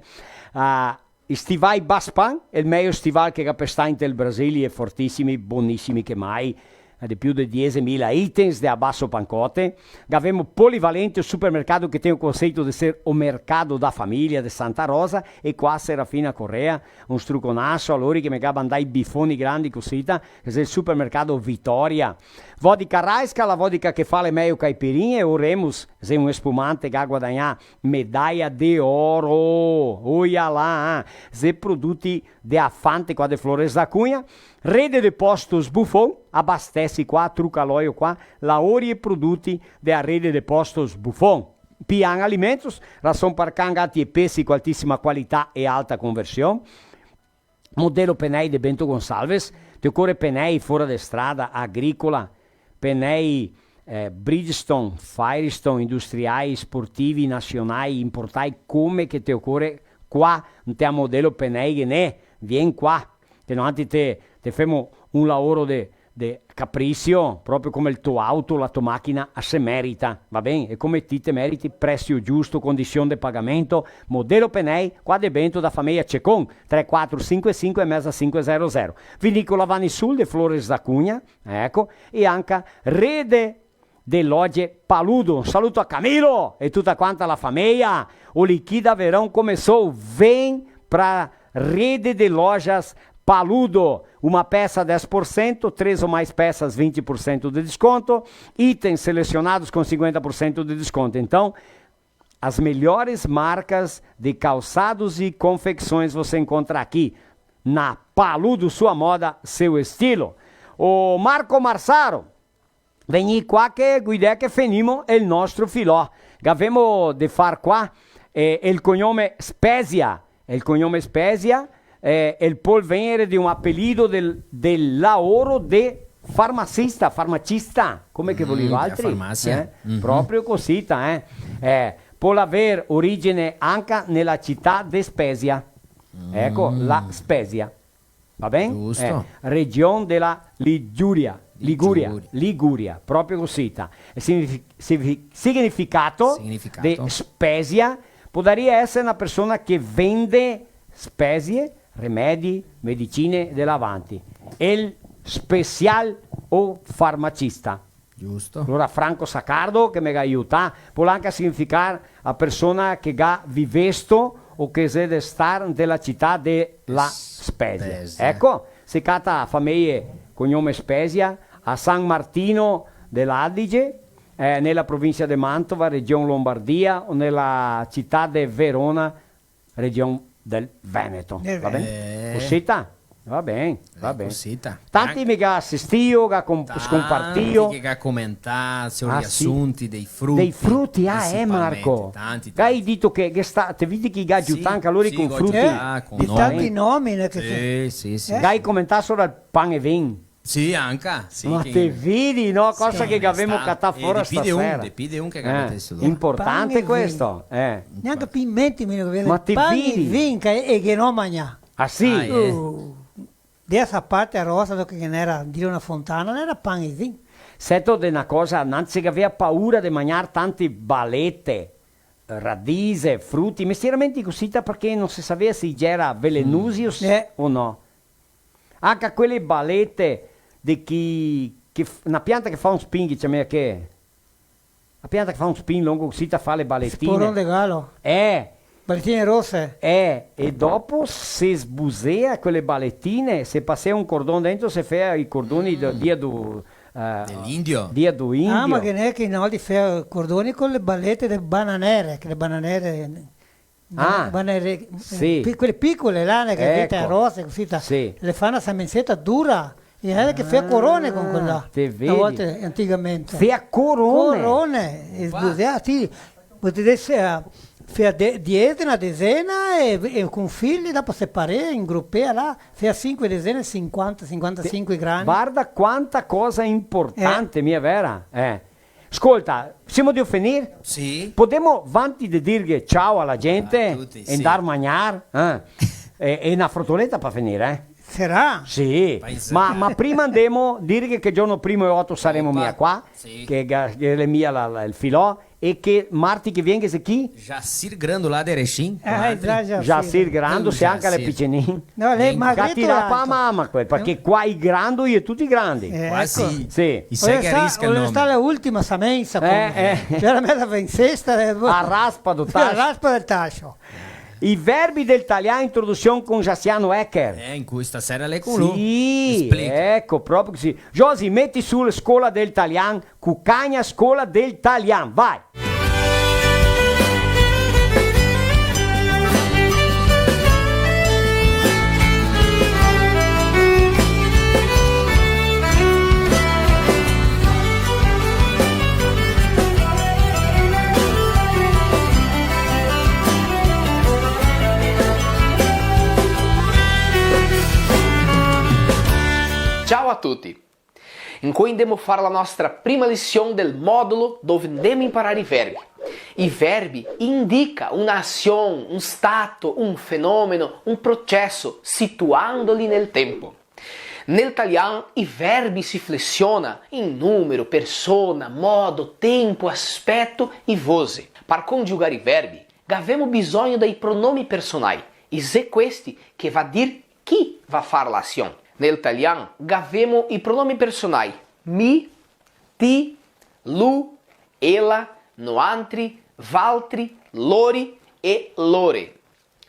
Stivai Baspan, il meglio stivale che capesta in del Brasile, è fortissimi, buonissimi che mai, di più di 10.000 items di a basso pancote. Abbiamo polivalente il supermercato che tem o conceito di essere un mercato da famiglia di Santa Rosa e qua Serafina Correa, un struconasso, allora che mi mandai i bifoni grandi così, che è il supermercato Vittoria. Vodka Raisca, la vodka che fa le meglio caipirinha e Oremus, è un espumante che ha guadagnato medaglia di oro. Oia là, se prodotti di Afante qua di Flores da Cunha. Rede de Postos Buffon, abastece qua, trucaloio qua, lavori e prodotti da Rede de Postos Buffon. Pian Alimentos, ração para cangati e pesci com altíssima qualità e alta conversione. Modelo Penei de Bento Gonçalves, te occorre Penei fora de strada, agricola, Penei Bridgestone, Firestone, industriali, sportivi, nazionali, importai, come che te occorre qua, non te modelo Penei che ne, vieni qua, che non te femo un lavoro de capriccio, proprio come il tuo auto, la tua macchina se merita, va bene? E come ti meriti, prezzo giusto, condizione di pagamento, modello Penei, qua de Bento da famiglia Cecon, 3455 e mezza 500. Vinicola Vanni Sul de Flores da Cunha, ecco, e anche Rede de Loge Paludo. Un saluto a Camilo e tutta quanta la famiglia. O liquida verão começou, vem pra Rede de Lojas Paludo, uma peça 10%, 3 ou mais peças 20% de desconto, itens selecionados com 50% de desconto. Então, as melhores marcas de calçados e confecções você encontra aqui na Paludo, sua moda, seu estilo. O Marco Marsaro, veni qua che guida che finimo il nostro filò. Avemo de far qua il cognome Spezia, il polvere di un appellido del lavoro di farmacista, come che volevo altri? Farmacia. Proprio così, può avere origine anche nella città di Spezia. Ecco, la Spezia. Va bene? Giusto. Regione della Liguria, proprio così. Significato di Spezia potrebbe essere una persona che vende spezie, rimedi, medicine dell'avanti. Il special o farmacista. Giusto. Allora Franco Saccardo che mi aiuta, può anche significare a persona che ha vivesto o che deve stare nella città della Spezia. Ecco, si cata famiglia cognome Spezia a San Martino dell'Adige, nella provincia di Mantova, regione Lombardia, o nella città di Verona, regione del Veneto. Va bene? Cosita? Va bene, va bene. Tanti mi ha assistito, che ha scompartito. Che ha commentato sui riassunti dei frutti. Dei frutti, Marco. Tanti. Hai detto che ti vedi che ha aiutato anche loro con frutti. Di tanti nomi. Sì. Hai commentato sul pane e vin. Sì, anche. Sì, Ma te vedi, no? Cosa che abbiamo cattato fuori stasera. Depide un che avete studiato. Importante questo. Neanche pimenti mi viene. Ma ti vedi? Vinca e che non mangia. Ah sì? Di essa parte a rosa, dopo che era di una fontana, non era pan e vin. Sento di una cosa, anzi che aveva paura di mangiare tanti balette, radise, frutti, mestieramente così perché non si sapeva se era velenosi o no. Anche quelle balette di chi una pianta che fa un spin, diciamo che la pianta che fa un spin lungo così fa le ballettine. Sporon de gallo. Ballettine rosse. E dopo se sbusea quelle ballettine, se passa un cordone dentro, se fa i cordoni dell'indio. Dia do indio. Ah, ma che non è che Noldi fa cordoni con le ballette delle bananere, che le bananere... sì. Quelle piccole là, che ecco. Rose, così, sì. le fanno a samensetta dura. E non è che fa corone con quella. Te vedi? Una volta, anticamente. Fa corone? Corone. E sbuseati. Fa dietro una dezena e con figli, dopo separare, ingruppare là, fa 5 dezene, 50-55 grammi. Guarda quanta cosa importante, mia vera. Ascolta, siamo di finire? Sì. Potremmo avanti di dire ciao alla gente tutti, e andare a mangiare? E una frutoletta per finire, Sarà? Sì, ma prima andiamo a dire che il giorno primo e 8 saremo mia qua, sì. che è mia il filò, e che Marti che viene se chi? Jacir Grando lá de Erechim. Jacir Grando, se anche le piccinine. No, lei Gatti la pa mamma, perché qua i grandi e tutti i grandi. Quasi. Sì. I segue a risca il nome. Sta l'ultima samenza. C'era mezza in sesta. A raspa do tascio. A raspa del tascio. I verbi del italiano introduzione con Jassiano Ecker. In cui stasera lei con lui. Sì, ecco, proprio così. Josi, metti sulla scuola del italiano, Cucagna scuola del italiano, vai. Ciao a tutti! In cui andiamo a fare la nostra prima lezione del modulo dove andiamo a imparare i verbi. I verbi indicano un'azione, un stato, un fenomeno, un processo, situandoli nel tempo. Nell'italiano i verbi si flessionano in numero, persona, modo, tempo, aspetto e voce. Per congiugare i verbi, abbiamo bisogno dei pronomi personali, e se questi che va a dire chi va a fare l'azione. Nell'italiano abbiamo i pronomi personali mi, ti, lu, ela, noantri, valtri, lori e lore.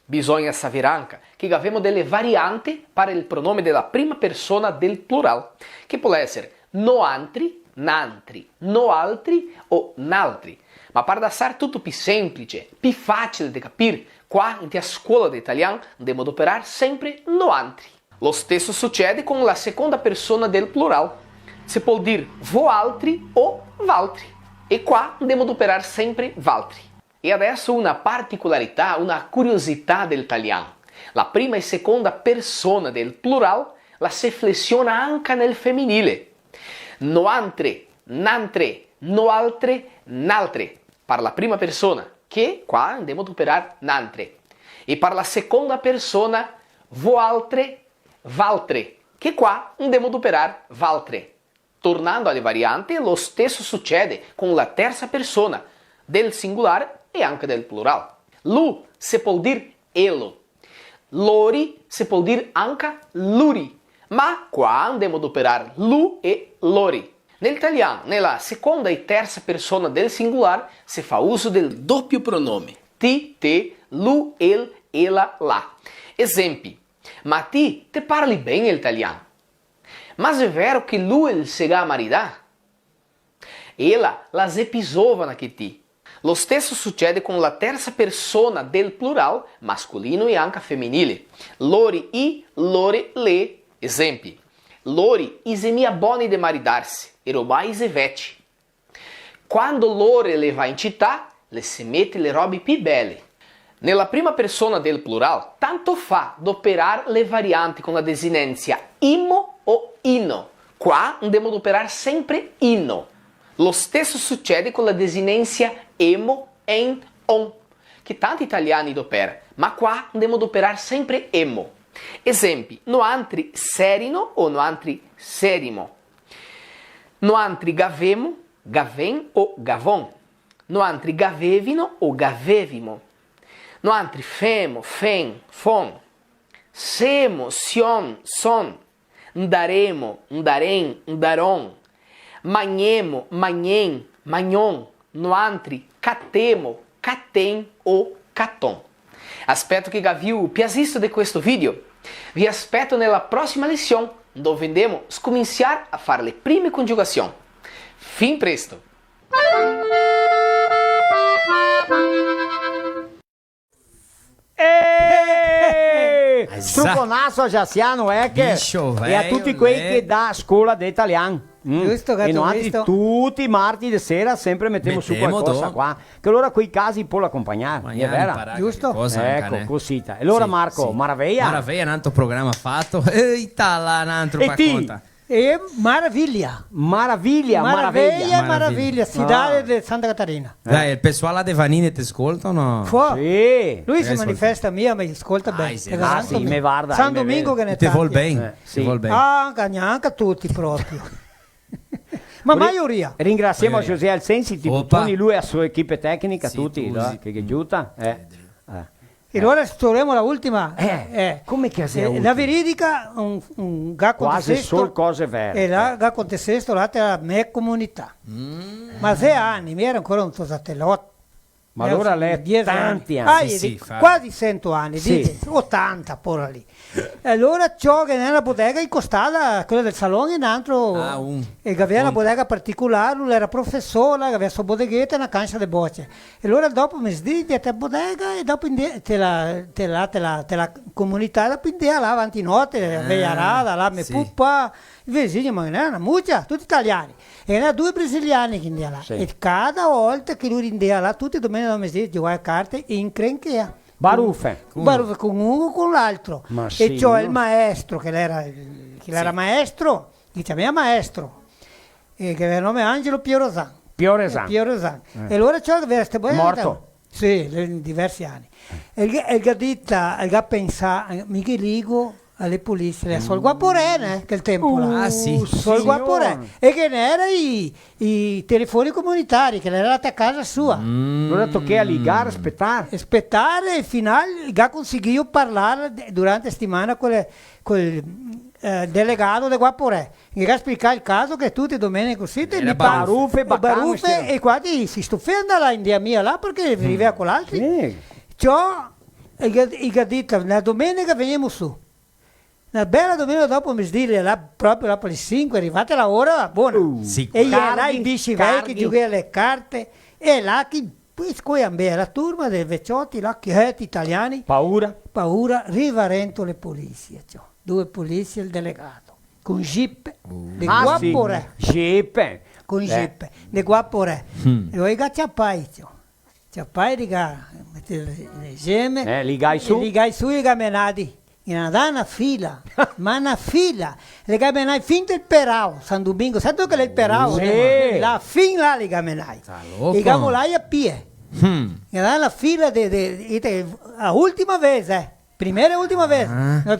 Bisogna sapere anche che abbiamo delle varianti per il pronome della prima persona del plural, che può essere noantri, nantri, noaltri o naltri. Ma per essere tutto più semplice, più facile da capire, qua in scuola di italiano dobbiamo adoperare sempre noantri. Lo stesso succede con la seconda persona del plural. Si può dire voaltri o valtri. E qua dobbiamo adoperare sempre valtri. E adesso una particolarità, una curiosità dell'italiano. La prima e seconda persona del plural la si flessiona anche nel femminile. Noantre, nantre, noaltre, naltre. Per la prima persona, che qua dobbiamo adoperare nantre. E per la seconda persona, voaltre, valtre, che qua dobbiamo adoperare valtre. Tornando alle varianti, lo stesso succede con la terza persona del singolare e anche del plural. Lu si può dire elo, lori si può dire anche luri, ma qua dobbiamo adoperare lu e lori. Nell'italiano, nella seconda e terza persona del singolare, si fa uso del doppio pronome ti, te, lu, el, ela, la. Esempi. Ma ti parli bene l'italiano? Ma è vero che lui si va a maridare? Ela la episova che ti. Lo stesso succede con la terza persona del plural, masculino e anche femminile. Lori i, lore le. Esempi. Lori is mia boni de maridarsi, e robai is veci. Quando lore le va in città, le si mette le robe più belle. Nella prima persona del plural, tanto fa adoperare le varianti con la desinenza imo o ino, Qua andemos a operar sempre ino. Lo stesso succede con la desinenza emo em on, che tanti italiani opera, ma qua andemos a operar sempre emo. Esempi, no antri serino o no antri serimo. No antri gavemo, gavem o gavon. No antri gavevino o gavevimo. No antri femo, fem, fom. Semo, sion, son. Ndaremo, ndarem, ndaron. Manhemo, manhem, magnon. No antri catemo, catem o caton. Aspetto che Gaviu piacisto di questo video. Vi aspetto nella prossima lezione, dove andremo a cominciare a fare le prime conjugazioni. Fin presto! Struconasso Jaciano Ecker e a tutti quelli che da scuola di italiano. Giusto, E noi altri tutti i martedì di sera sempre mettiamo su qualcosa qua. Che allora quei casi può accompagnare. È vero? Giusto? Ecco, cosita. E allora Marco, maraviglia. Maraviglia, un altro programma fatto. Eita là, un altro racconta. E Maraviglia. Maraviglia, cidade di Santa Catarina. Dai, il pessoal de Vanini ti ascolta o no? Sì. Lui si manifesta mia, mi ascolta bene. sì, me guarda. San Domingo che ne Ti vuol bene. Sì. Ti vuol bene. Anche tutti proprio. Ma maggioria. Ringraziamo José Alsensi, tutti lui e la sua equipe tecnica, Sì, tutti, Tusi. che aiuta. E allora storemo la ultima. Come che sia la veridica, un ga quasi solo contesto. cose vere. E la ga contesto la mia comunità. Ma 6 anni, mi era ancora un tosatellotto. Ma allora lei 10 tanti anni. Quasi 100 anni, Sì. 80 porra lì. E allora ciò che nella bottega incostata, quella del salone, in altro, e che aveva una bottega particolare, lui era professore, che aveva sua bodeghetta e una cancia di bocce. E allora dopo mi sdì a bottega e dopo te la comunità la pindea là avanti notte, veia rada, là me puppa, i vicini, ma ne erano muccia, tutti italiani. E erano 2 brasiliani che indea là. Sì. E cada volta che lui indea là, tutti domenica da mese giocava a carte in crenchea. Baruffe. Baruffe con uno con l'altro. Ma E sì, c'ho no? il maestro, che era maestro, che chiamava maestro, e che aveva il nome Angelo Piorosan. Pioresan. E allora c'ho che era Morto? Sì, diversi anni. E che ditta, che pensa, Micheligo alle polizie, le sol guaporene, che il tempo là. Sol guaporene. E che ne era i telefoni comunitari, che era a casa sua. Allora tocca a ligare, aspettare. Aspettare il finale, che conseguiu parlare durante la settimana con il delegato di Guaporè, che ha spiegato il caso che tutte domeniche così Baruffe e quasi si stufenda là in dia mia là perché viveva con altri. Sì. Ciò il ha detto la domenica veniamo su. Una bella domenica dopo mi sdire là proprio là per le 5 è arrivata la ora buona. E là i bici vecchi giocavano le carte e là che poi la turma dei vecchiotti là che italiani paura rivarento le polizie, cioè. 2 polizie e il delegato con jeep di Guaporè. Con jeep di Guaporè. E poi gacciapai, ciappai di gara, le gemme, ligai su i gamenati. In una fila, ma una fila, le gamenai fin del Perao, San Domingo, sai che è il Perao? Sì. La fin là le gamenai, i gamolai a pie, e la fila a ultima vez, primera e ultima vez,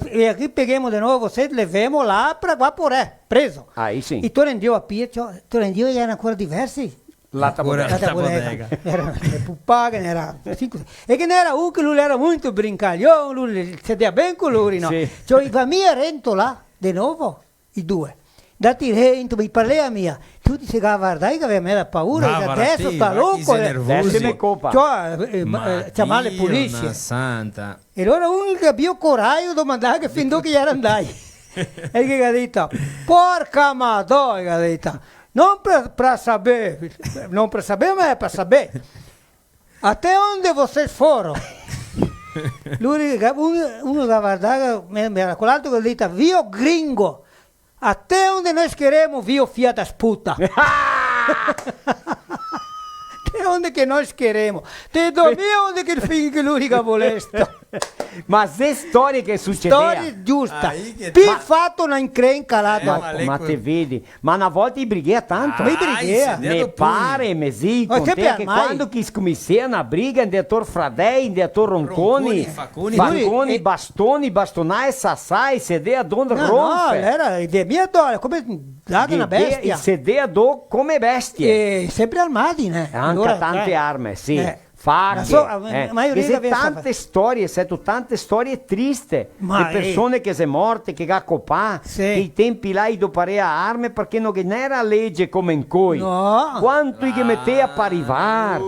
e qui peghiamo di nuovo, se levemo là per Guaporè, preso, sì. e tu rendiamo a pie, tu rendiamo erano ancora diversi. La bodega. Era le puppaghe, e che ne era uno che lui era molto brincaglione, lui sedeva ben con lui, no? Sì. Cioè, la mia rento là, di nuovo, i 2. Dati rento, mi parlava mia, tu ti sei guardai che aveva paura, che adesso sta loco. Adesso mi copa. Cioè, chiamava le polizie. Santa. E allora uno che abbia coraggio domandava che fin che era andai. E che ha detto, porca madonna, ha detto. Non per sapere, ma è per sapere. Até onde vocês foram? Lui, uno che guardava, quell'altro che ha detto, vio gringo, até onde nós queremos, vio fia da sputa. onde che noi scheremo. Te dormi onde che il figlio che l'unica volesta. Ma se storie che succedevano. Storia giusta. Pi fatto una increnca là dopo. Ma te vedi, ma una volta i brighe tanto. Mi brighe. Me pare, me sì, Ma con te te che mai? quando chi scommissia una briga, in dettor fradei, in dettor ronconi, facconi, bastoni, bastonai, sassai, sedea don No, rompe. era idea mia donna, come data una bestia. Sedea do come bestie. E sempre armati, né? Anche Allora, tante armi, sì. Ma Facche, ma io riga tante storie, sento tante storie triste Ma di persone che sono morte, che ha copà, Sì. che i tempi là i dopare a armi perché non era legge come in coi. No. Quanto che mette a parivar,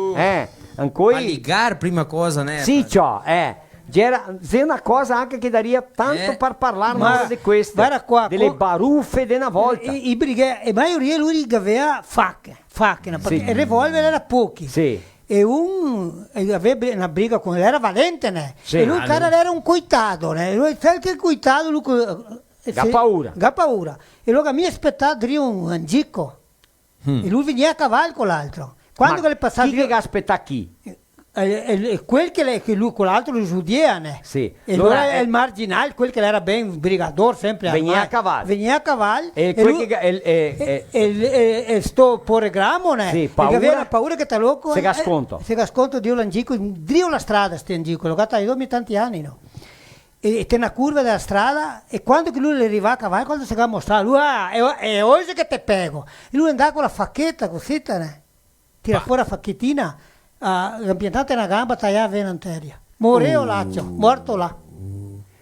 ancora. A ligar, prima cosa, né? Sì, ciò, c'è una cosa anche che daria tanto per parlare Ma di queste, guarda qua, delle baruffe di una volta. I brighe, e maioria lui aveva facche, perché Sì. il revolver era pochi. Sì. E aveva una briga con lui, era valente, né? Sì. E lui, cara, era un coitado, né? Lui, sai che coitado, lui... Ha paura. Ha paura. E allora mi aspettava di un angico. E lui veniva a cavallo con l'altro. Quando che le passava... Chi che aspetta chi? Quel che lui con l'altro lo giudia, né? Sì. E allora è il marginale, quel che era ben brigador, sempre Veniva armato. a cavallo. Veniva a cavallo. E quel che... E sto poregrammo, né? Sì, E paura. aveva paura che sta loco. Se gasconto. Se gasconto dio l'angico, dio la strada sti angico, l'ho gatta io tanti anni, no? E te una curva della strada e quando che lui le arriva a cavallo, quando si va a mostrare, lui è oggi che te pego. E lui andava con la facchetta così, né? Tira fuori la facchettina, l'ambientata una gamba, tagliava in anteria. Moreo laccio, morto là.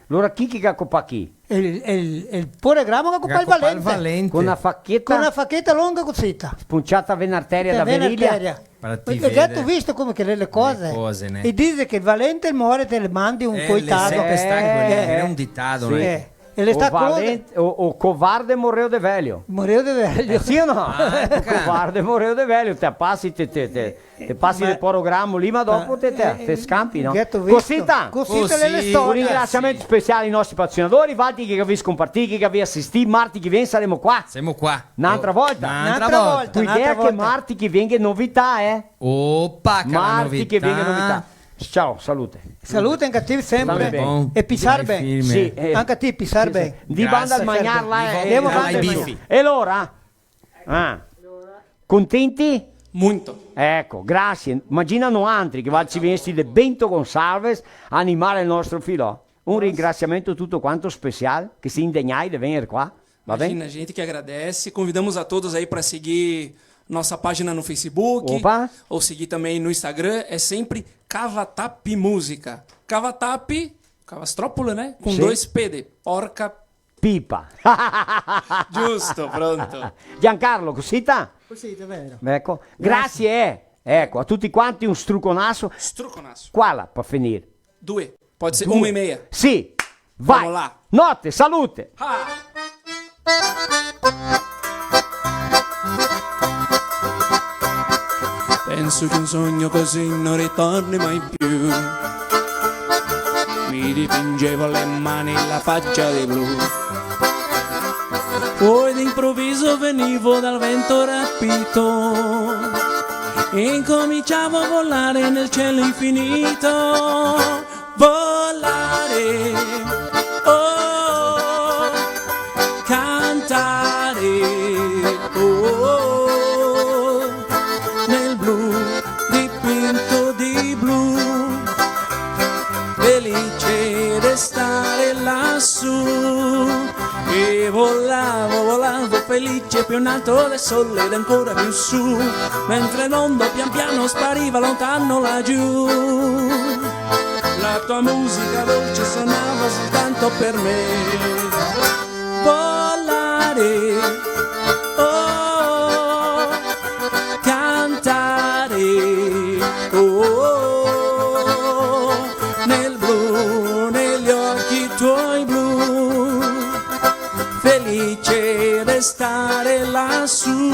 Allora chi che coppa chi? Il poregrammo che occupa il valente. Con una facchetta Con una facchetta lunga così. spunciata venarteria da veniglia. Perché tu visto come che le cose, né? e dice che il valente muore te le mandi un coitato. È un ditado, Sì. né? E le sta o covarde morreo de velho. Moreo de velho. Sì o no? Covarde moreo de velho. Te passi, te passi il programma lì, ma dopo te scampi, no? Cosita! Cosita le Un storie. ringraziamento speciale ai nostri patrocinatori, Valti che vi scompartiti, che vi assistiti, Marti che viene saremo qua. Siamo qua. Un'altra volta. Un'altra volta. Tu idea che Marti che venga novità, Oppa, che Marti che venga novità. Ciao, salute. Salute anche a te sempre. Bene. E pisar bene. Sì, Anche a te pisar bene. Di banda al mangiare Andiamo avanti. E l'ora? Contenti? Molto. Ecco, grazie. Immaginano altri che ci venissero de Bento Gonçalves a animare il nostro filò. Un ringraziamento tutto quanto speciale che si indegnai di venire qua. Va bene? Imagina, a gente que agradece. Convidamos a todos aí para seguir nossa página no Facebook. Opa. Ou seguir também no Instagram. É sempre Cavatap Música. Cavatap, Cavastrópolis, né? Com Sì. 2 P de porca. Pipa. Giusto, pronto. Giancarlo, cosita? Così, è vero. Ecco. Grazie. Ecco, a tutti quanti un struconasso. Struconasso. Quale per finire? 2. Pode ser 2. 1:30. Sì. Vai. Vamos lá. Notte, salute. Penso che un sogno così non ritorni mai più. Mi dipingevo le mani e la faccia di blu. Poi d'improvviso venivo dal vento rapito e incominciavo a volare nel cielo infinito. Volare, oh, cantare, oh, nel blu, dipinto di blu, felice restare lassù. E volavo felice più in alto del sole ed ancora più su, mentre il mondo pian piano spariva lontano laggiù. La tua musica dolce suonava soltanto per me. Volare, oh, cantare, oh, nel blu, negli occhi tuoi blu, felice restare lassù,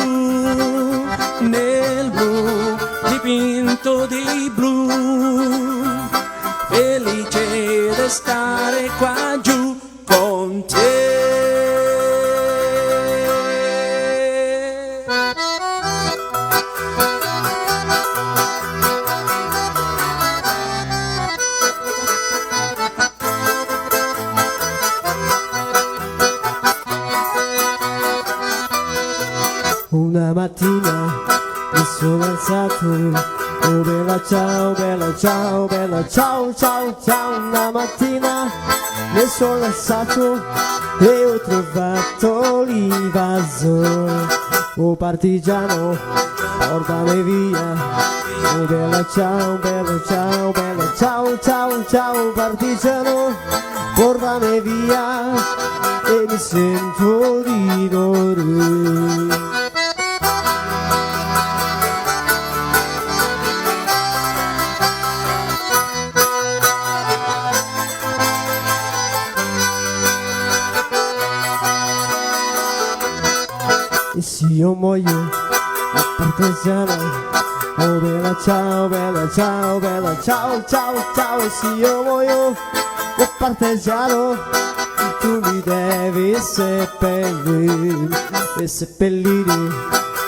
nel blu, dipinto di blu, felice restare qua giù con te. Una mattina mi sono alzato, oh bella ciao, bella ciao, bella ciao, ciao, ciao. Una mattina mi sono alzato e ho trovato l'invasore. Oh partigiano, portami via, oh bella ciao, bella ciao, bella ciao, ciao, ciao. Partigiano, portami via e mi sento di morire. E se io muoio da partigiano, oh bella ciao, bella ciao, bella ciao, ciao, ciao. E se io muoio da partigiano, tu mi devi seppellire, e seppellire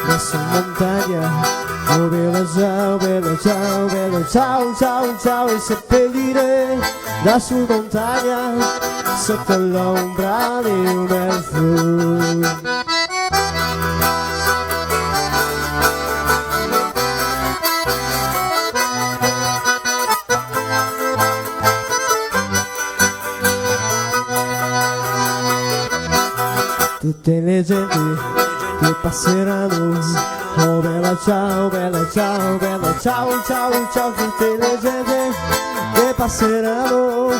verso montagna. Oh bella ciao, bella ciao, bella ciao, ciao, ciao. E seppellire da su montagna sotto l'ombra di un bel fiume. Tutte le genti che passeranno, oh bella ciao, bella ciao, bella ciao, ciao, ciao. Tutte le genti che passeranno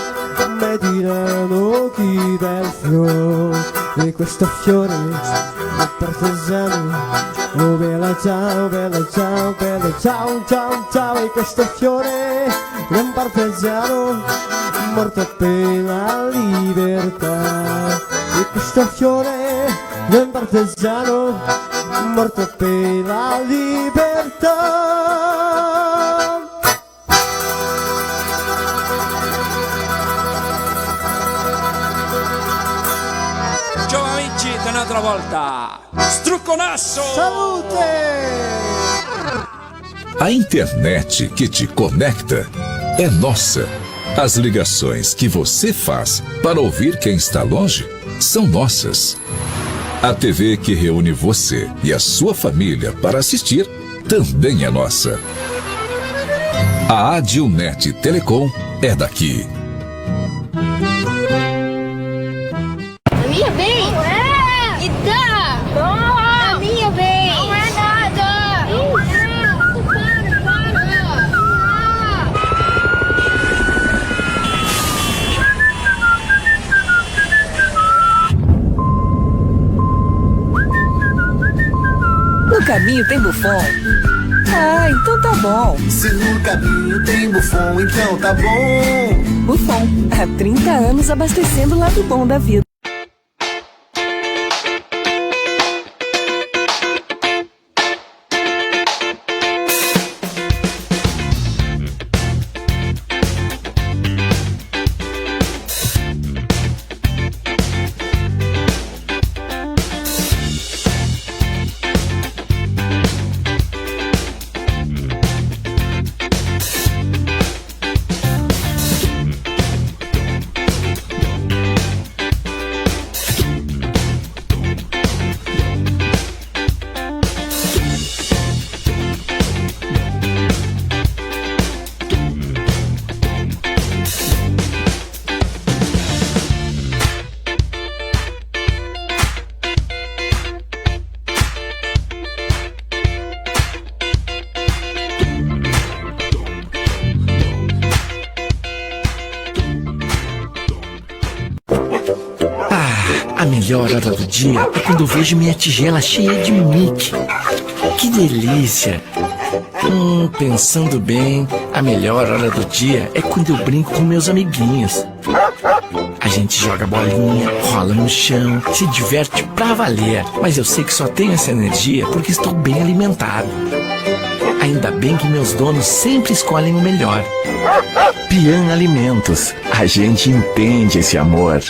mi diranno chi bel fiore, e questo fiore è partigiano, oh bella ciao, bella ciao, bella ciao, ciao, ciao. E questo fiore è un partigiano morto per la libertà. E questo fiore è un partigiano morto per la libertà. Ciao amici, un'altra volta. Strucconasso! Salute! A internet que te conecta é nossa. As ligações que você faz para ouvir quem está longe são nossas. A TV que reúne você e a sua família para assistir também é nossa. A Adilnet Telecom é daqui. A minha vez? Não é! E dá! Não! A minha vez! Não é nada! Não é! Para! No caminho tem Buffon. Ah, então tá bom. Se no caminho tem Buffon, então tá bom. Buffon, há 30 anos abastecendo o lado bom da vida. A melhor hora do dia é quando eu vejo minha tigela cheia de Mickey. Que delícia! Pensando bem, a melhor hora do dia é quando eu brinco com meus amiguinhos. A gente joga bolinha, rola no chão, se diverte pra valer. Mas eu sei que só tenho essa energia porque estou bem alimentado. Ainda bem que meus donos sempre escolhem o melhor. Pian Alimentos. A gente entende esse amor.